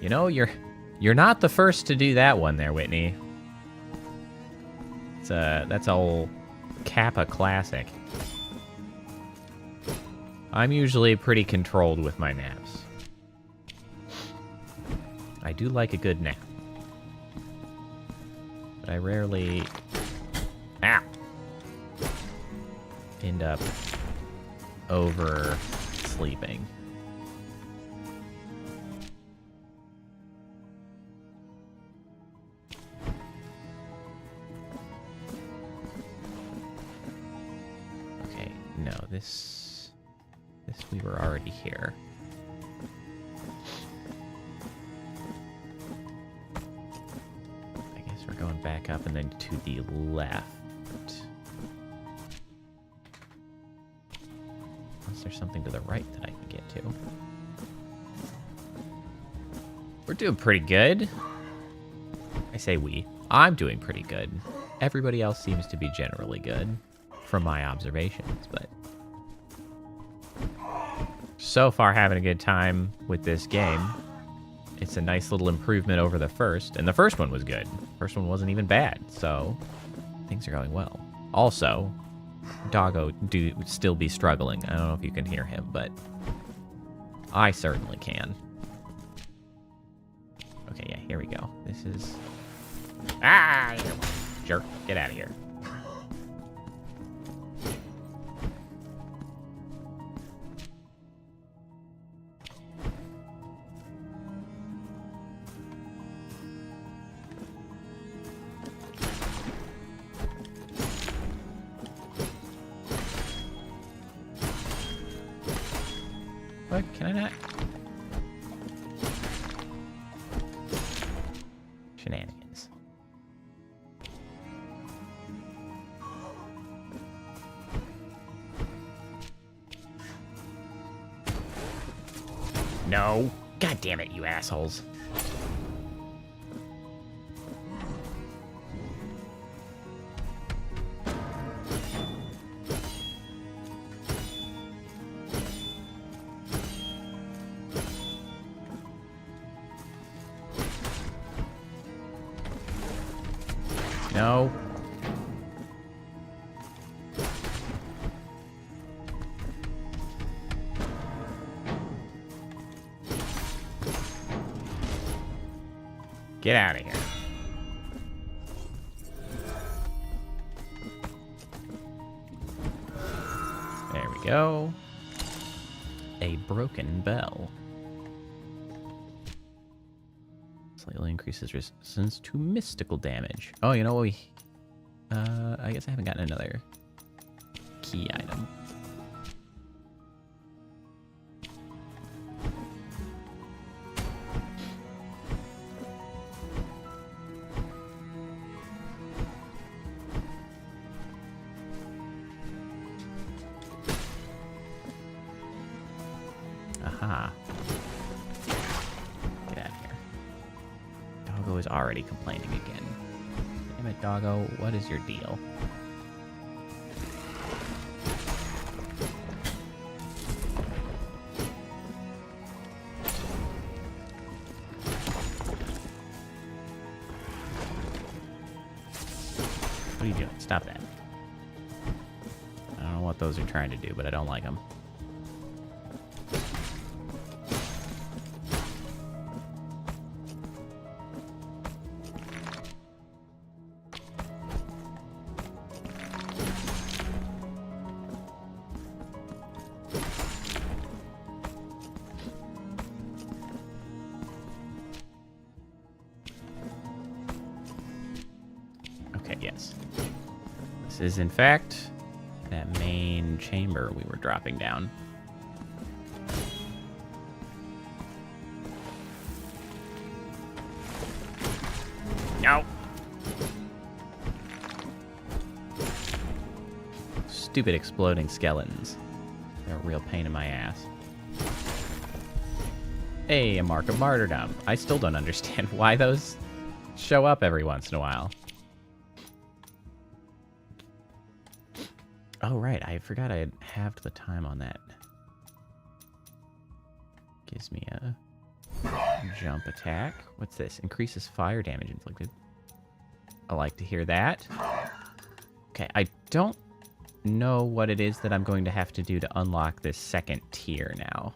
Speaker 1: You know, you're not the first to do that one there, Whitney. That's a old Kappa classic. I'm usually pretty controlled with my naps. I do like a good nap. But I rarely end up over sleeping. Okay, no, this we were already here. I guess we're going back up and then to the left. Unless there's something to the right that I can get to. We're doing pretty good. I say we. I'm doing pretty good. Everybody else seems to be generally good from my observations, but so far having a good time with this game. It's a nice little improvement over the first, and the first one was good. The first one wasn't even bad, so things are going well. Also, Doggo do still be struggling. I don't know if you can hear him, but I certainly can. Okay, yeah, here we go. This is... Ah! Jerk, get out of here. What? Can I not? Shenanigans. No. God damn it, you assholes. No. Get out of here. There we go. A broken bell. Slightly increases resistance to mystical damage. Oh, you know what? I guess I haven't gotten another key item. Aha. Get out of here. Doggo is already complaining again. Damn it, Doggo. What is your deal? What are you doing? Stop that. I don't know what those are trying to do, but I don't like them. Okay, yes. This is, in fact, that main chamber we were dropping down. No! Stupid exploding skeletons. They're a real pain in my ass. Hey, a mark of martyrdom. I still don't understand why those show up every once in a while. Oh, right. I forgot I had halved the time on that. Gives me a jump attack. What's this? Increases fire damage inflicted. I like to hear that. Okay, I don't know what it is that I'm going to have to do to unlock this second tier now.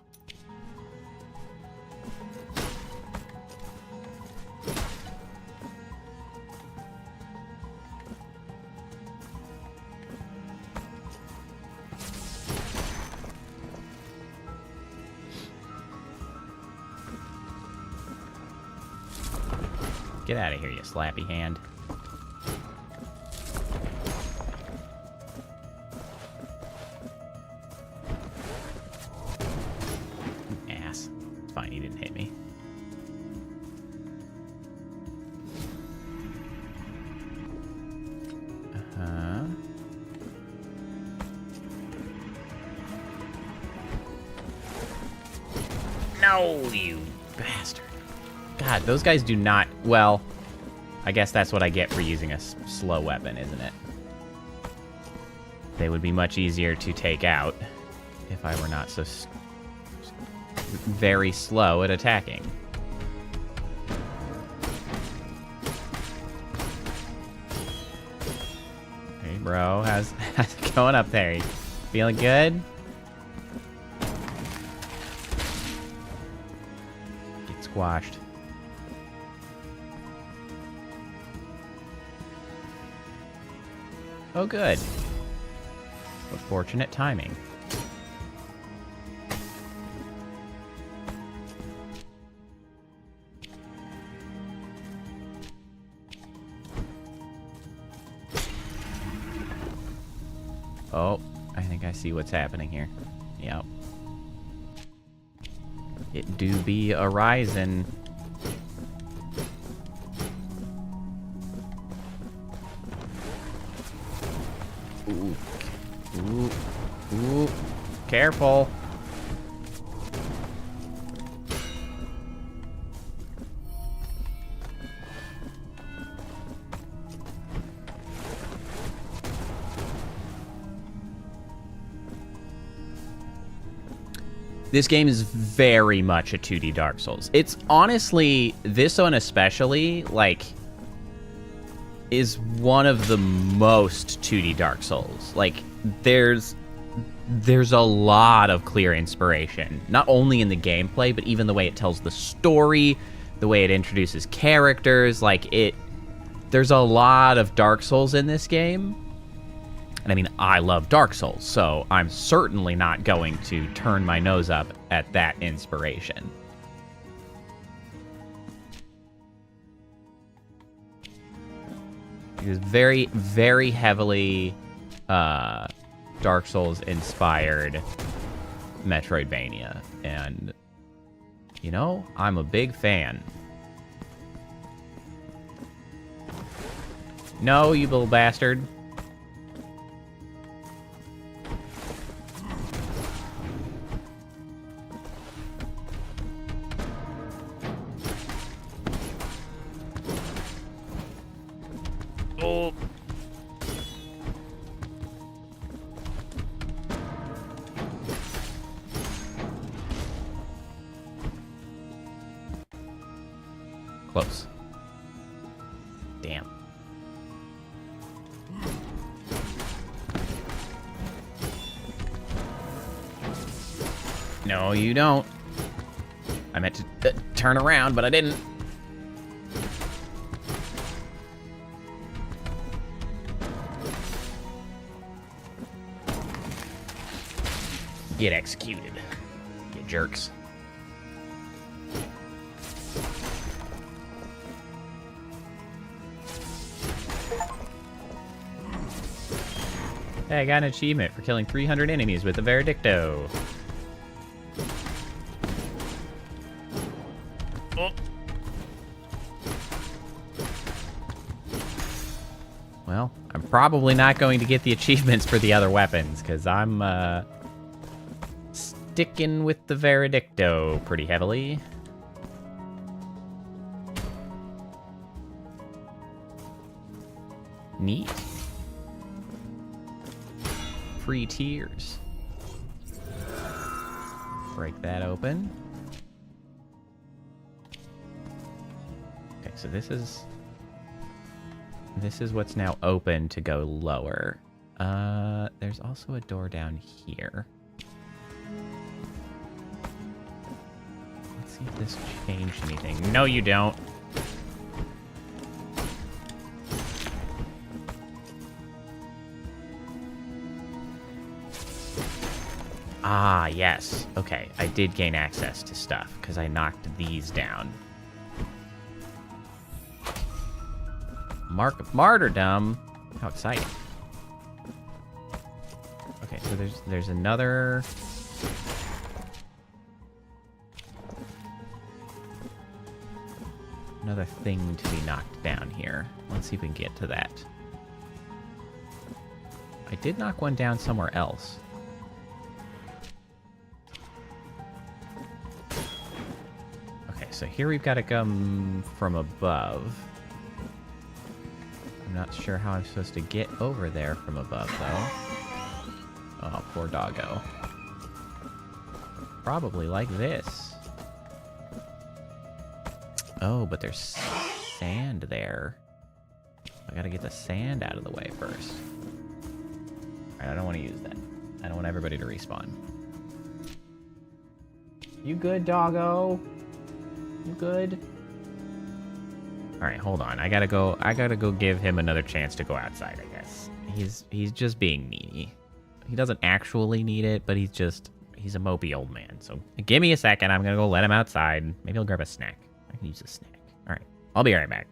Speaker 1: Get out of here, you slappy hand. Ass. It's fine, he didn't hit me. Uh-huh. No, you bastard. God, those guys do not... Well, I guess that's what I get for using a slow weapon, isn't it? They would be much easier to take out if I were not so very slow at attacking. Hey, bro. How's it going up there? You feeling good? Get squashed. Oh, good. What fortunate timing. Oh, I think I see what's happening here. Yep. It do be a rising. Ooh. Ooh. Ooh. Careful. This game is very much a 2D Dark Souls. It's honestly, this one especially, like, is one of the most 2D Dark Souls. Like, there's a lot of clear inspiration, not only in the gameplay, but even the way it tells the story, the way it introduces characters. Like, there's a lot of Dark Souls in this game. And I mean, I love Dark Souls, so I'm certainly not going to turn my nose up at that inspiration. It was very, very heavily Dark Souls inspired Metroidvania, and you know, I'm a big fan. No, you little bastard. Oh. Close. Damn. No, you don't. I meant to turn around, but I didn't. Get executed. Get jerks. Hey, I got an achievement for killing 300 enemies with the Veredicto. Oh. Well, I'm probably not going to get the achievements for the other weapons, because I'm, sticking with the Veredicto pretty heavily. Neat. Free tears. Break that open. Okay, so this is what's now open to go lower. There's also a door down here. Let's see if this changed anything. No, you don't. Ah, yes. Okay, I did gain access to stuff, because I knocked these down. Mark of Martyrdom. How exciting. Okay, so there's another... another thing to be knocked down here. Let's see if we can get to that. I did knock one down somewhere else. Okay, so here we've got to come from above. I'm not sure how I'm supposed to get over there from above, though. Oh, poor doggo. Probably like this. Oh, but there's sand there. I gotta get the sand out of the way first. Alright, I don't want to use that. I don't want everybody to respawn. You good, doggo? You good? Alright, hold on. I gotta go give him another chance to go outside, I guess. He's just being needy. He doesn't actually need it, but he's a mopey old man. So give me a second. I'm gonna go let him outside. Maybe he'll grab a snack. I can use a snack. Alright. I'll be right back.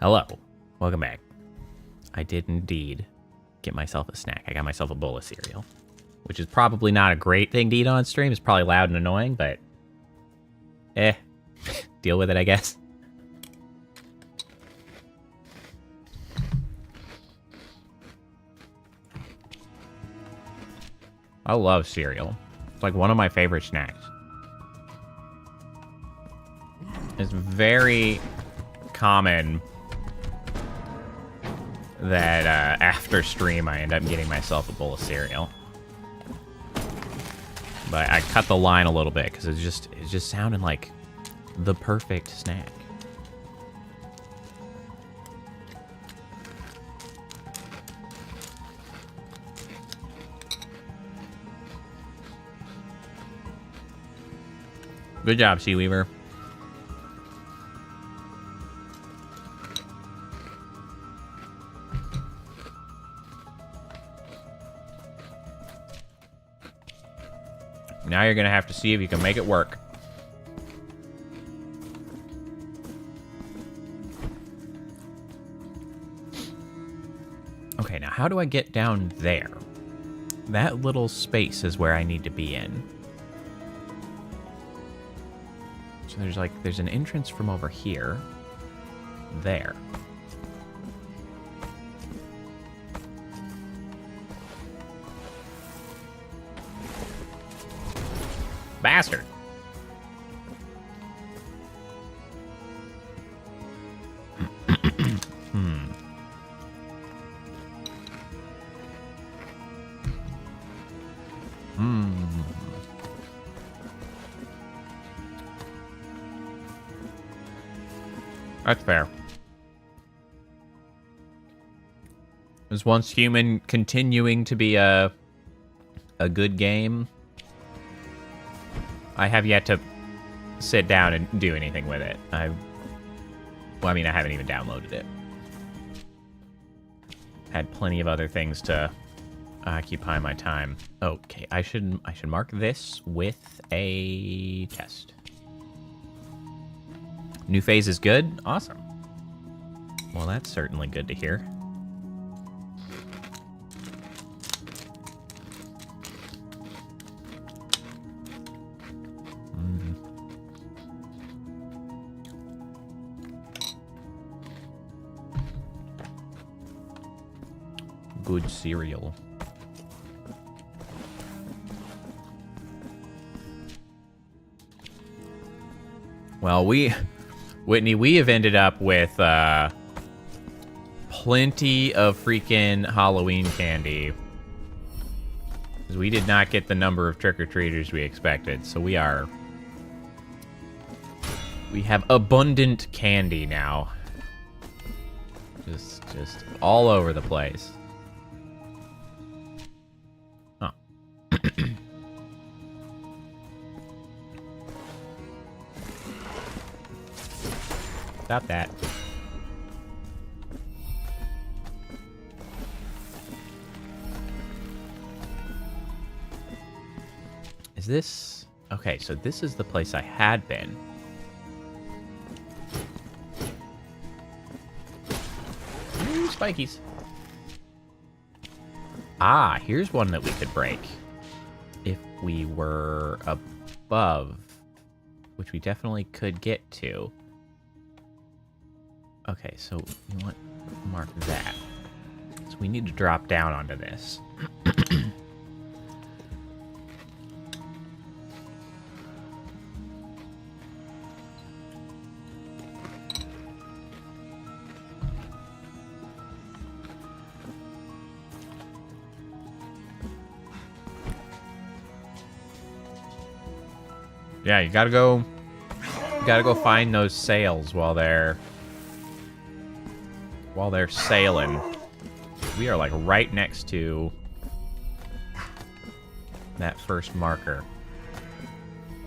Speaker 1: Hello. Welcome back. I did indeed get myself a snack. I got myself a bowl of cereal, which is probably not a great thing to eat on stream. It's probably loud and annoying, but deal with it, I guess. I love cereal. It's like one of my favorite snacks. It's very common that after stream I end up getting myself a bowl of cereal. But I cut the line a little bit because it just sounded like the perfect snack. Good job, Sea Weaver. Now you're gonna have to see if you can make it work. Okay, now how do I get down there? That little space is where I need to be in. So there's an entrance from over here. There. Bastard. That's fair. Is Once Human continuing to be a good game? I have yet to sit down and do anything with it. I haven't even downloaded it. Had plenty of other things to occupy my time. Okay, I should mark this with a test. New phase is good? Awesome. Well, that's certainly good to hear. Good cereal. Well, Whitney, we have ended up with plenty of freaking Halloween candy. Because we did not get the number of trick-or-treaters we expected, so we have abundant candy now. Just all over the place. Oh. Stop that. Is this... Okay, so this is the place I had been. Ooh, spikies. Ah, here's one that we could break. If we were above. Which we definitely could get to. Okay, so you want to mark that. So we need to drop down onto this. Yeah, you gotta go find those sails while they're sailing. We are like right next to that first marker.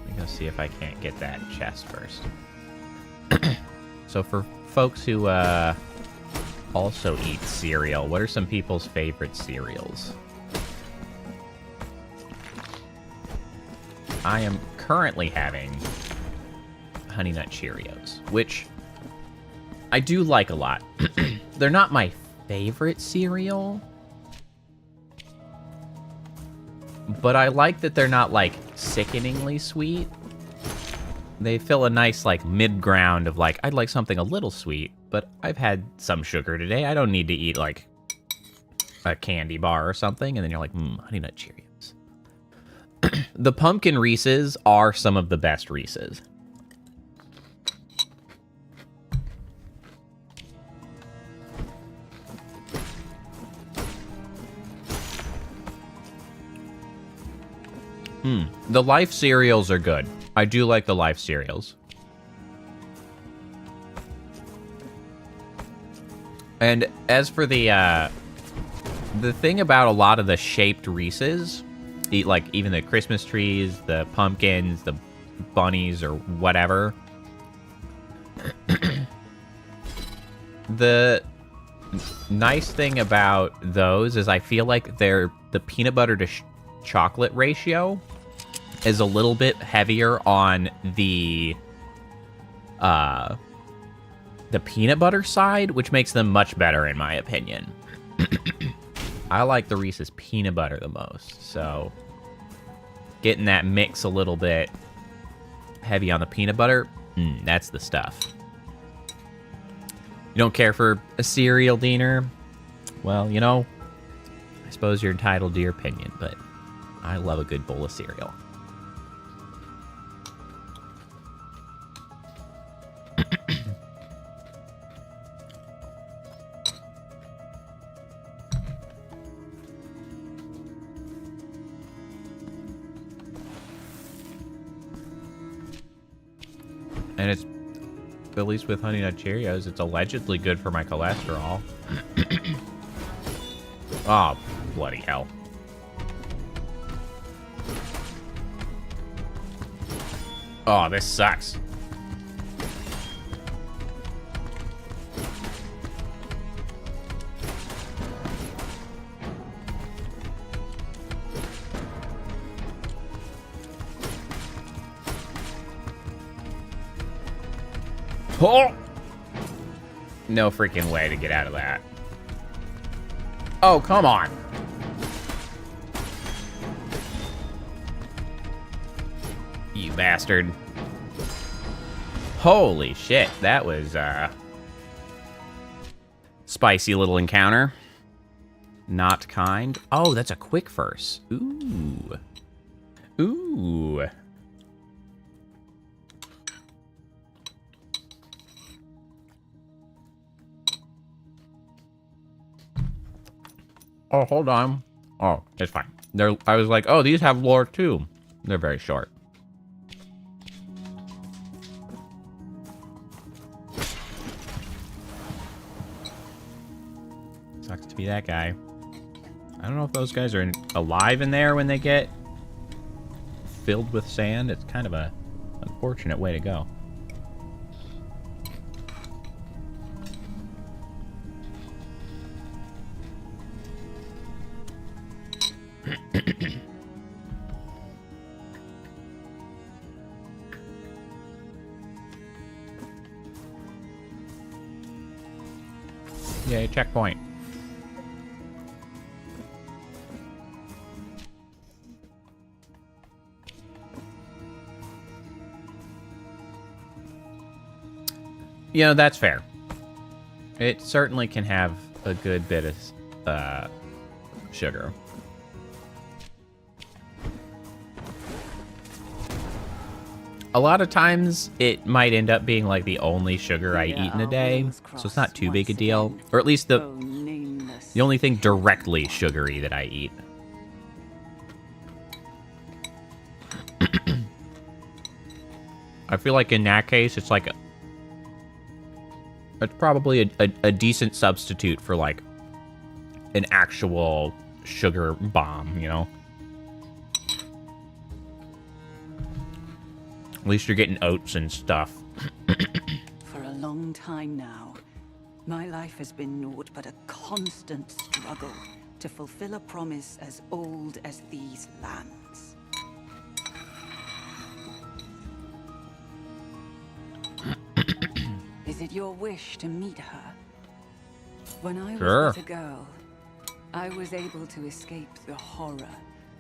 Speaker 1: Let me go see if I can't get that chest first. So for folks who also eat cereal, what are some people's favorite cereals? I am currently having Honey Nut Cheerios, which I do like a lot. They're not my favorite cereal, but I like that they're not, like, sickeningly sweet. They fill a nice, like, mid-ground of, like, I'd like something a little sweet, but I've had some sugar today. I don't need to eat, like, a candy bar or something. And then you're like, Honey Nut Cheerios. The pumpkin Reese's are some of the best Reese's. The Life cereals are good. I do like the Life cereals. And as for the thing about a lot of the shaped Reese's, like even the Christmas trees, the pumpkins, the bunnies, or whatever, the nice thing about those is I feel like the peanut butter to chocolate ratio is a little bit heavier on the peanut butter side, which makes them much better in my opinion. I like the Reese's peanut butter the most, so getting that mix a little bit heavy on the peanut butter, that's the stuff. You don't care for a cereal, Diener? Well, you know, I suppose you're entitled to your opinion, but I love a good bowl of cereal. And it's, at least with Honey Nut Cheerios, it's allegedly good for my cholesterol. Oh, bloody hell. Oh, this sucks. Oh! No freaking way to get out of that. Oh, come on. You bastard. Holy shit, that was spicy little encounter. Not kind. Oh, that's a quick verse. Ooh. Ooh. Oh, hold on. Oh, it's fine. I was like, oh, these have lore too. They're very short. Sucks to be that guy. I don't know if those guys are alive in there when they get filled with sand. It's kind of a unfortunate way to go. Yay, checkpoint. You know, that's fair. It certainly can have a good bit of sugar. A lot of times, it might end up being like the only sugar I eat in a day, so it's not too big a deal. Or at least the only thing directly sugary that I eat. I feel like in that case, it's like it's probably a decent substitute for like an actual sugar bomb, you know? At least you're getting oats and stuff.
Speaker 6: For a long time now, my life has been naught but a constant struggle to fulfill a promise as old as these lands. Is it your wish to meet her? When I
Speaker 1: Sure.
Speaker 6: was but a girl, I was able to escape the horror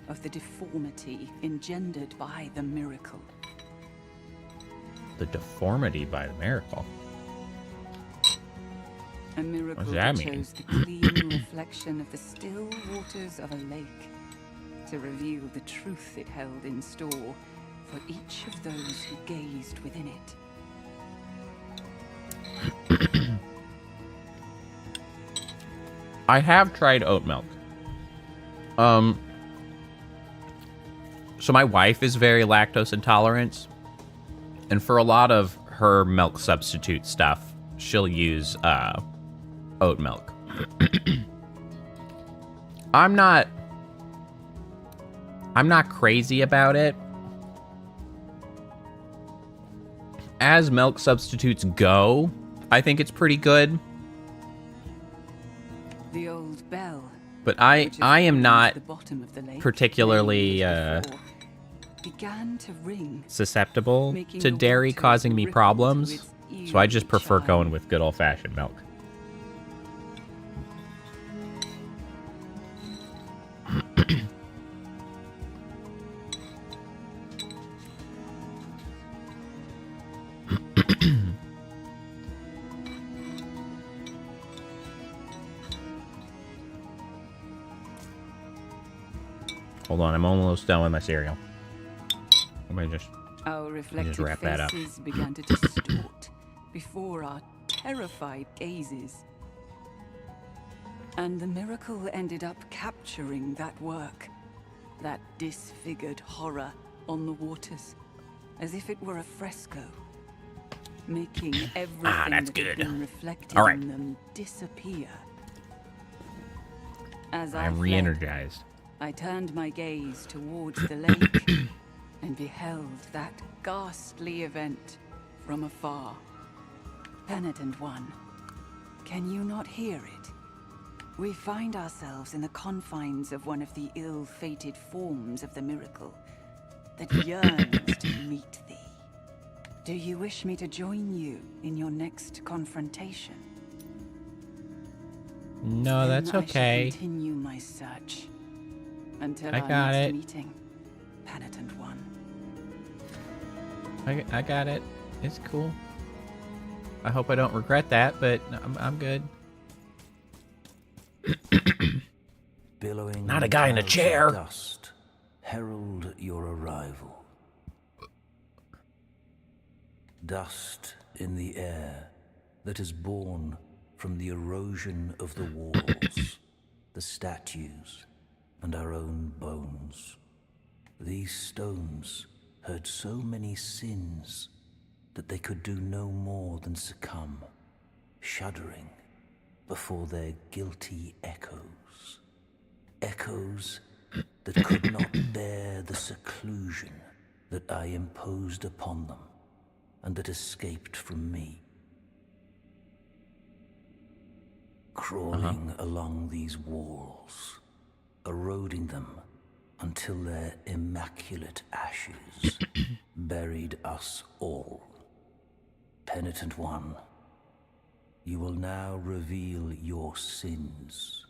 Speaker 6: of the deformity engendered by the miracle.
Speaker 1: The deformity by the miracle.
Speaker 6: A miracle
Speaker 1: that
Speaker 6: that
Speaker 1: mean?
Speaker 6: chose the clean reflection of the still waters of a lake to reveal the truth it held in store for each of those who gazed within it.
Speaker 1: I have tried oat milk. So my wife is very lactose intolerant, and for a lot of her milk substitute stuff, she'll use oat milk. I'm not crazy about it. As milk substitutes go, I think it's pretty good.
Speaker 6: The old bell,
Speaker 1: But I am not
Speaker 6: the bottom of the lake,
Speaker 1: particularly
Speaker 6: began to ring,
Speaker 1: susceptible
Speaker 6: making
Speaker 1: to
Speaker 6: the
Speaker 1: dairy
Speaker 6: waters
Speaker 1: causing me
Speaker 6: ripple to
Speaker 1: problems,
Speaker 6: its
Speaker 1: so I just
Speaker 6: eerie
Speaker 1: prefer
Speaker 6: chime.
Speaker 1: going with good old-fashioned milk. Hold on, I'm almost done with my cereal. Let me just...
Speaker 6: Our reflected
Speaker 1: wrap that up.
Speaker 6: faces began to distort before our terrified gazes. And the miracle ended up capturing that work, that disfigured horror on the waters, as if it were a fresco, making everything
Speaker 1: that's
Speaker 6: that had
Speaker 1: good.
Speaker 6: been reflected
Speaker 1: All right.
Speaker 6: in them disappear. As
Speaker 1: I'm
Speaker 6: fled,
Speaker 1: re-energized.
Speaker 6: I turned my gaze towards the lake and beheld that ghastly event from afar. Penitent one, can you not hear it? We find ourselves in the confines of one of the ill-fated forms of the miracle that yearns to meet thee. Do you wish me to join you in your next confrontation?
Speaker 1: No,
Speaker 6: Then
Speaker 1: that's
Speaker 6: I
Speaker 1: okay.
Speaker 6: shall continue my search until
Speaker 1: I
Speaker 6: our
Speaker 1: got
Speaker 6: next
Speaker 1: it.
Speaker 6: meeting, Penitent One.
Speaker 1: I got it. It's cool. I hope I don't regret that, but I'm good.
Speaker 2: Billowing
Speaker 1: Not a guy in a
Speaker 2: clouds of
Speaker 1: chair.
Speaker 2: Dust herald your arrival. Dust in the air that is born from the erosion of the walls, the statues, and our own bones. These stones heard so many sins that they could do no more than succumb, shuddering before their guilty echoes. Echoes that could not bear the seclusion that I imposed upon them and that escaped from me. Crawling along these walls, eroding them until their immaculate ashes buried us all. Penitent One, you will now reveal your sins,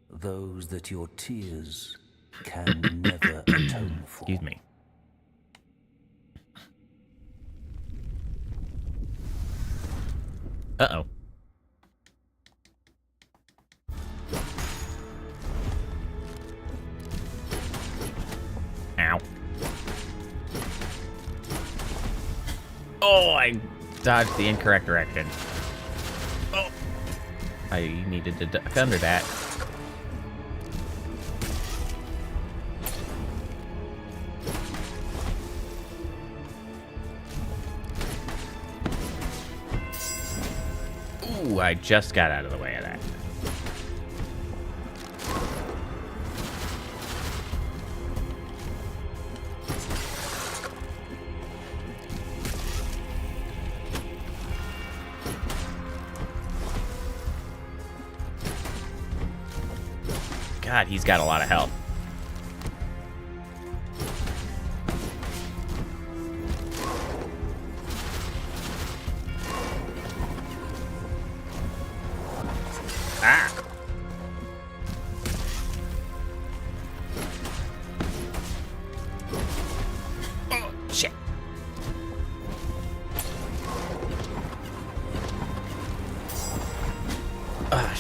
Speaker 2: those that your tears can never atone for.
Speaker 1: Excuse me. Uh-oh. Ow. Oh, I dodged the incorrect direction. Oh. I needed to duck under that. Ooh, I just got out of the way of that. God, he's got a lot of health.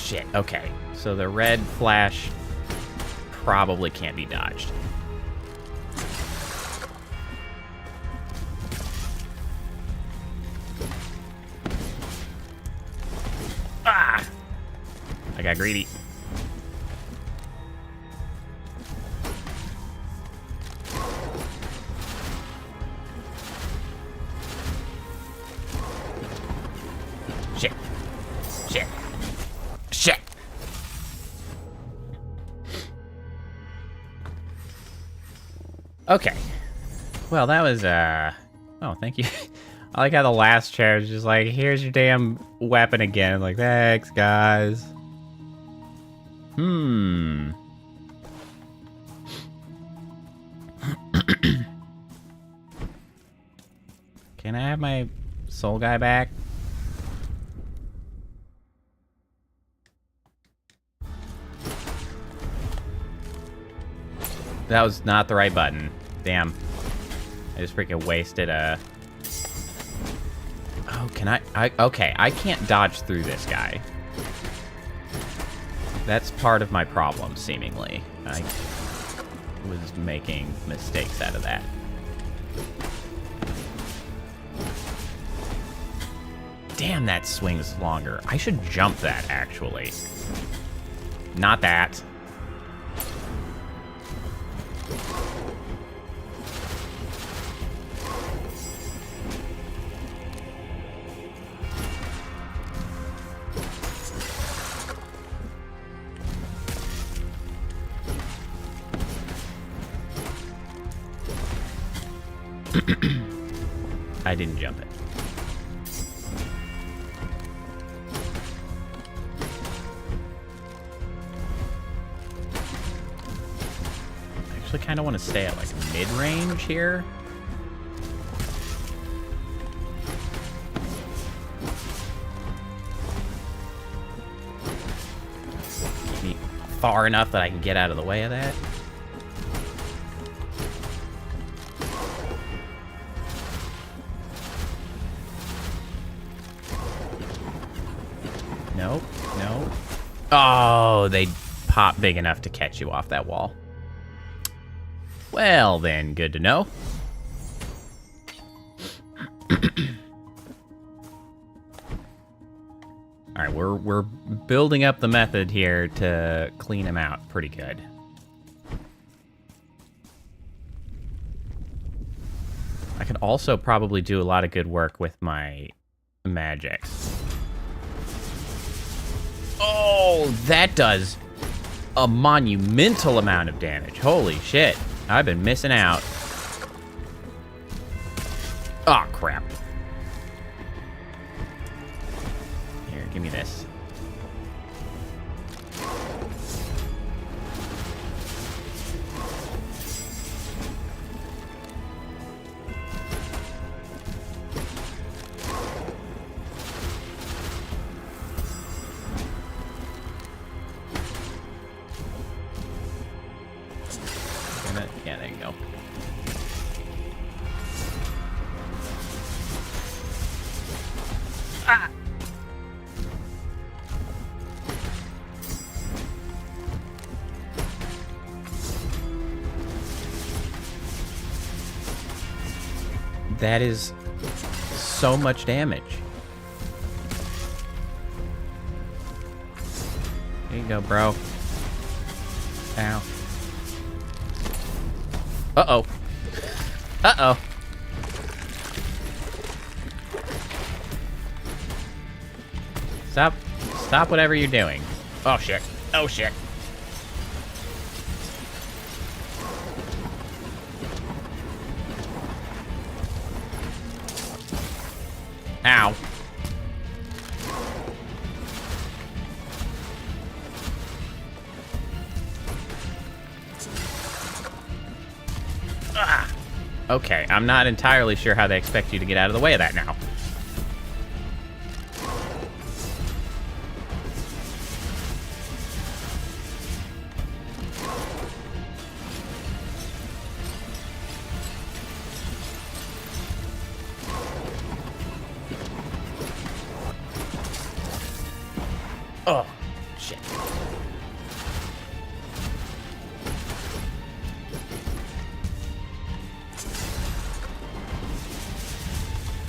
Speaker 1: Shit, okay. So the red flash probably can't be dodged. Ah! I got greedy. Shit. Shit. Shit. Okay. Well, that was, oh, thank you. I like how the last chair is just like, here's your damn weapon again. Like, thanks, guys. Can I have my soul guy back? That was not the right button. Damn. I just freaking wasted a... Oh, can I... Okay, I can't dodge through this guy. That's part of my problem, seemingly. I was making mistakes out of that. Damn, that swings longer. I should jump that, actually. Not that. I didn't jump it. I actually kind of want to stay at like mid-range here. Keep me far enough that I can get out of the way of that. Nope, nope. Oh, they pop big enough to catch you off that wall. Well then, good to know. Alright, we're building up the method here to clean him out pretty good. I could also probably do a lot of good work with my magics. Oh, that does a monumental amount of damage. Holy shit. I've been missing out. Oh, crap. Here, give me this. Yeah, there you go. Ah! That is so much damage. There you go, bro. Ow. Uh-oh. Uh-oh. Stop whatever you're doing. Oh, shit. Oh, shit. Ow. Ah. Okay, I'm not entirely sure how they expect you to get out of the way of that now. Shit.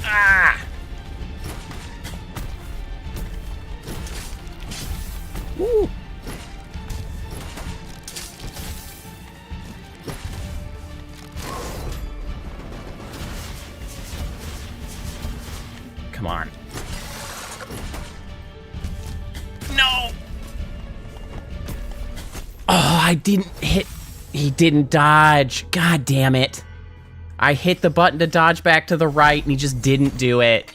Speaker 1: Ah! Woo! Come on. No! Oh, I didn't hit. He didn't dodge. God damn it. I hit the button to dodge back to the right, and he just didn't do it.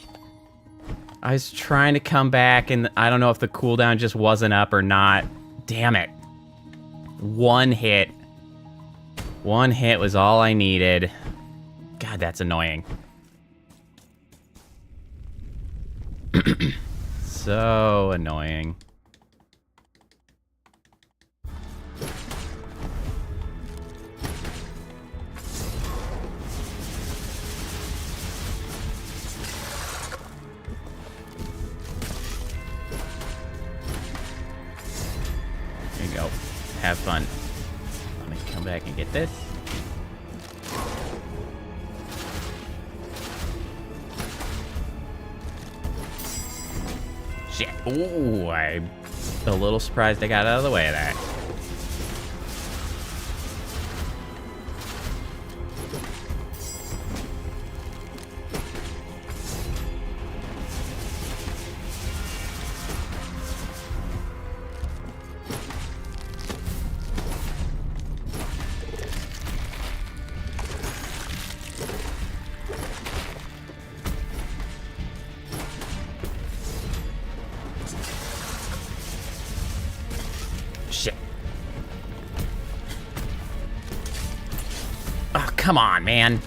Speaker 1: I was trying to come back, and I don't know if the cooldown just wasn't up or not. Damn it. One hit. One hit was all I needed. God, that's annoying. So annoying. There you go. Have fun. Let me come back and get this. Shit. Ooh, I'm a little surprised I got out of the way of that. Shit. Oh, come on, man.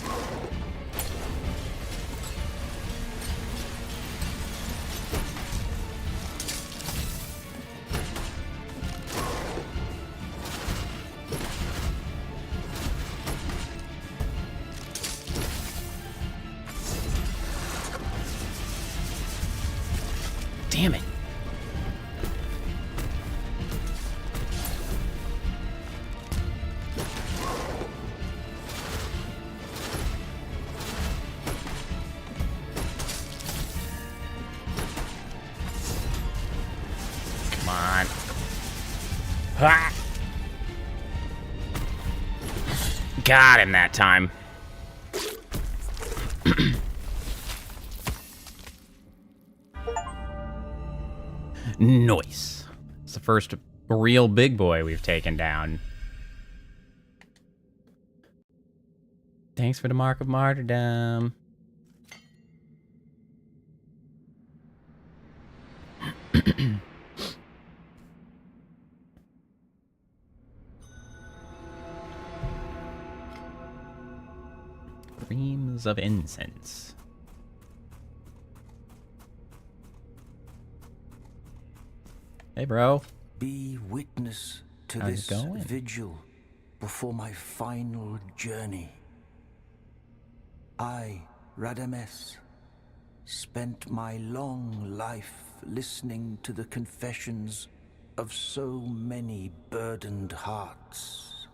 Speaker 1: Damn it. Come on. Ha! Got him that time. Nice. It's the first real big boy we've taken down. Thanks for the Mark of Martyrdom. Reams of incense. Hey, bro.
Speaker 10: Be witness to
Speaker 1: How's
Speaker 10: this
Speaker 1: it going?
Speaker 10: vigil before my final journey. I, Radames, spent my long life listening to the confessions of so many burdened hearts.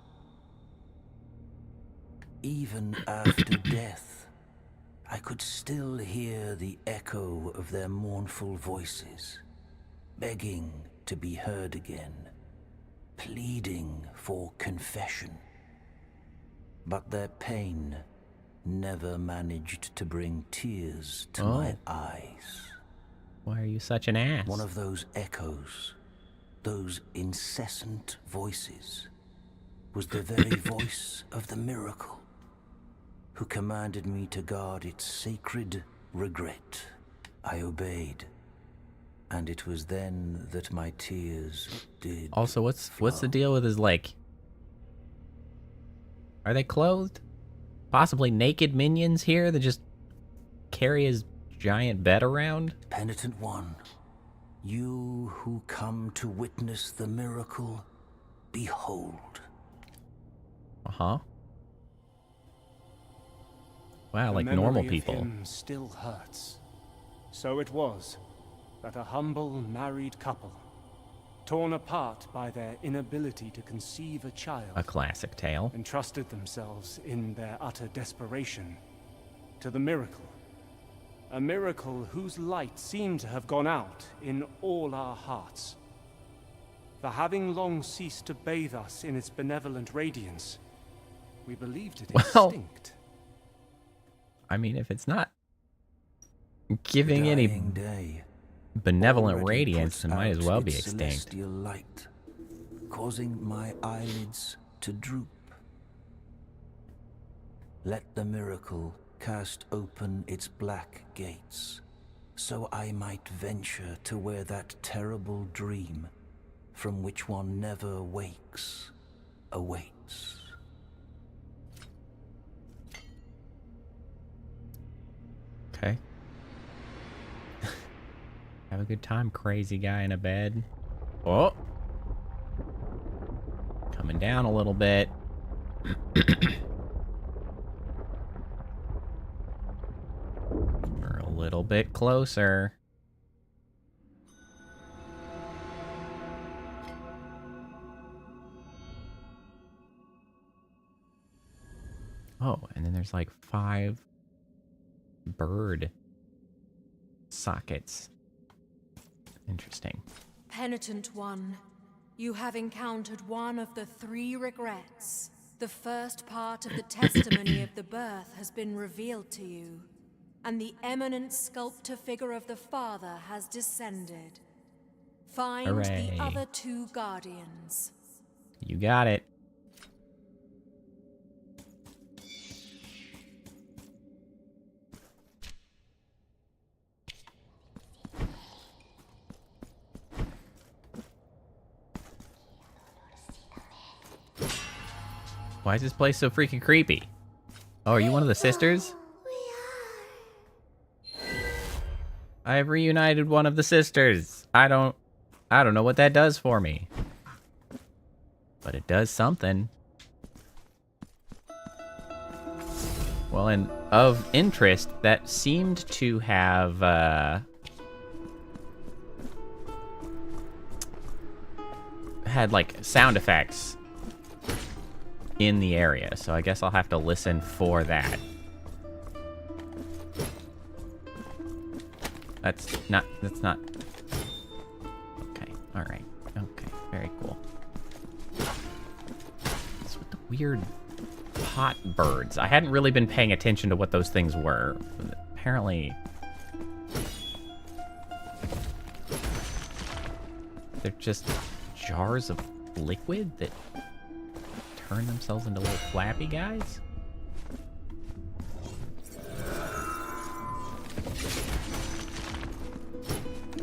Speaker 10: Even after death, I could still hear the echo of their mournful voices, begging to be heard again, pleading for confession. But their pain never managed to bring tears to my eyes.
Speaker 1: Why are you such an ass?
Speaker 10: One of those echoes, those incessant voices, was the very voice of the miracle, who commanded me to guard its sacred regret. I obeyed, and it was then that my tears did
Speaker 1: Also, what's the
Speaker 10: flow.
Speaker 1: deal with his, like... Are they clothed? Possibly naked minions here that just carry his giant bed around?
Speaker 10: Penitent one, you who come to witness the miracle, behold.
Speaker 1: Uh-huh. Wow,
Speaker 3: The
Speaker 1: like
Speaker 3: memory
Speaker 1: normal
Speaker 3: of
Speaker 1: people.
Speaker 3: him still hurts. So it was that a humble married couple, torn apart by their inability to conceive a child,
Speaker 1: A classic tale.
Speaker 3: entrusted themselves in their utter desperation to the miracle. A miracle whose light seemed to have gone out in all our hearts. For having long ceased to bathe us in its benevolent radiance, we believed it extinct.
Speaker 1: I mean, if it's not giving any
Speaker 10: Day
Speaker 1: benevolent
Speaker 10: already
Speaker 1: radiance,
Speaker 10: puts
Speaker 1: then might as
Speaker 10: out
Speaker 1: well be
Speaker 10: its
Speaker 1: extinct.
Speaker 10: celestial light, causing my eyelids to droop. Let the miracle cast open its black gates, so I might venture to where that terrible dream, from which one never wakes, awaits.
Speaker 1: Okay. Have a good time, crazy guy in a bed. Oh. Coming down a little bit. We're a little bit closer. Oh, and then there's like 5 bird sockets. Interesting.
Speaker 4: Penitent one, you have encountered one of the 3 regrets. The first part of the testimony of the birth has been revealed to you, and the eminent sculptor figure of the Father has descended. Find
Speaker 1: Hooray.
Speaker 4: the other 2 guardians.
Speaker 1: You got it. Why is this place so freaking creepy? Oh, are you one of the sisters? I have reunited one of the sisters. I don't know what that does for me. But it does something. Well, and of interest, that seemed to have had like sound effects in the area, so I guess I'll have to listen for that. That's not, okay, alright, okay, very cool. What's with the weird pot birds? I hadn't really been paying attention to what those things were. Apparently, they're just jars of liquid that turn themselves into little flappy guys?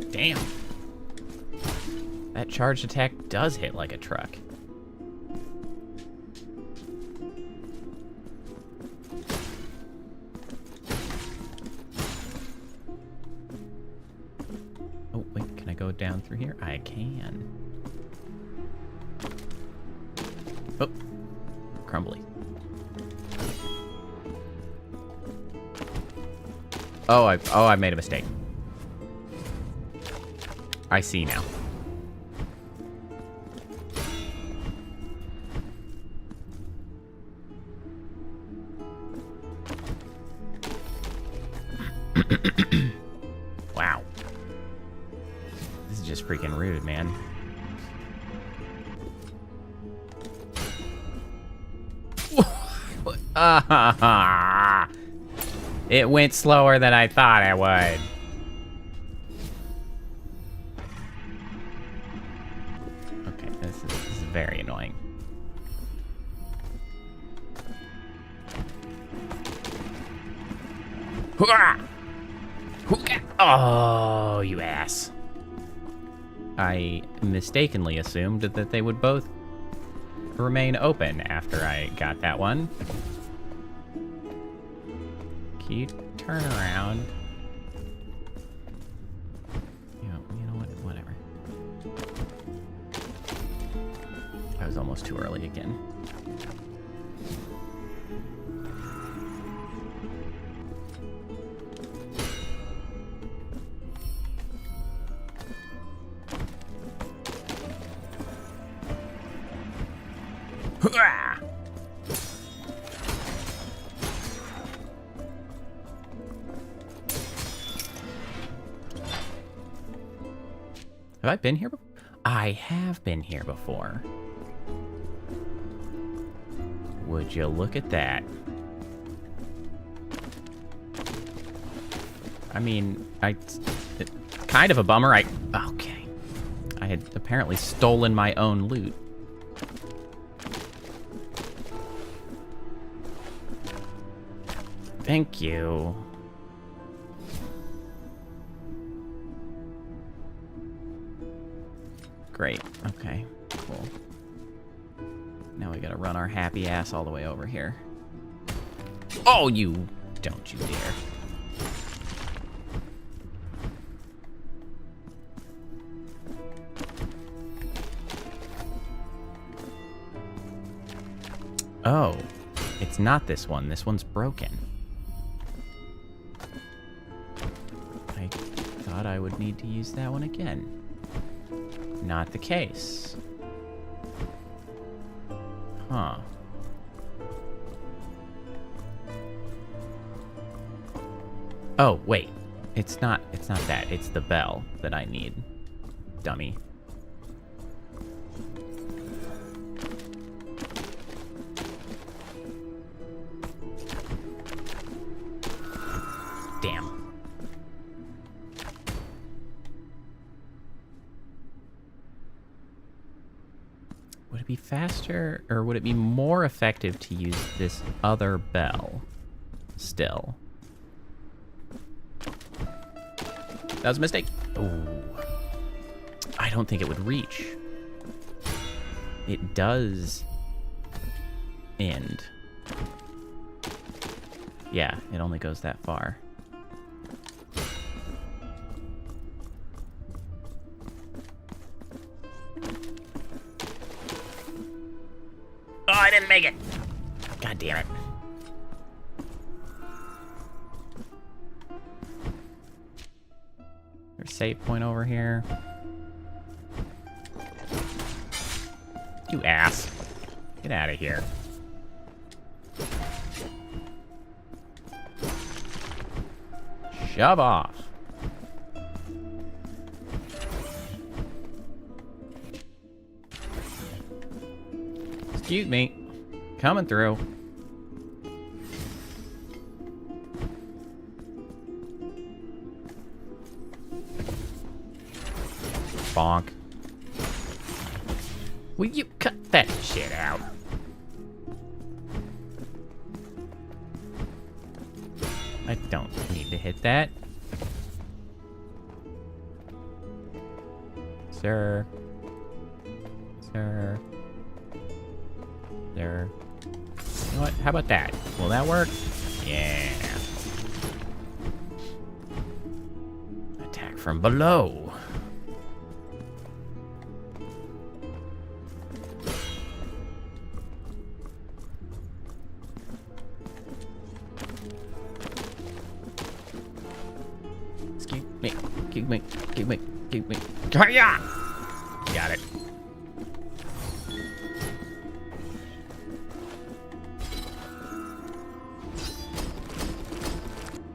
Speaker 1: Damn. That charged attack does hit like a truck. Oh, wait, can I go down through here? I can. Oh. Crumbly. Oh, I made a mistake. I see now. Wow. This is just freaking rude, man. It went slower than I thought it would. Okay, this is very annoying. Oh, you ass. I mistakenly assumed that they would both remain open after I got that one. Can you turn around? You know what? Whatever. I was almost too early again. Have I been here before? I have been here before. Would you look at that? I mean, kind of a bummer. Okay. I had apparently stolen my own loot. Thank you. Great. Okay. Cool. Now we gotta run our happy ass all the way over here. Oh, you... Don't you dare. Oh. It's not this one. This one's broken. I thought I would need to use that one again. Not the case. Huh. Oh, wait. It's not that. It's the bell that I need. Dummy. Damn. Would it be faster, or would it be more effective to use this other bell still? That was a mistake. Ooh. I don't think it would reach. It does end. Yeah, it only goes that far. Oh, I didn't make it. God damn it. There's a save point over here. You ass. Get out of here. Shove off. Excuse me. Coming through. Bonk. Will you cut that shit out? I don't need to hit that. Sir. Sir. Sir. You know what? How about that? Will that work? Yeah. Attack from below. Keep me. Hiya! Got it.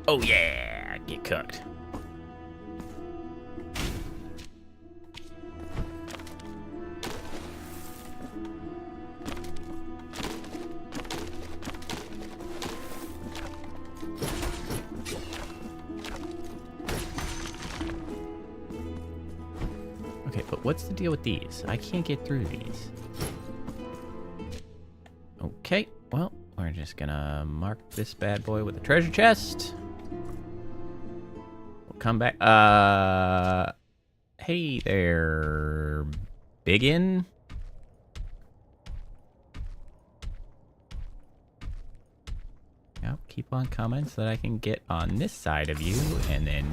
Speaker 1: Oh yeah, get cooked. Okay, but what's the deal with these? I can't get through these. Okay, well, we're just gonna mark this bad boy with a treasure chest. We'll come back. Hey there, biggin. Yep, keep on coming so that I can get on this side of you and then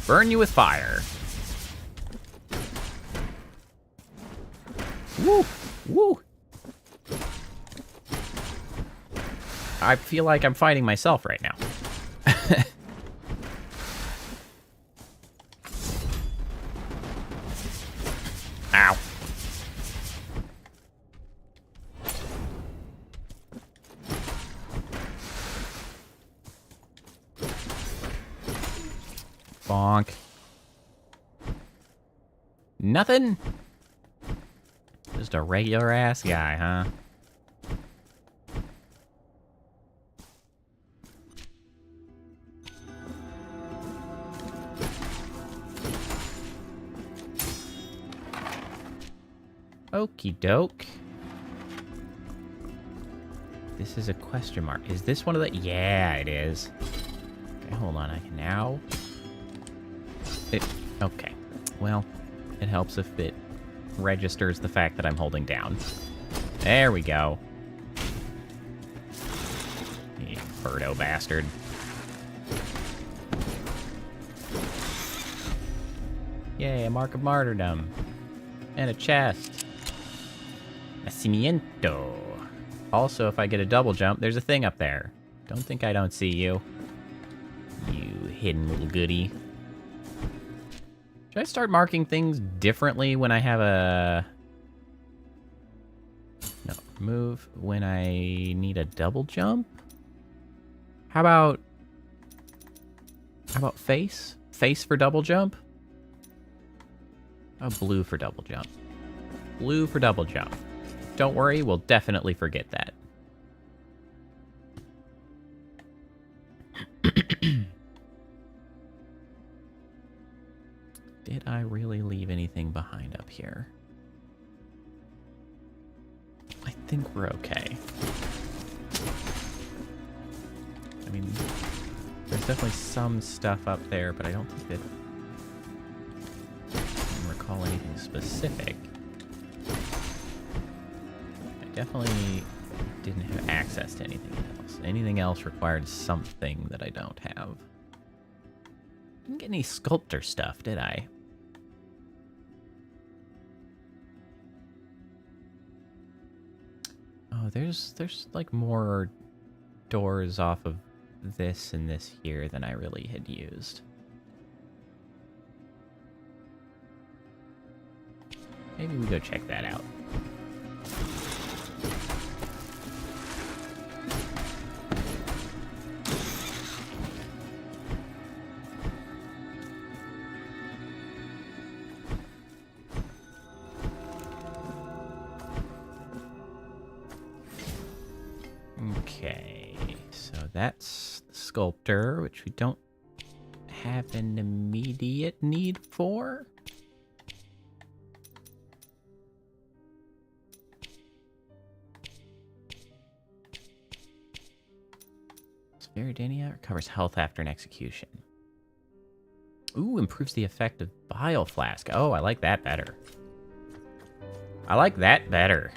Speaker 1: burn you with fire. Woo! Woo! I feel like I'm fighting myself right now. Ow. Bonk. Nothing? Just a regular ass guy, huh? Okie doke. This is a question mark. Is this one of the... Yeah, it is. Okay, hold on. I can now... Okay. Well, it helps if it registers the fact that I'm holding down. There we go. You birdo bastard. Yay, a mark of martyrdom. And a chest. Nacimiento. Also, if I get a double jump, there's a thing up there. Don't think I don't see you. You hidden little goody. Should I start marking things differently when I have a... No, move when I need a double jump? How about face? Face for double jump? Oh, blue for double jump. Blue for double jump. Don't worry, we'll definitely forget that. Did I really leave anything behind up here? I think we're okay. I mean, there's definitely some stuff up there, but I don't think that I can recall anything specific. I definitely didn't have access to anything else. Anything else required something that I don't have. Didn't get any sculptor stuff, did I? Oh, there's like more doors off of this and this here than I really had used. Maybe we go check that out. Okay, so that's the sculptor, which we don't have an immediate need for. Spheridania recovers health after an execution. Ooh, improves the effect of Bile Flask. Oh, I like that better. I like that better.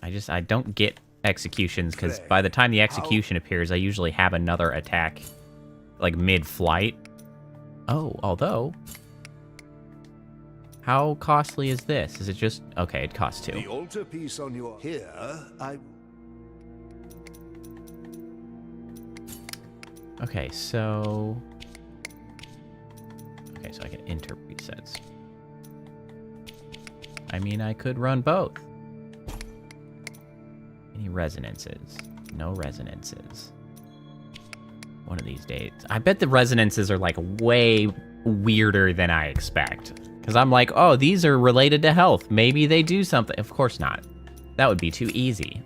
Speaker 1: I don't get executions, because by the time the execution appears, I usually have another attack, like, mid-flight. Oh, although... How costly is this? Is it just... Okay, it costs 2.
Speaker 2: The altarpiece on your... Here,
Speaker 1: Okay, so... Okay, so I can enter presets. I mean, I could run both. Any resonances? No resonances. One of these days. I bet the resonances are, like, way weirder than I expect. Because I'm like, oh, these are related to health. Maybe they do something. Of course not. That would be too easy.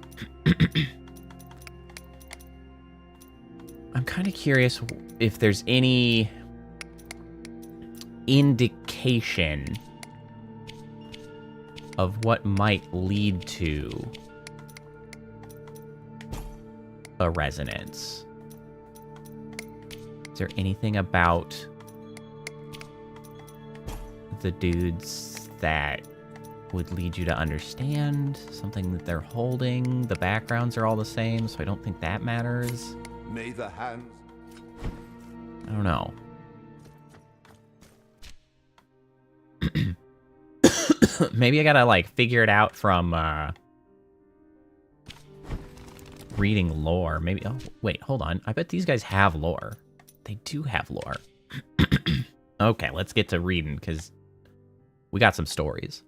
Speaker 1: I'm kind of curious if there's any indication of what might lead to a resonance. Is there anything about the dudes that would lead you to understand something that they're holding? The backgrounds are all the same, so I don't think that matters.
Speaker 2: may the hands...
Speaker 1: I don't know. Maybe I gotta, like, figure it out from, reading lore. Maybe... Oh, wait, hold on. I bet these guys have lore. They do have lore. Okay, let's get to reading, because we got some stories.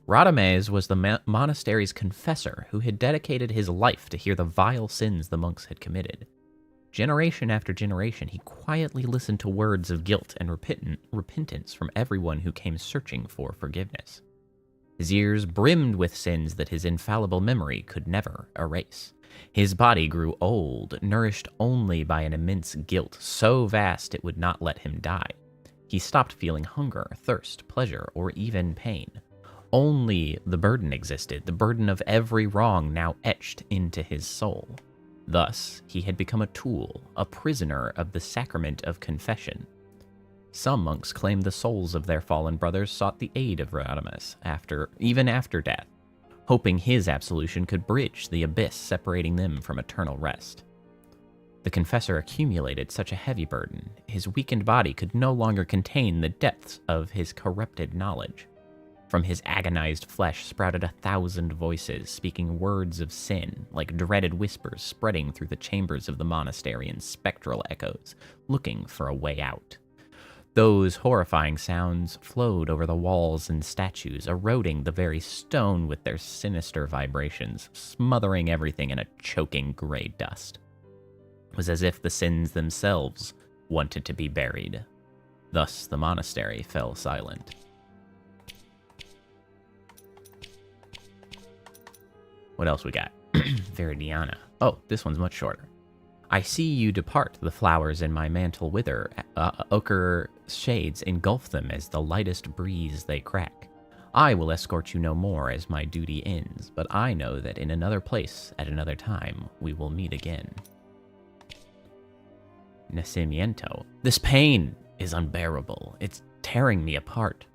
Speaker 1: Radames was the monastery's confessor who had dedicated his life to hear the vile sins the monks had committed. Generation after generation, he quietly listened to words of guilt and repentance from everyone who came searching for forgiveness. His ears brimmed with sins that his infallible memory could never erase. His body grew old, nourished only by an immense guilt so vast it would not let him die. He stopped feeling hunger, thirst, pleasure, or even pain. Only the burden existed, the burden of every wrong now etched into his soul. Thus, he had become a tool, a prisoner of the sacrament of confession. Some monks claimed the souls of their fallen brothers sought the aid of Rodimus even after death, hoping his absolution could bridge the abyss separating them from eternal rest. The confessor accumulated such a heavy burden, his weakened body could no longer contain the depths of his corrupted knowledge. From his agonized flesh sprouted 1,000 voices, speaking words of sin, like dreaded whispers spreading through the chambers of the monastery in spectral echoes, looking for a way out. Those horrifying sounds flowed over the walls and statues, eroding the very stone with their sinister vibrations, smothering everything in a choking gray dust. It was as if the sins themselves wanted to be buried. Thus the monastery fell silent. What else we got? Viridiana. Oh, this one's much shorter. I see you depart, the flowers in my mantle wither, ochre shades engulf them as the lightest breeze they crack. I will escort you no more as my duty ends, but I know that in another place, at another time, we will meet again. Nacimiento. This pain is unbearable. It's tearing me apart.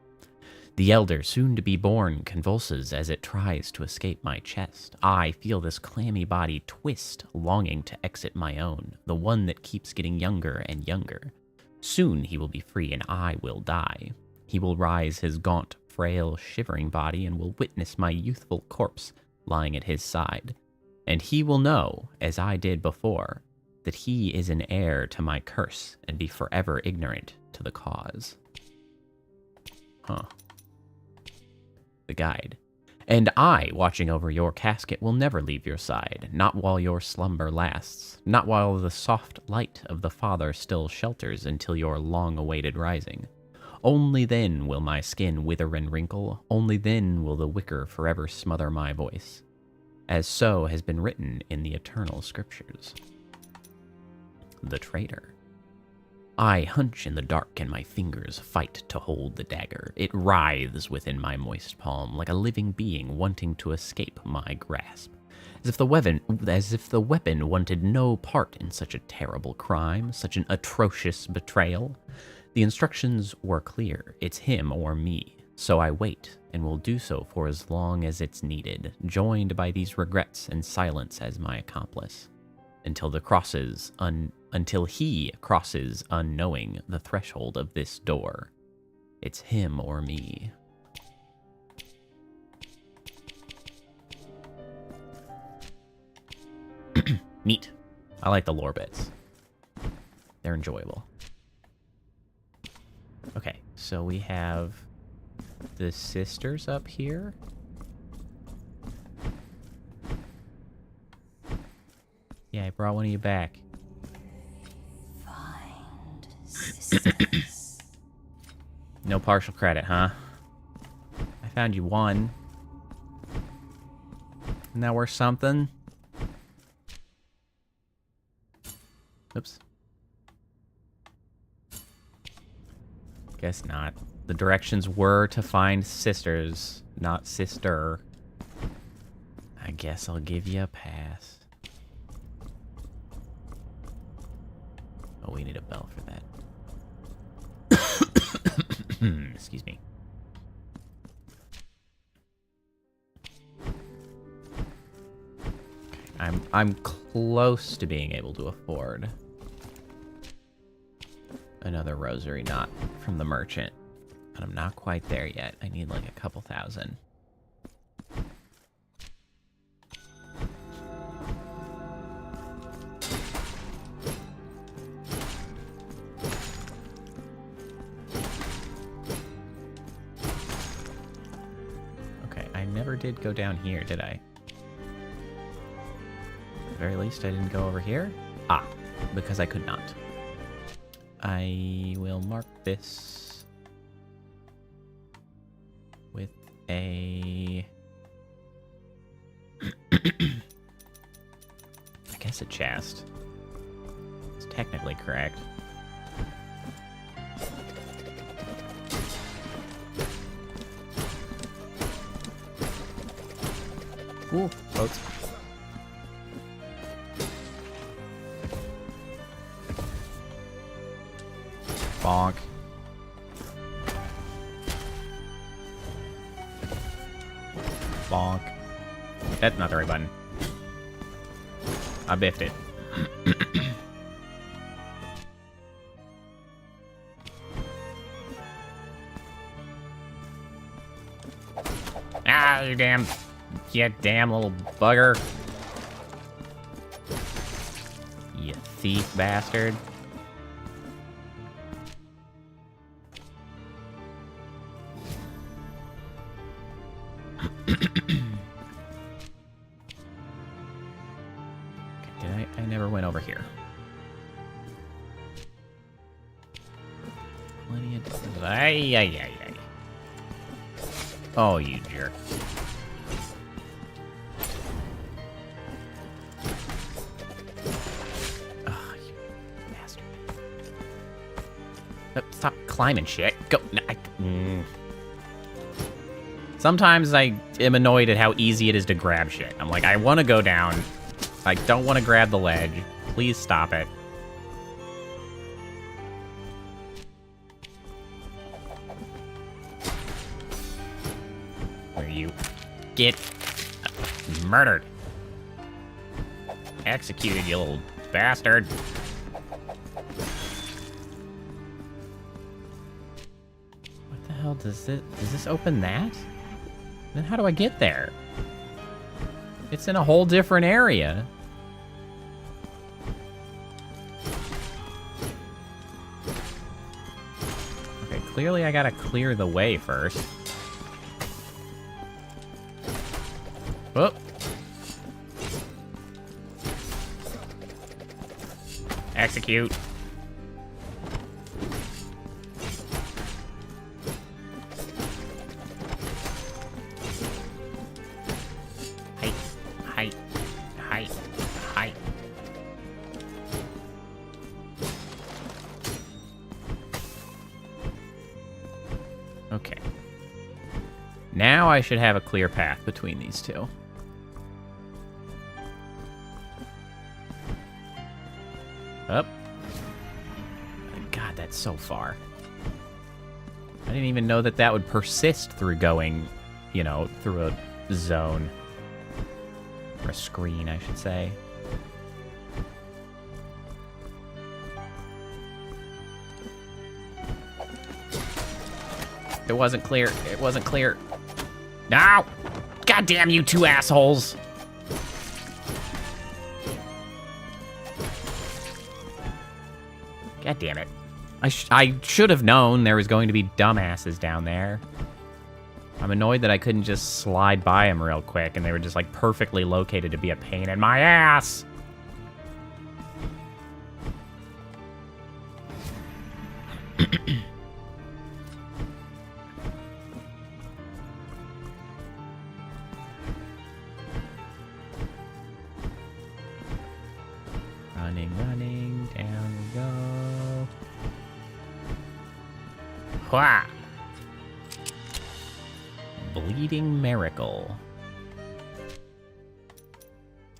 Speaker 1: The elder, soon to be born, convulses as it tries to escape my chest. I feel this clammy body twist, longing to exit my own, the one that keeps getting younger and younger. Soon he will be free and I will die. He will rise his gaunt, frail, shivering body and will witness my youthful corpse lying at his side. And he will know, as I did before, that he is an heir to my curse and be forever ignorant to the cause. Huh. The guide. And I, watching over your casket, will never leave your side, not while your slumber lasts, not while the soft light of the Father still shelters until your long-awaited rising. Only then will my skin wither and wrinkle, only then will the wicker forever smother my voice, as so has been written in the eternal scriptures. The traitor. I hunch in the dark and my fingers fight to hold the dagger. It writhes within my moist palm like a living being wanting to escape my grasp. As if the weapon wanted no part in such a terrible crime, such an atrocious betrayal. The instructions were clear. It's him or me. So I wait, and will do so for as long as it's needed, joined by these regrets and silence as my accomplice. Until he crosses unknowing the threshold of this door. It's him or me. Neat. I like the lore bits. They're enjoyable. Okay, so we have the sisters up here. Yeah, I brought one of you back.
Speaker 8: Find sisters.
Speaker 1: No partial credit, huh? I found you one. Isn't that worth something? Oops. Guess not. The directions were to find sisters, not sister. I guess I'll give you a pass. Oh, we need a bell for that. Excuse me. I'm close to being able to afford another rosary knot from the merchant, but I'm not quite there yet. I need like a couple thousand. Okay, I never did go down here, did I? At the very least, I didn't go over here. Ah, because I could not. I will mark this with a... I guess a chest. It's technically correct. Ooh, boats. Bonk. Bonk. That's not the right button. I biffed it. Ah, you damn little bugger. You thief bastard. I never went over here. Plenty of... Ay. Oh, you jerk. Oh, you bastard. Oh, stop climbing shit. Go. No, Sometimes I am annoyed at how easy it is to grab shit. I'm like, I want to go down. I don't want to grab the ledge. Please stop it. Where you get murdered. Executed, you little bastard. What the hell does this open that? Then how do I get there? It's in a whole different area. Okay, clearly I gotta clear the way first. Oh. Execute. Hi. Okay. Now I should have a clear path between these two. Up. God, that's so far. I didn't even know that would persist through going, you know, through a zone. Or a screen, I should say. It wasn't clear. It wasn't clear. No! God damn you two assholes! God damn it. I should have known there was going to be dumbasses down there. I'm annoyed that I couldn't just slide by them real quick and they were just like perfectly located to be a pain in my ass. Running, down we go. Wha! Bleeding Miracle.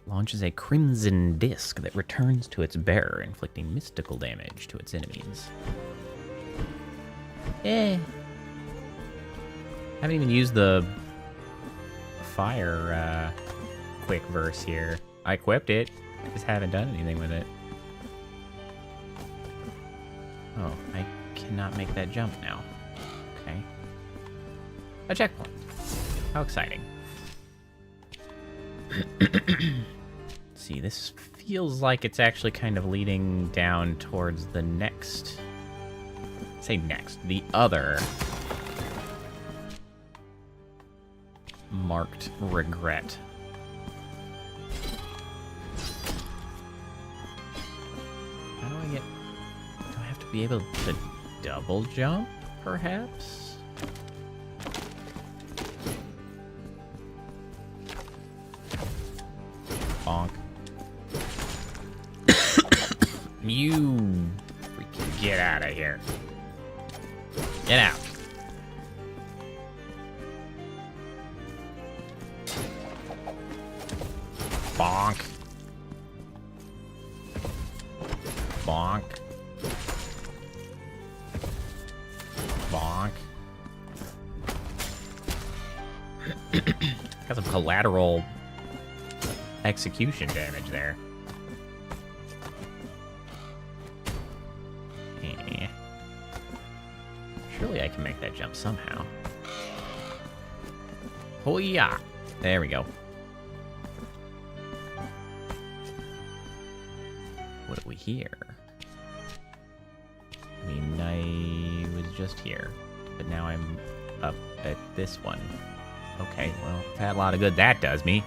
Speaker 1: Launches a crimson disc that returns to its bearer, inflicting mystical damage to its enemies. Haven't even used the fire quick verse here. I equipped it, just haven't done anything with it. Oh, I cannot make that jump now. Okay. A checkpoint. How exciting. See, this feels like it's actually kind of leading down towards the next... the other marked regret. be able to double jump, perhaps? Bonk. You freaking get out of here. Get out. Bonk. Bonk. Bonk. Got some collateral execution damage there. Surely I can make that jump somehow. Oh yeah. There we go. What do we hear? I mean, I was just here, but now I'm up at this one. Okay, well, had a lot of good that does me.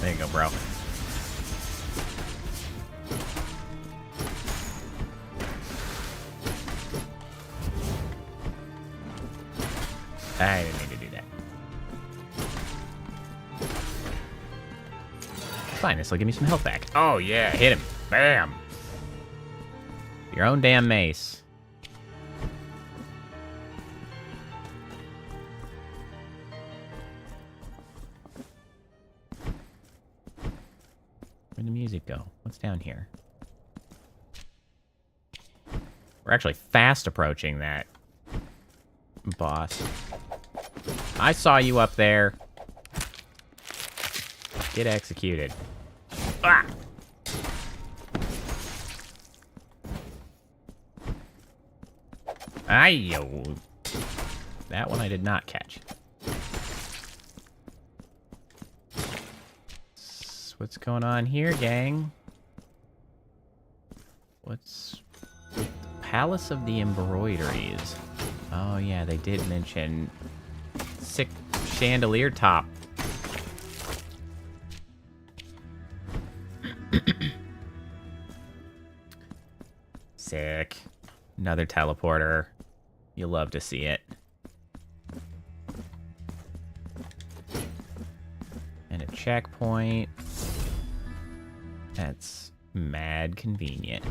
Speaker 1: There you go, bro. I didn't need to do that. Fine, this will give me some health back. Oh yeah, hit him. Bam! Your own damn mace. Where'd the music go? What's down here? We're actually fast approaching that boss. I saw you up there. Get executed. Ah! Ayo. That one I did not catch. What's going on here, gang? What's with the Palace of the Embroideries? Oh yeah, they did mention sick chandelier top. Sick. Another teleporter. You love to see it. And a checkpoint. That's mad convenient.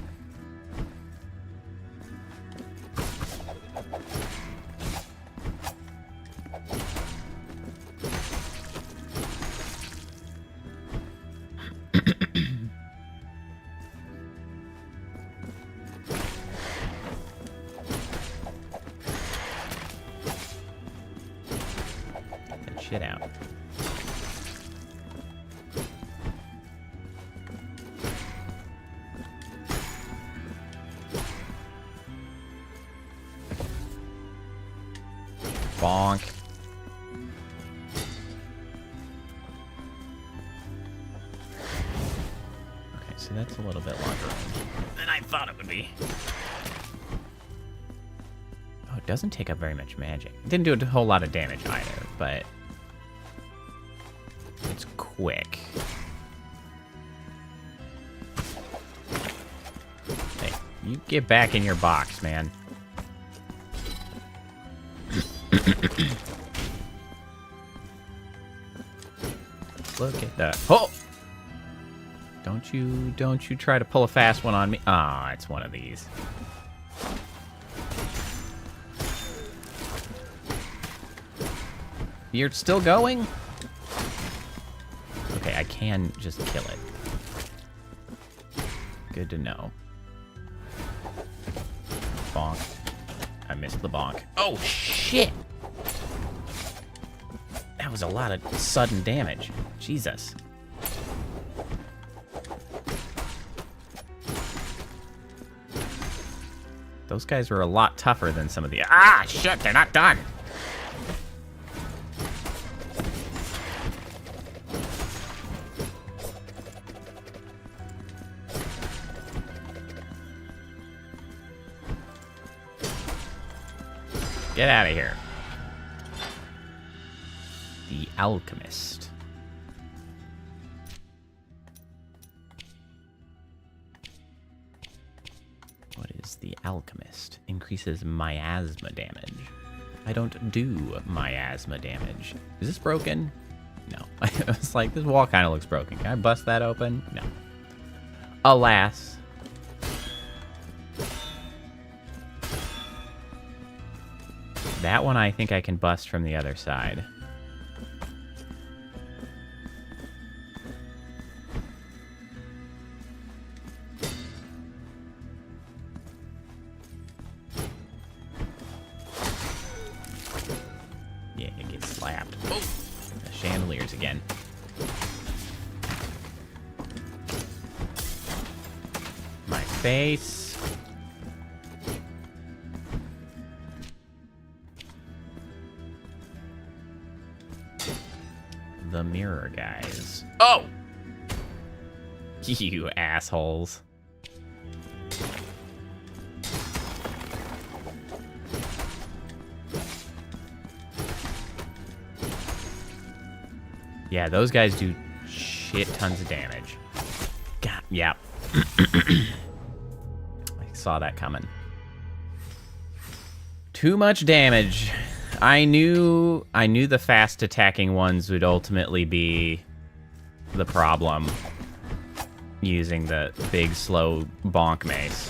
Speaker 1: Shit out. Bonk. Okay, so that's a little bit longer than I thought it would be. Oh, it doesn't take up very much magic. It didn't do a whole lot of damage either, but it's quick. Hey, you get back in your box, man. Look at that. Oh! Don't you try to pull a fast one on me. Ah, it's one of these. You're still going? Okay, I can just kill it. Good to know. Bonk. I missed the bonk. Oh, shit! That was a lot of sudden damage. Jesus. Those guys were a lot tougher than some of the... Ah, shit, they're not done! Get out of here. The Alchemist. What is the Alchemist? Increases miasma damage. I don't do miasma damage. Is this broken? No. It's like, this wall kind of looks broken. Can I bust that open? No. Alas. That one I think I can bust from the other side. Yeah, it gets slapped. Oh, the chandeliers again. My face. The mirror guys. Oh! You assholes. Yeah, those guys do shit tons of damage. God, yeah. I saw that coming. Too much damage. I knew the fast attacking ones would ultimately be the problem using the big slow bonk mace.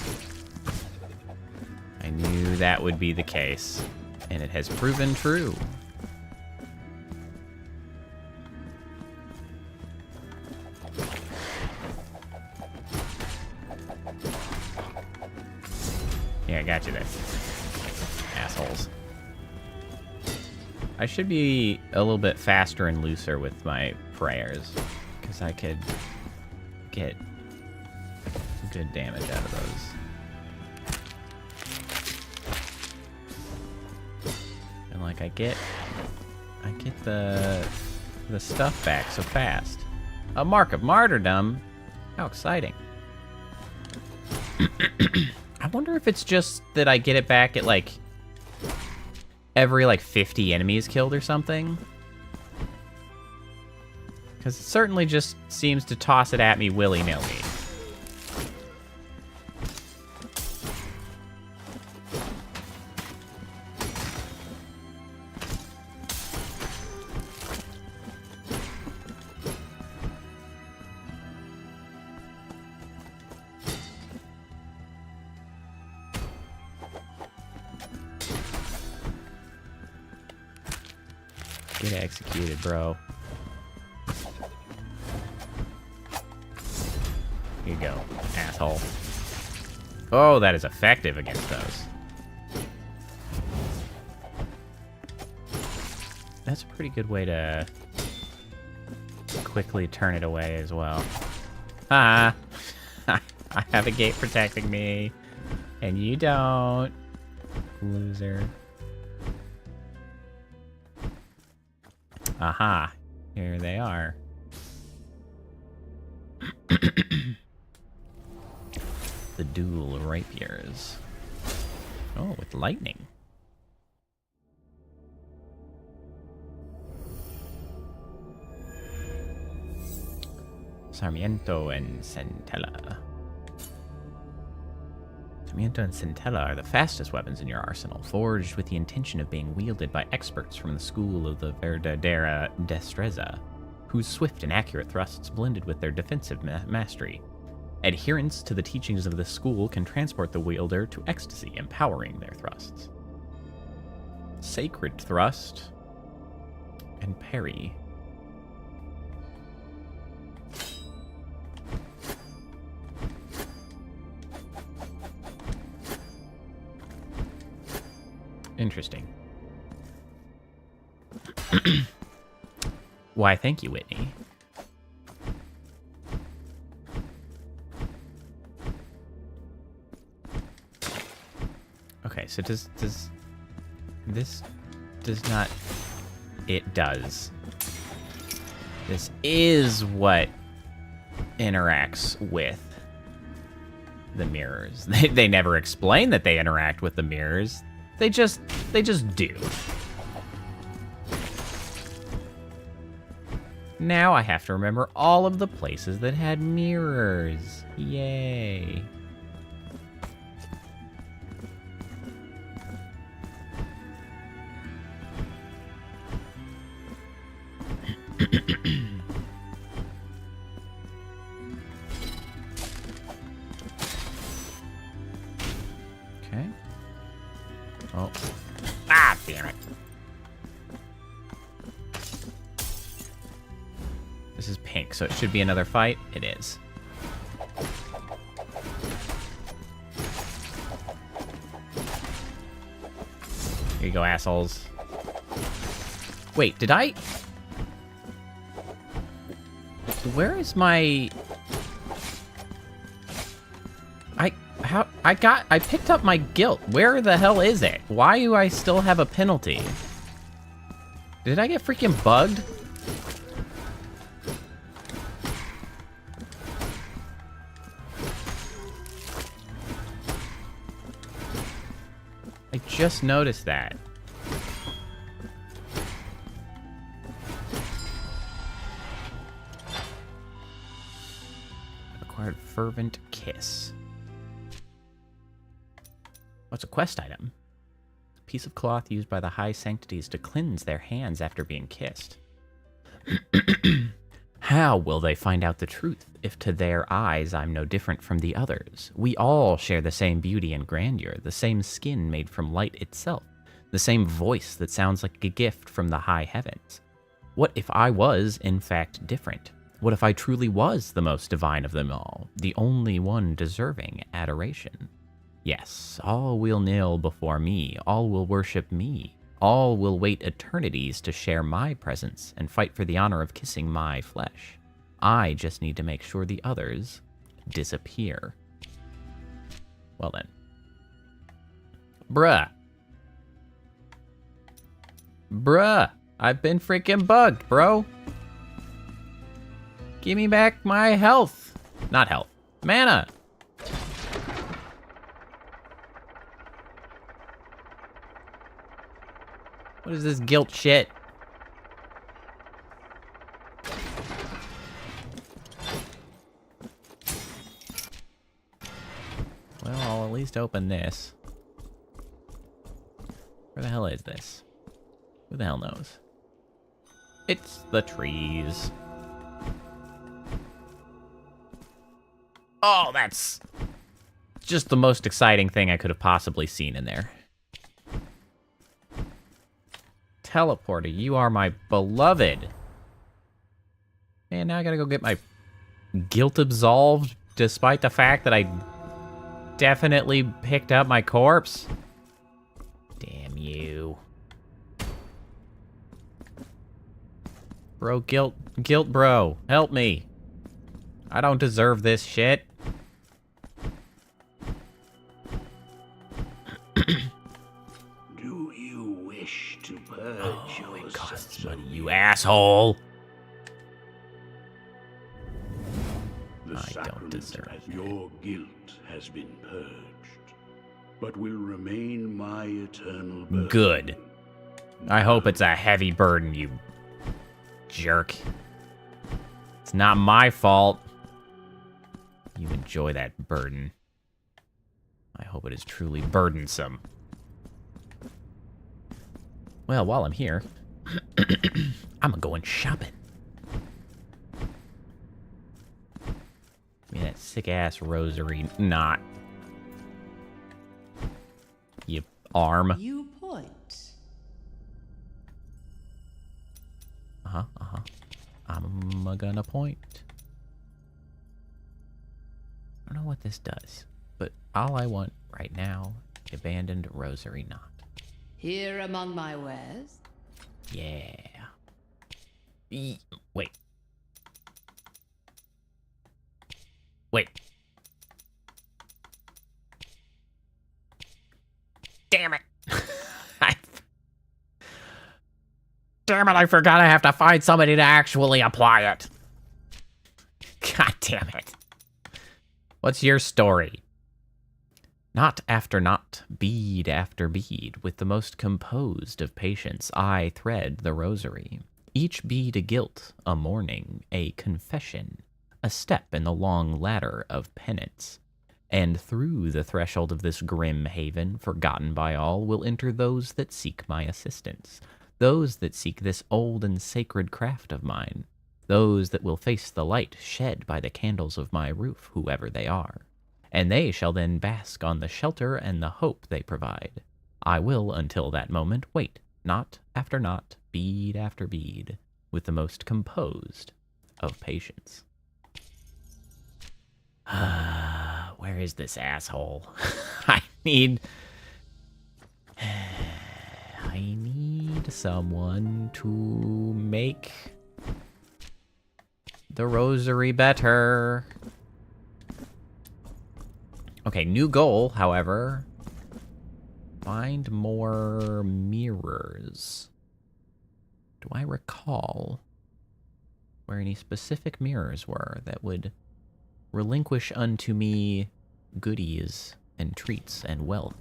Speaker 1: I knew that would be the case, and it has proven true. Yeah, I got you there. Assholes. I should be a little bit faster and looser with my prayers, because I could get good damage out of those. And like I get the stuff back so fast. A mark of martyrdom. How exciting. I wonder if it's just that I get it back at like every like 50 enemies killed or something. Because it certainly just seems to toss it at me willy-nilly. Get executed, bro. Here you go, asshole. Oh, that is effective against those. That's a pretty good way to quickly turn it away as well. Ah, I have a gate protecting me, and you don't, loser. Aha, here they are. The dual rapiers. Oh, with lightning. Sarmiento and Centella. Sarmiento and Centella are the fastest weapons in your arsenal, forged with the intention of being wielded by experts from the school of the Verdadera Destreza, whose swift and accurate thrusts blended with their defensive mastery. Adherence to the teachings of this school can transport the wielder to ecstasy, empowering their thrusts. Sacred Thrust and Parry. Interesting. Why, thank you, Whitney. Okay, so does this does not... It does. This is what interacts with the mirrors. They never explain that they interact with the mirrors. They just do. Now I have to remember all of the places that had mirrors. Yay. Okay. Oh. Ah, damn it. This is pink, so it should be another fight. It is. Here you go, assholes. Wait, did I... Where is my... I picked up my guilt. Where the hell is it? Why do I still have a penalty? Did I get freaking bugged? I just noticed that. Acquired fervent kiss. What's a quest item? A piece of cloth used by the high sanctities to cleanse their hands after being kissed. How will they find out the truth if to their eyes I'm no different from the others? We all share the same beauty and grandeur, the same skin made from light itself, the same voice that sounds like a gift from the high heavens. What if I was, in fact, different? What if I truly was the most divine of them all, the only one deserving adoration? Yes, all will kneel before me, all will worship me, all will wait eternities to share my presence and fight for the honor of kissing my flesh. I just need to make sure the others disappear. Well then. Bruh. Bruh, I've been freaking bugged, bro. Give me back my health. Not health. Mana. What is this guilt shit? Well, I'll at least open this. Where the hell is this? Who the hell knows? It's the trees. Oh, that's just the most exciting thing I could have possibly seen in there. Teleporter, you are my beloved. And now I gotta go get my guilt absolved, despite the fact that I definitely picked up my corpse. Damn you. Bro, guilt bro, help me. I don't deserve this shit. Oh, it costs money, you asshole! I don't deserve it.
Speaker 5: Your guilt has been purged, but will remain my eternal burden.
Speaker 1: Good. I hope it's a heavy burden, you jerk. It's not my fault. You enjoy that burden. I hope it is truly burdensome. Well, while I'm here, I'm gonna go shopping. Give me that sick-ass rosary knot. You arm.
Speaker 8: You point.
Speaker 1: I'm gonna point. I don't know what this does, but all I want right now, the abandoned rosary knot.
Speaker 8: Here among my wares?
Speaker 1: Yeah. Wait. Damn it. Damn it, I forgot I have to find somebody to actually apply it. God damn it. What's your story? Knot after knot, bead after bead, with the most composed of patience, I thread the rosary. Each bead a guilt, a mourning, a confession, a step in the long ladder of penance. And through the threshold of this grim haven, forgotten by all, will enter those that seek my assistance, those that seek this old and sacred craft of mine, those that will face the light shed by the candles of my roof, whoever they are. And they shall then bask on the shelter and the hope they provide. I will, until that moment, wait, knot after knot, bead after bead, with the most composed of patience. Where is this asshole? I need someone to make the rosary better. Okay, new goal, however. Find more mirrors. Do I recall where any specific mirrors were that would relinquish unto me goodies and treats and wealth?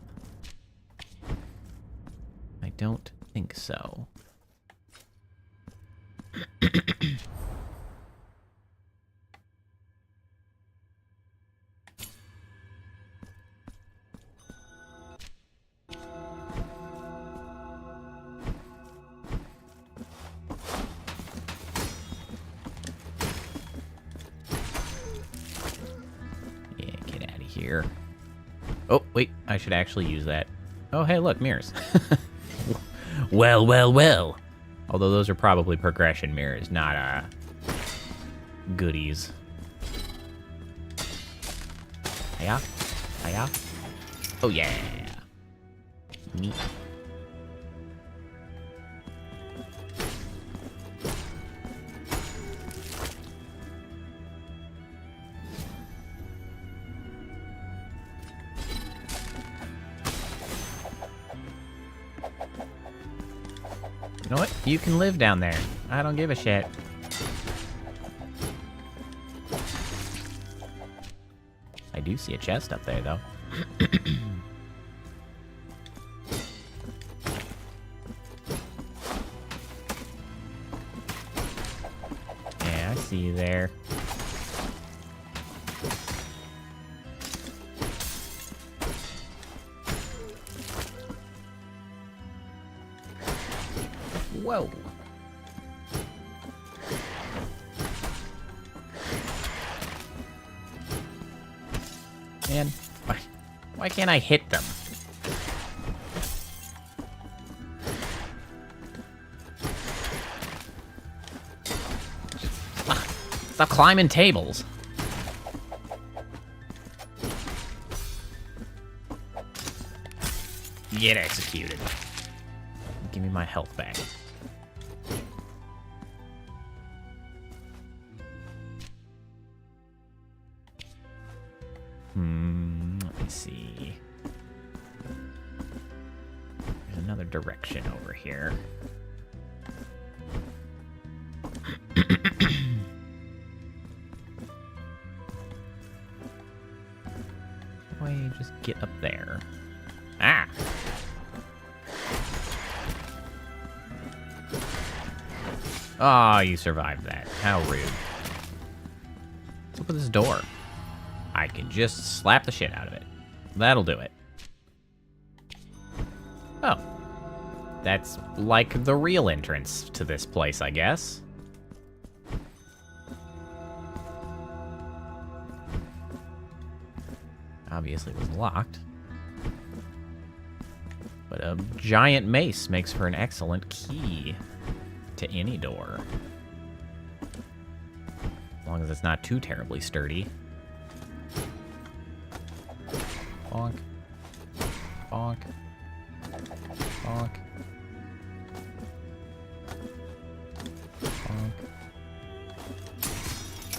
Speaker 1: I don't think so. Here. Oh, wait, I should actually use that. Oh, hey, look, mirrors. Well, well, well. Although those are probably progression mirrors, not, goodies. Hiya. Hiya. Oh, yeah. Neat. You know what? You can live down there. I don't give a shit. I do see a chest up there, though. Yeah, I see you there. Whoa. Man, why can't I hit them? Stop climbing tables. Get executed. Give me my health back. Let me see. There's another direction over here. How do I just get up there? Ah! Oh, you survived that. How rude. What's up with this door? I can just slap the shit out of it. That'll do it. Oh. That's like the real entrance to this place, I guess. Obviously it was locked. But a giant mace makes for an excellent key to any door. As long as it's not too terribly sturdy. Bonk. Bonk. Bonk. Bonk.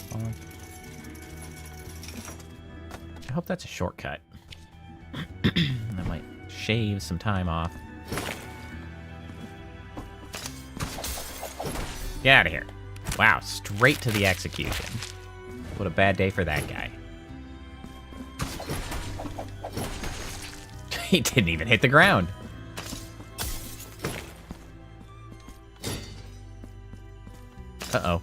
Speaker 1: Bonk. I hope that's a shortcut. That might shave some time off. Get out of here. Wow, straight to the execution. What a bad day for that guy. He didn't even hit the ground. Uh-oh.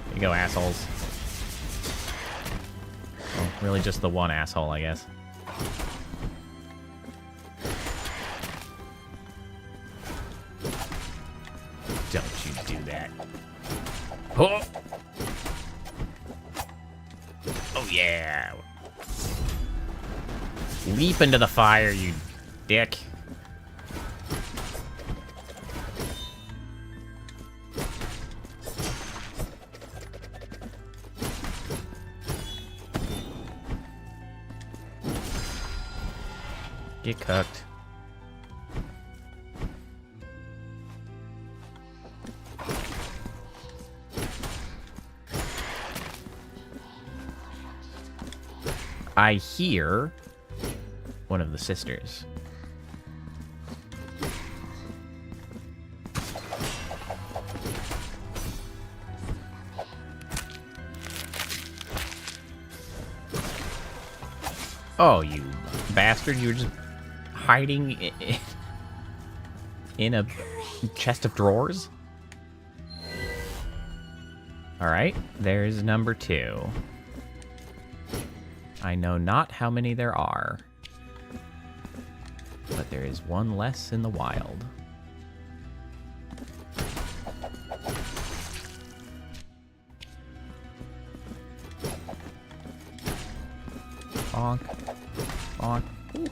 Speaker 1: Here you go, assholes. Well, really just the one asshole, I guess. Don't you do that. Oh! Oh, yeah. Leap into the fire, you dick. Get cooked. I hear one of the sisters. Oh, you bastard. You were just hiding in a chest of drawers? Alright, there's number 2. I know not how many there are, but there is one less in the wild. Bonk. Bonk. Ooh.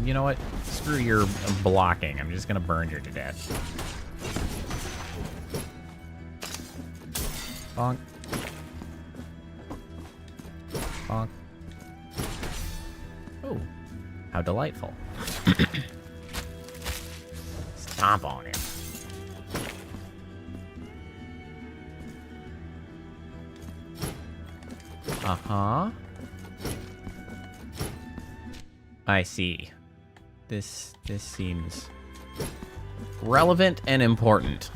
Speaker 1: You know what? Screw your blocking. I'm just gonna burn you to death. Bonk. Bonk. Oh, how delightful. Stomp on it. Uh-huh. I see. This seems relevant and important.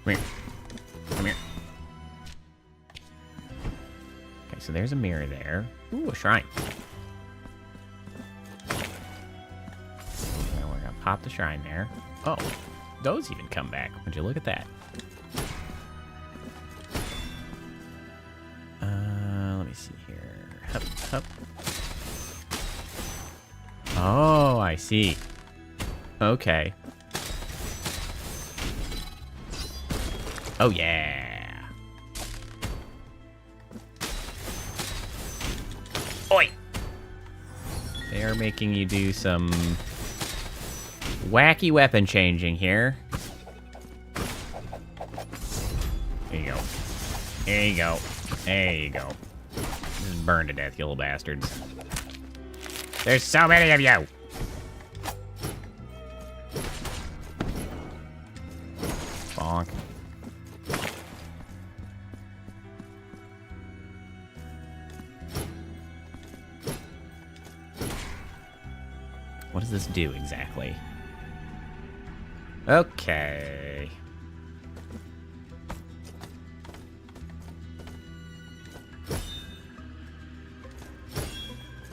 Speaker 1: Come here. Come here. Okay, so there's a mirror there. Ooh, a shrine. Pop the shrine there. Oh, those even come back. Would you look at that? Let me see here. Hup, hup. Oh, I see. Okay. Oh, yeah. Oi! They are making you do some wacky weapon changing here. There you go. There you go. There you go. Just burn to death, you little bastards. There's so many of you! Bonk. What does this do exactly? Okay.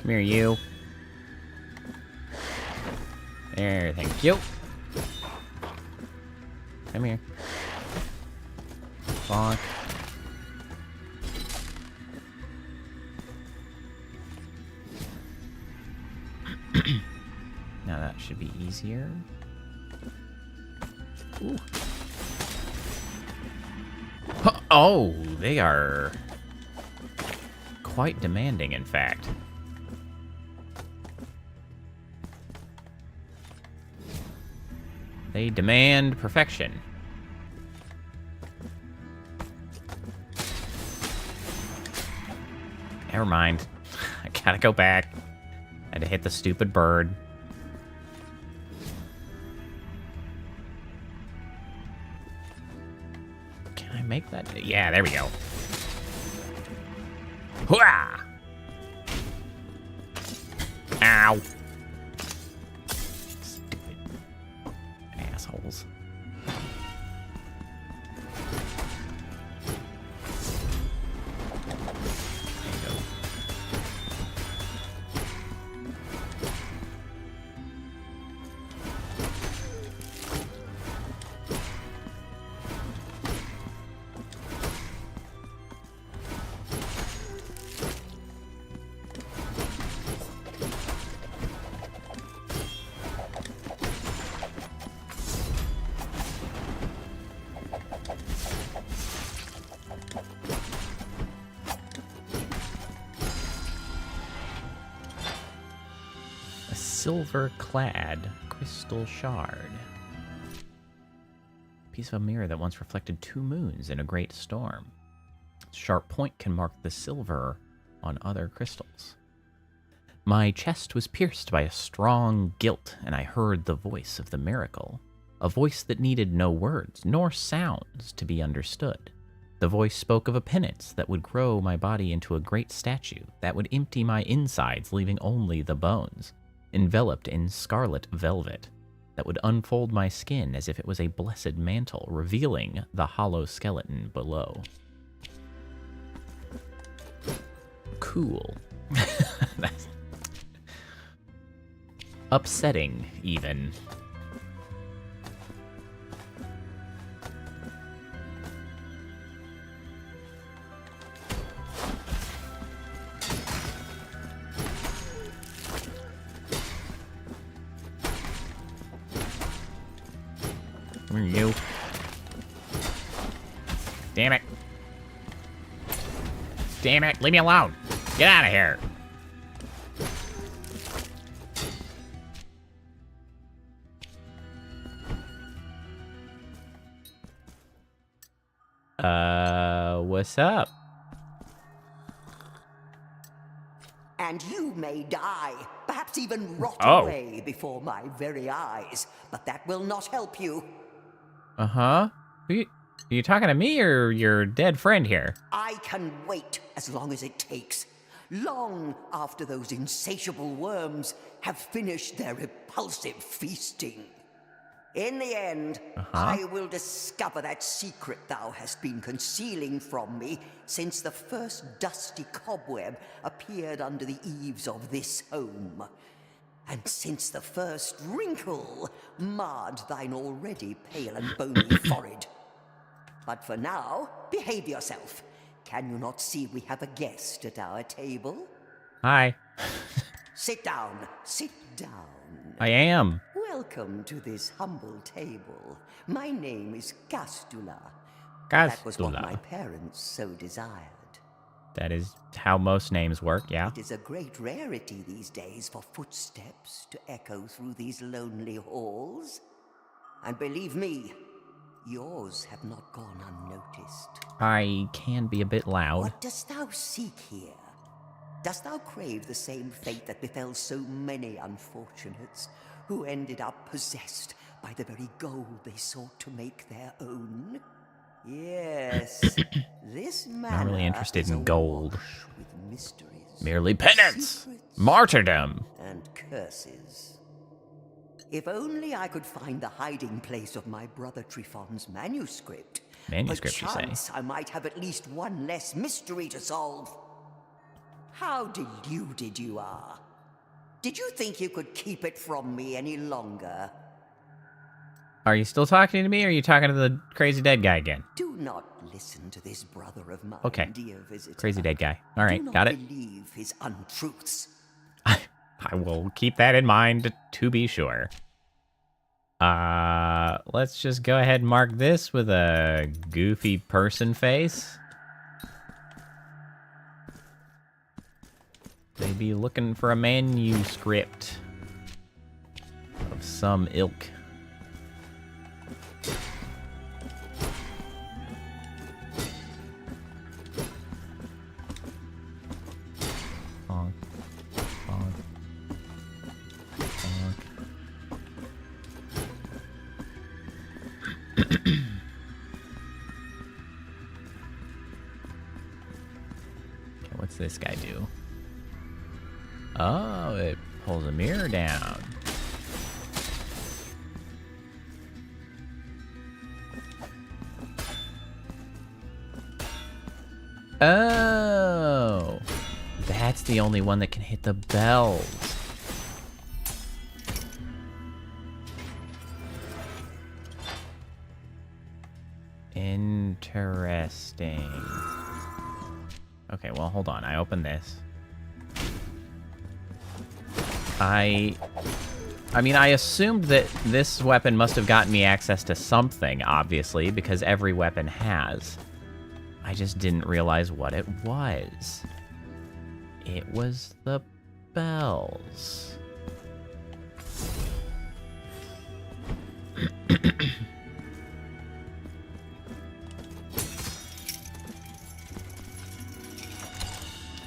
Speaker 1: Come here, you. There, thank you. Come here. Bonk. Now that should be easier. Ooh. Oh, they are quite demanding, in fact. They demand perfection. Never mind. I gotta go back. I had to hit the stupid bird. Can I make that? Yeah, there we go. Hooah! Ow. Stupid assholes. There you go. Silver-clad crystal shard. Piece of a mirror that once reflected 2 moons in a great storm. Its sharp point can mark the silver on other crystals. My chest was pierced by a strong guilt, and I heard the voice of the miracle. A voice that needed no words nor sounds to be understood. The voice spoke of a penance that would grow my body into a great statue, that would empty my insides, leaving only the bones, enveloped in scarlet velvet, that would unfold my skin as if it was a blessed mantle, revealing the hollow skeleton below. Cool. That's upsetting, even. Where are you? Damn it. Damn it, leave me alone. Get out of here. What's up?
Speaker 11: And you may die, perhaps even rot away before my very eyes, but that will not help you.
Speaker 1: Uh-huh. Are you talking to me or your dead friend here?
Speaker 11: I can wait as long as it takes. Long after those insatiable worms have finished their repulsive feasting. In the end, I will discover that secret thou hast been concealing from me since the first dusty cobweb appeared under the eaves of this home, and since the first wrinkle marred thine already pale and bony forehead. But for now, behave yourself. Can you not see we have a guest at our table?
Speaker 1: Hi.
Speaker 11: Sit down, sit down.
Speaker 1: I am.
Speaker 11: Welcome to this humble table. My name is Castula.
Speaker 1: Castula.
Speaker 11: That was what my parents so desired.
Speaker 1: That is how most names work, yeah.
Speaker 11: It is a great rarity these days for footsteps to echo through these lonely halls. And believe me, yours have not gone unnoticed.
Speaker 1: I can be a bit loud.
Speaker 11: What dost thou seek here? Dost thou crave the same fate that befell so many unfortunates who ended up possessed by the very gold they sought to make their own? Yes, this man.
Speaker 1: Not really interested in gold.
Speaker 11: With mysteries,
Speaker 1: merely penance,
Speaker 11: secrets,
Speaker 1: martyrdom,
Speaker 11: and curses. If only I could find the hiding place of my brother Trifon's manuscript.
Speaker 1: Manuscript, you say?
Speaker 11: Perchance I might have at least one less mystery to solve. How deluded you are. Did you think you could keep it from me any longer?
Speaker 1: Are you still talking to me, or are you talking to the crazy dead guy again?
Speaker 11: Do not listen to this brother of mine,
Speaker 1: Okay.
Speaker 11: dear visitor.
Speaker 1: Crazy dead guy. All right, got it.
Speaker 11: Do not believe his untruths.
Speaker 1: I will keep that in mind, to be sure. Let's just go ahead and mark this with a goofy person face. They be looking for a manuscript of some ilk. this guy do? Oh, it pulls a mirror down. Oh, that's the only one that can hit the bells. Interesting. Okay, well, hold on. I opened this. I mean, I assumed that this weapon must have gotten me access to something, obviously, because every weapon has. I just didn't realize what it was. It was the bells.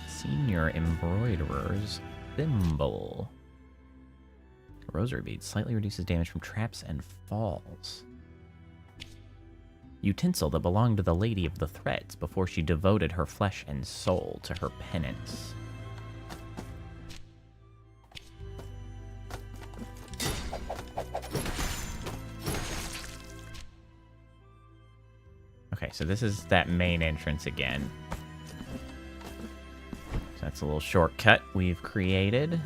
Speaker 1: Senior Embroiderer's Thimble. Rosary bead slightly reduces damage from traps and falls. Utensil that belonged to the Lady of the Threads before she devoted her flesh and soul to her penance. Okay, so this is that main entrance again. So that's a little shortcut we've created.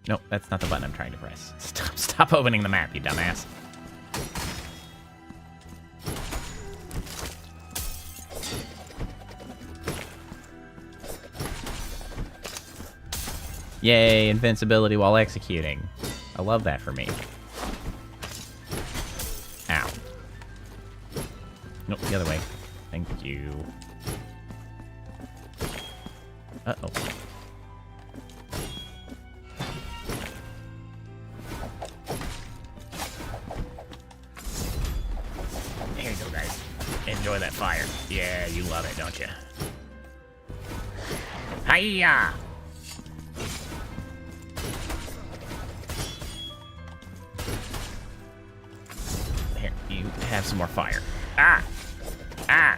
Speaker 1: Nope, that's not the button I'm trying to press. Stop opening the map, you dumbass. Yay, invincibility while executing. I love that for me. Ow. Nope, the other way. Thank you. Uh-oh. Here you go, guys. Enjoy that fire. Yeah, you love it, don't you? Hiya! Here, you have some more fire. Ah! Ah!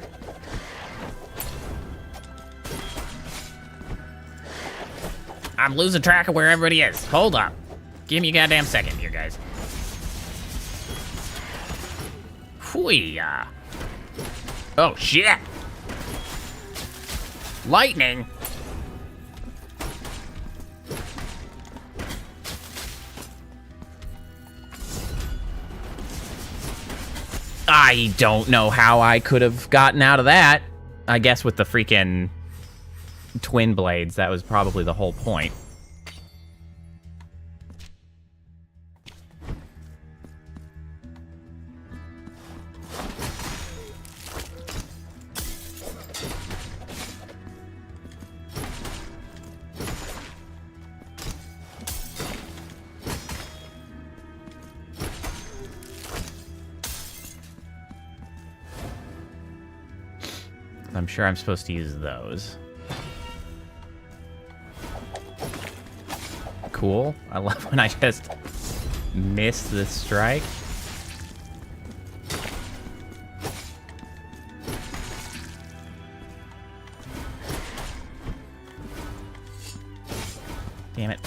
Speaker 1: I'm losing track of where everybody is. Hold up. Give me a goddamn second here, guys. Hoo-yah. Oh, shit! Lightning? I don't know how I could have gotten out of that. I guess with the freaking twin blades, that was probably the whole point. I'm sure I'm supposed to use those. Cool. I love when I just miss the strike. Damn it.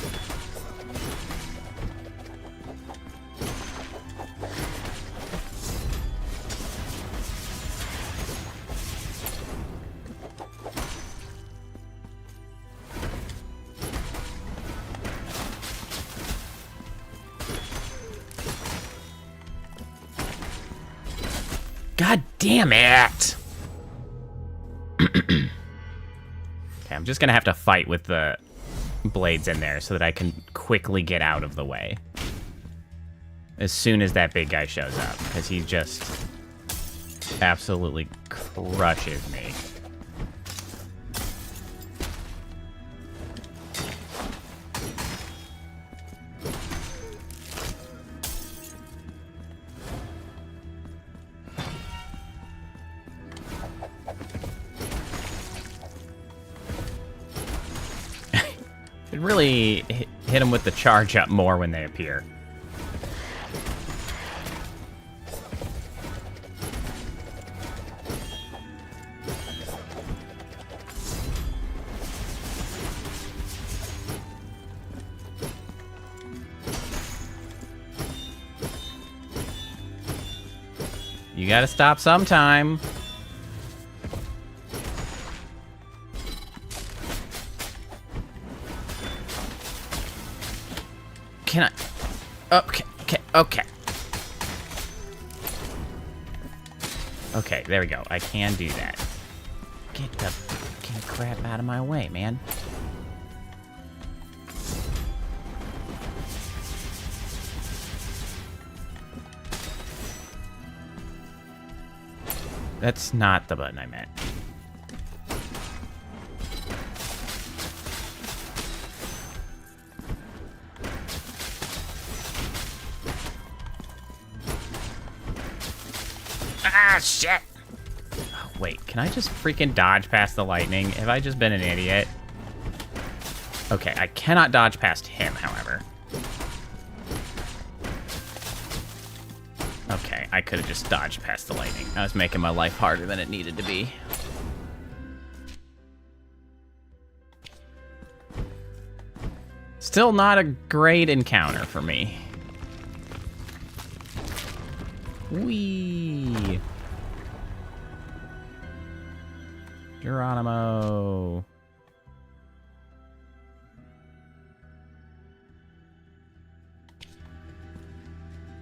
Speaker 1: God damn it! Okay, I'm just gonna have to fight with the blades in there so that I can quickly get out of the way. As soon as that big guy shows up, because he just absolutely crushes me. Really hit them with the charge up more when they appear. You gotta stop sometime. Can I? Okay. Okay, there we go. I can do that. Get the fucking crap out of my way, man. That's not the button I meant. Ah, shit! Oh, wait, can I just freaking dodge past the lightning? Have I just been an idiot? Okay, I cannot dodge past him, however. Okay, I could have just dodged past the lightning. I was making my life harder than it needed to be. Still not a great encounter for me. Whee! Geronimo.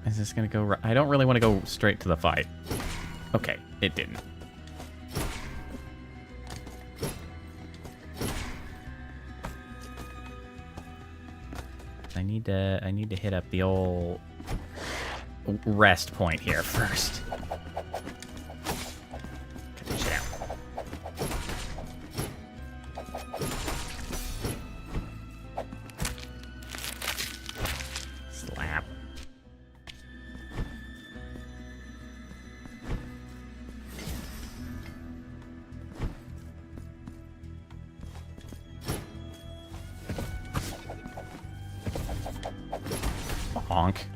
Speaker 1: Is this gonna go right? I don't really want to go straight to the fight. Okay, it didn't. I need to hit up the old rest point here first. Cut this shit out. Slap. Honk.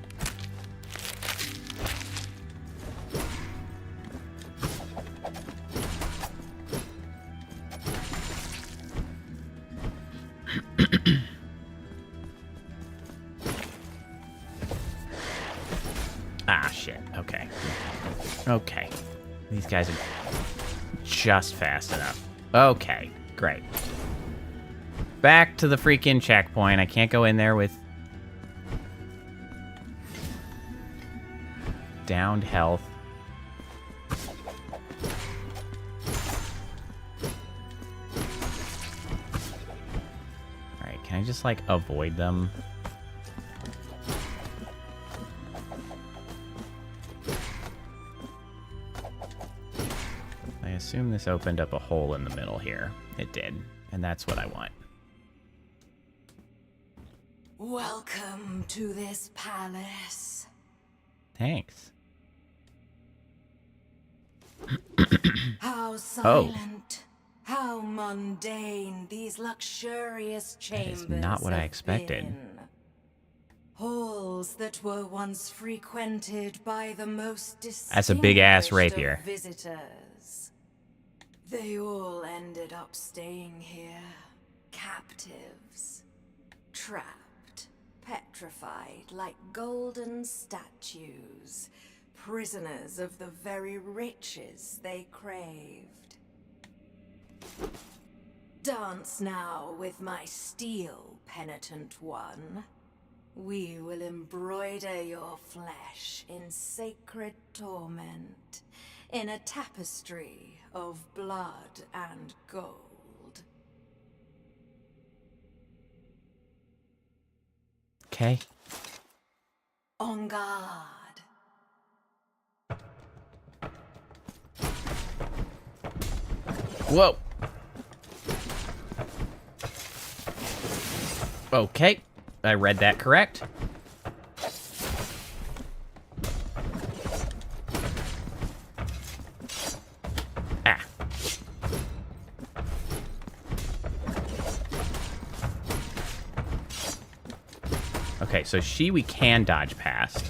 Speaker 1: Ah, shit. Okay. Okay. These guys are just fast enough. Okay, great. Back to the freaking checkpoint. I can't go in there with downed health. Alright, can I just, like, avoid them? I assume this opened up a hole in the middle here. It did, and that's what I want.
Speaker 4: Welcome to this palace.
Speaker 1: Thanks.
Speaker 4: How silent, how mundane these luxurious chambers
Speaker 1: That is not what I
Speaker 4: have
Speaker 1: expected.
Speaker 4: been. Halls that were once frequented by the most distinguished
Speaker 1: That's a big-ass
Speaker 4: of
Speaker 1: rapier.
Speaker 4: visitors. They all ended up staying here, captives, trapped, petrified like golden statues. Prisoners of the very riches they craved. Dance now with my steel, penitent one. We will embroider your flesh in sacred torment, in a tapestry of blood and gold.
Speaker 1: Okay.
Speaker 4: On guard.
Speaker 1: Whoa. Okay. I read that correct. Ah. Okay, so we can dodge past.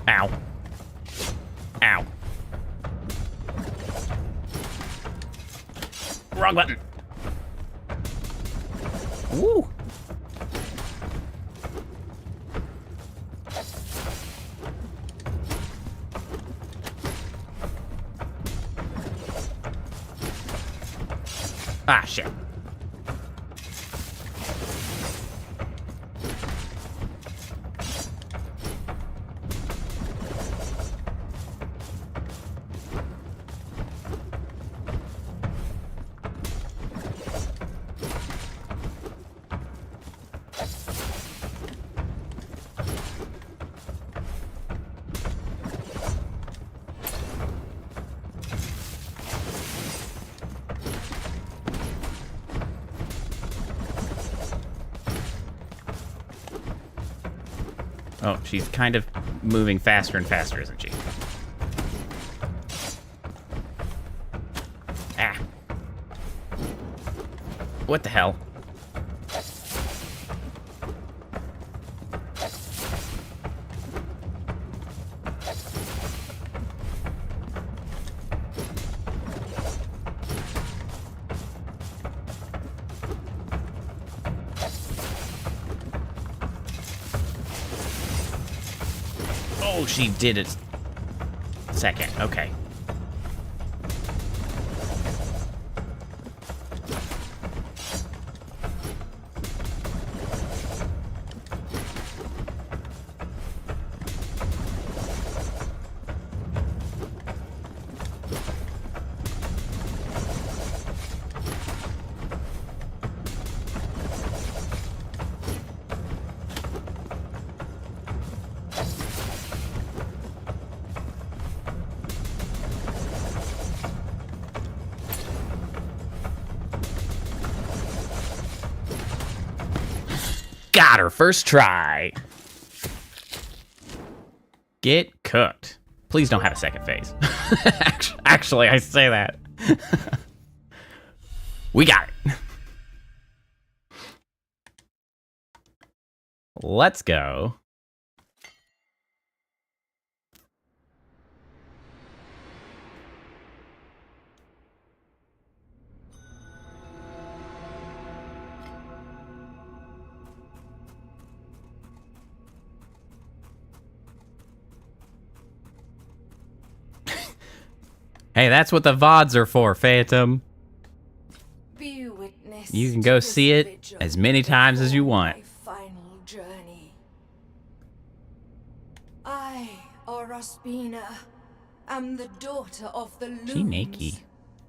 Speaker 1: Ow. Ow. wrong button. Woo. Ah, shit. Oh, she's kind of moving faster and faster, isn't she? Ah. What the hell? Oh, she did it. Second, okay. Got her first try. Get cooked. Please don't have a second phase. Actually, I say that. We got it. Let's go. Hey, that's what the VODs are for, Phantom.
Speaker 4: Be witness
Speaker 1: You can go
Speaker 4: to
Speaker 1: see
Speaker 4: this
Speaker 1: it
Speaker 4: vigil
Speaker 1: as many times as you
Speaker 4: before
Speaker 1: want.
Speaker 4: my final journey. I, Orospina, am the daughter of the looms,
Speaker 1: Shineki.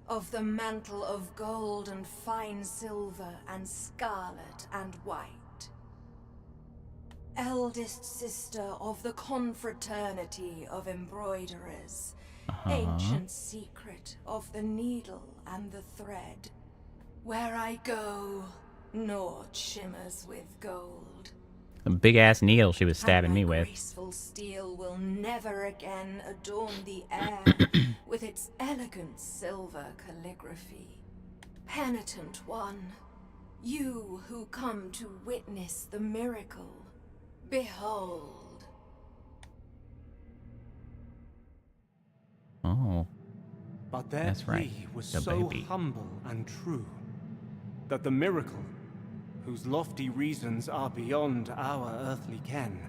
Speaker 4: of the mantle of gold and fine silver and scarlet and white. Eldest sister of the confraternity of embroiderers. Ancient secret of the needle and the thread. Where I go, naught shimmers with gold.
Speaker 1: A big ass needle she was stabbing
Speaker 4: And my
Speaker 1: me with.
Speaker 4: graceful steel will never again adorn the air with its elegant silver calligraphy. Penitent one, you who come to witness the miracle, behold.
Speaker 1: Oh.
Speaker 3: But their
Speaker 1: That's right,
Speaker 3: plea was
Speaker 1: the
Speaker 3: so
Speaker 1: baby.
Speaker 3: humble and true that the miracle, whose lofty reasons are beyond our earthly ken,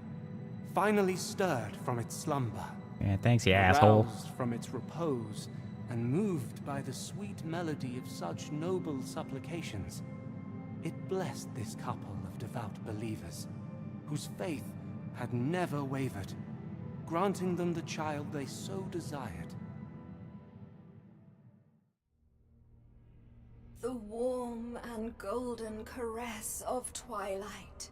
Speaker 3: finally stirred from its slumber.
Speaker 1: Yeah, thanks, you asshole.
Speaker 3: Aroused from its repose and moved by the sweet melody of such noble supplications, it blessed this couple of devout believers, whose faith had never wavered, granting them the child they so desired.
Speaker 4: The warm and golden caress of twilight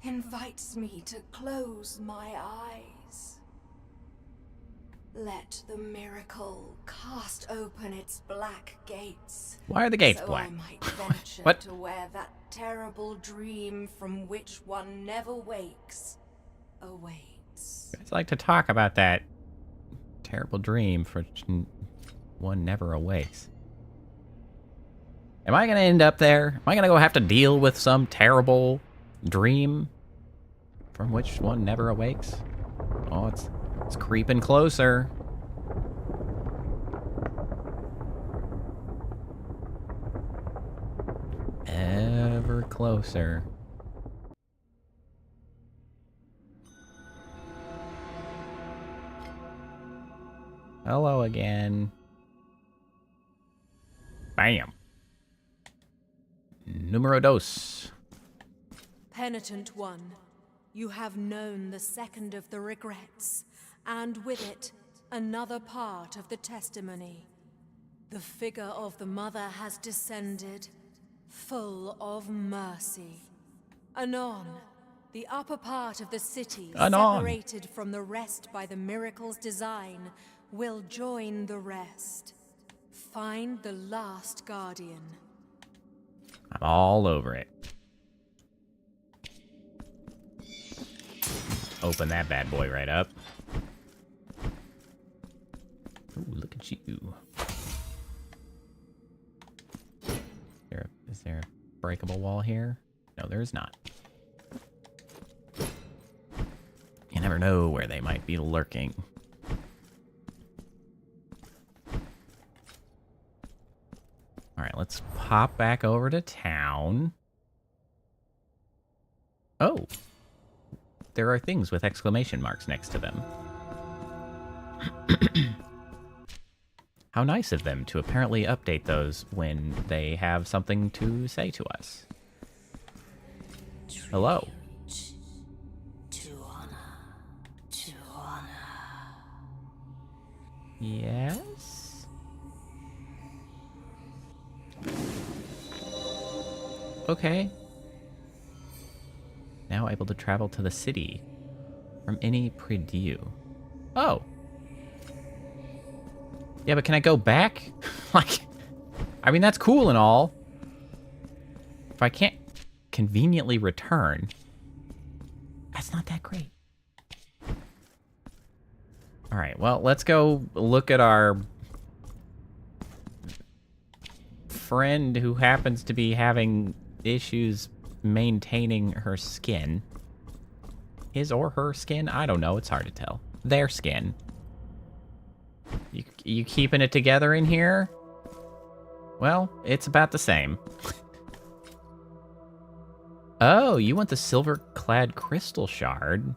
Speaker 4: invites me to close my eyes. Let the miracle cast open its black gates.
Speaker 1: Why are the gates
Speaker 4: so
Speaker 1: black?
Speaker 4: I might venture
Speaker 1: What?
Speaker 4: to where that terrible dream from which one never wakes awaits.
Speaker 1: I'd like to talk about that terrible dream for which one never awakes. Am I gonna end up there? Am I gonna go have to deal with some terrible dream from which one never awakes? Oh, it's creeping closer. closer. Hello again. Bam. Numero dos.
Speaker 4: Penitent one, you have known the second of the regrets, and with it, another part of the testimony. The figure of the mother has descended, full of mercy. Anon, the upper part of the city, separated from the rest by the miracle's design, will join the rest. Find the last guardian.
Speaker 1: I'm all over it. Open that bad boy right up. Ooh, look at you. Is there a breakable wall here? No, there is not. You never know where they might be lurking. Alright, let's pop back over to town. Oh. There are things with exclamation marks next to them. How nice of them to apparently update those when they have something to say to us. Hello.
Speaker 8: To honor.
Speaker 1: Yes? Okay. Now able to travel to the city from any preview. Oh. Yeah, but can I go back? Like, I mean, that's cool and all. If I can't conveniently return, that's not that great. All right, well, let's go look at our friend who happens to be having issues maintaining her skin. His or her skin? I don't know. It's hard to tell. Their skin. You keeping it together in here? Well, it's about the same. Oh, you want the silver-clad crystal shard?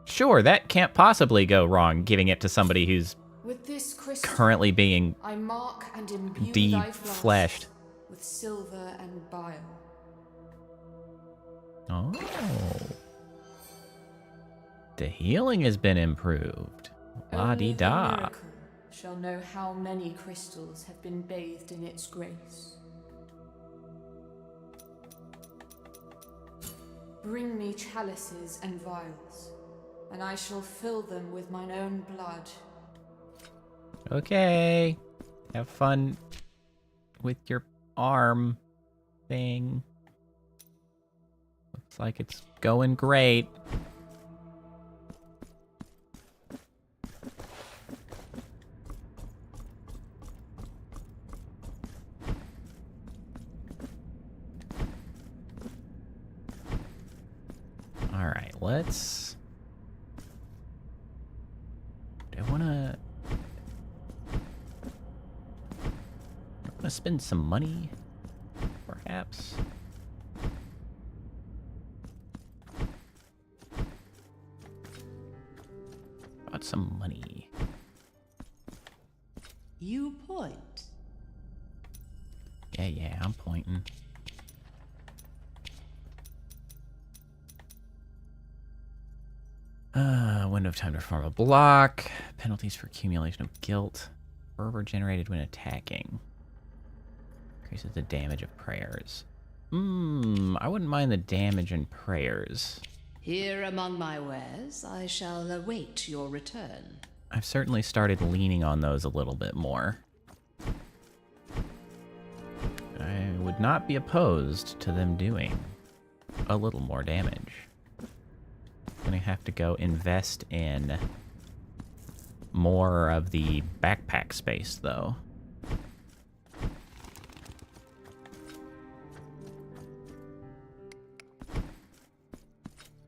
Speaker 1: Sure, that can't possibly go wrong, giving it to somebody who's
Speaker 7: with this crystal,
Speaker 1: currently being
Speaker 7: I mark and imbue
Speaker 1: de-fleshed
Speaker 7: with silver and bile.
Speaker 1: Oh. The healing has been improved. La-di-da.
Speaker 7: Only the miracle shall know how many crystals have been bathed in its grace. Bring me chalices and vials, and I shall fill them with mine own blood.
Speaker 1: Okay. Have fun with your arm thing. Looks like it's going great. All right, let's... Do I want to spend some money, perhaps? Got some money.
Speaker 8: You point.
Speaker 1: Yeah, I'm pointing. Window of time to perform a block. Penalties for accumulation of guilt. Fervor generated when attacking. Increases the damage of prayers. I wouldn't mind the damage and prayers.
Speaker 8: Here among my wares, I shall await your return.
Speaker 1: I've certainly started leaning on those a little bit more. I would not be opposed to them doing a little more damage. Gonna have to go invest in more of the backpack space, though.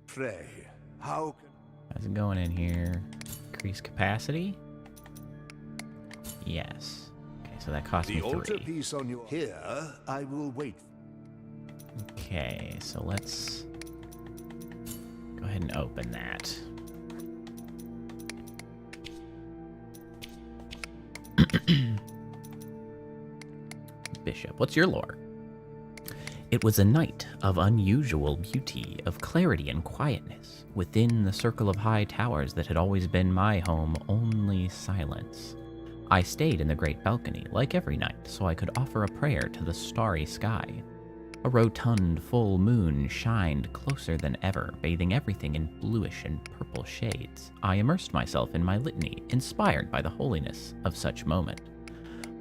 Speaker 2: Pray, how...
Speaker 1: How's it going in here? Increase capacity? Yes. Okay, so that cost me 3.
Speaker 2: The altarpiece on your... Here, I will wait.
Speaker 1: Okay, so let's go ahead and open that. Bishop, what's your lore? It was a night of unusual beauty, of clarity and quietness. Within the circle of high towers that had always been my home, only silence. I stayed in the great balcony, like every night, so I could offer a prayer to the starry sky. A rotund full moon shined closer than ever, bathing everything in bluish and purple shades. I immersed myself in my litany, inspired by the holiness of such moment.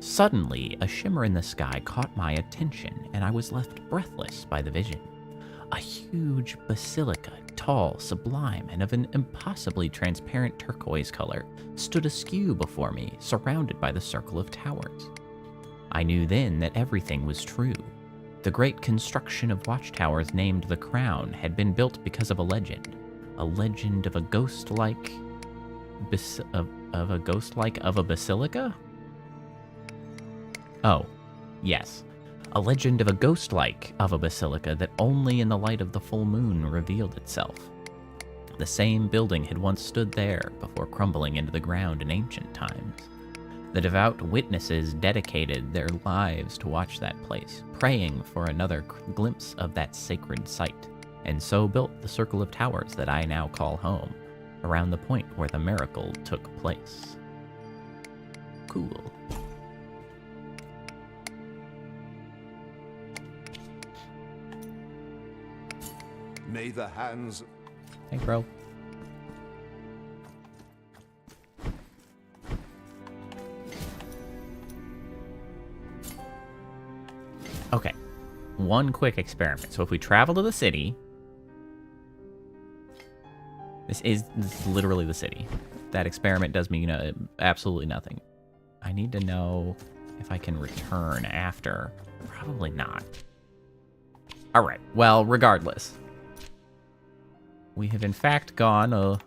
Speaker 1: Suddenly, a shimmer in the sky caught my attention, and I was left breathless by the vision. A huge basilica, tall, sublime, and of an impossibly transparent turquoise color, stood askew before me, surrounded by the circle of towers. I knew then that everything was true. The great construction of watchtowers named the Crown had been built because of a legend of a ghost-like of a basilica? Oh, yes. A legend of a ghost-like of a basilica that only in the light of the full moon revealed itself. The same building had once stood there before crumbling into the ground in ancient times. The devout witnesses dedicated their lives to watch that place, praying for another glimpse of that sacred site, and so built the circle of towers that I now call home, around the point where the miracle took place. Cool.
Speaker 2: May the hands...
Speaker 1: Hey, bro. Okay. One quick experiment. So if we travel to the city... This is literally the city. That experiment does me absolutely nothing. I need to know if I can return after. Probably not. Alright, well, regardless. We have in fact gone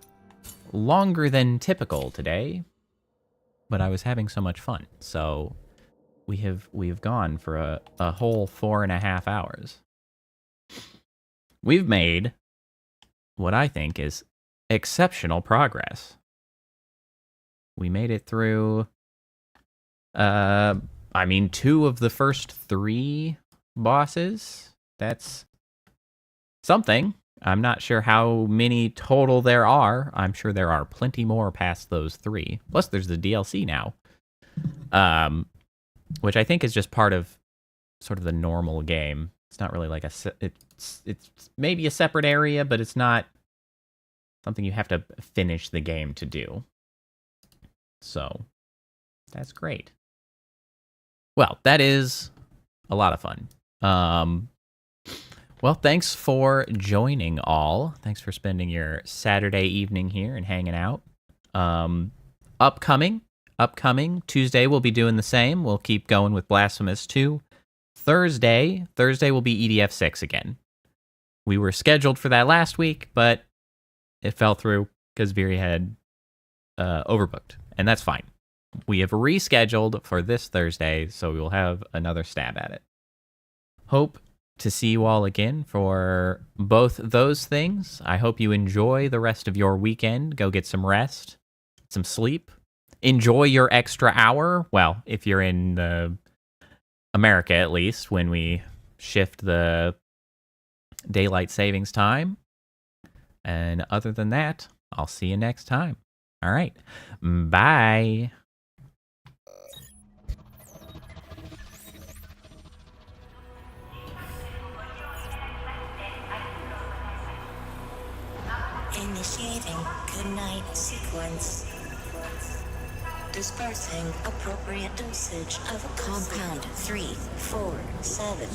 Speaker 1: longer than typical today, but I was having so much fun. So we've gone for a whole 4.5 hours. We've made what I think is exceptional progress. We made it through, 2 of the first 3 bosses. That's something. I'm not sure how many total there are. I'm sure there are plenty more past those 3. Plus, there's the DLC now, which I think is just part of sort of the normal game. It's not really like it's maybe a separate area, but it's not something you have to finish the game to do. So, that's great. Well, that is a lot of fun. Well, thanks for joining all. Thanks for spending your Saturday evening here and hanging out. Upcoming, Tuesday we'll be doing the same. We'll keep going with Blasphemous 2. Thursday will be EDF 6 again. We were scheduled for that last week, but it fell through because Viri had overbooked, and that's fine. We have rescheduled for this Thursday, so we will have another stab at it. Hope to see you all again for both those things. I hope you enjoy the rest of your weekend. Go get some rest, some sleep. Enjoy your extra hour. Well, if you're in America, at least, when we shift the daylight savings time. And other than that, I'll see you next time. All right. Bye.
Speaker 12: Initiating goodnight sequence. Dispersing appropriate dosage of compound 347.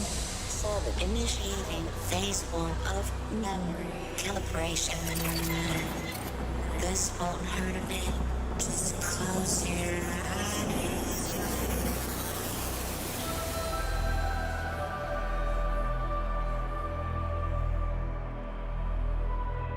Speaker 12: Initiating phase 1 of memory calibration. This won't hurt a bit.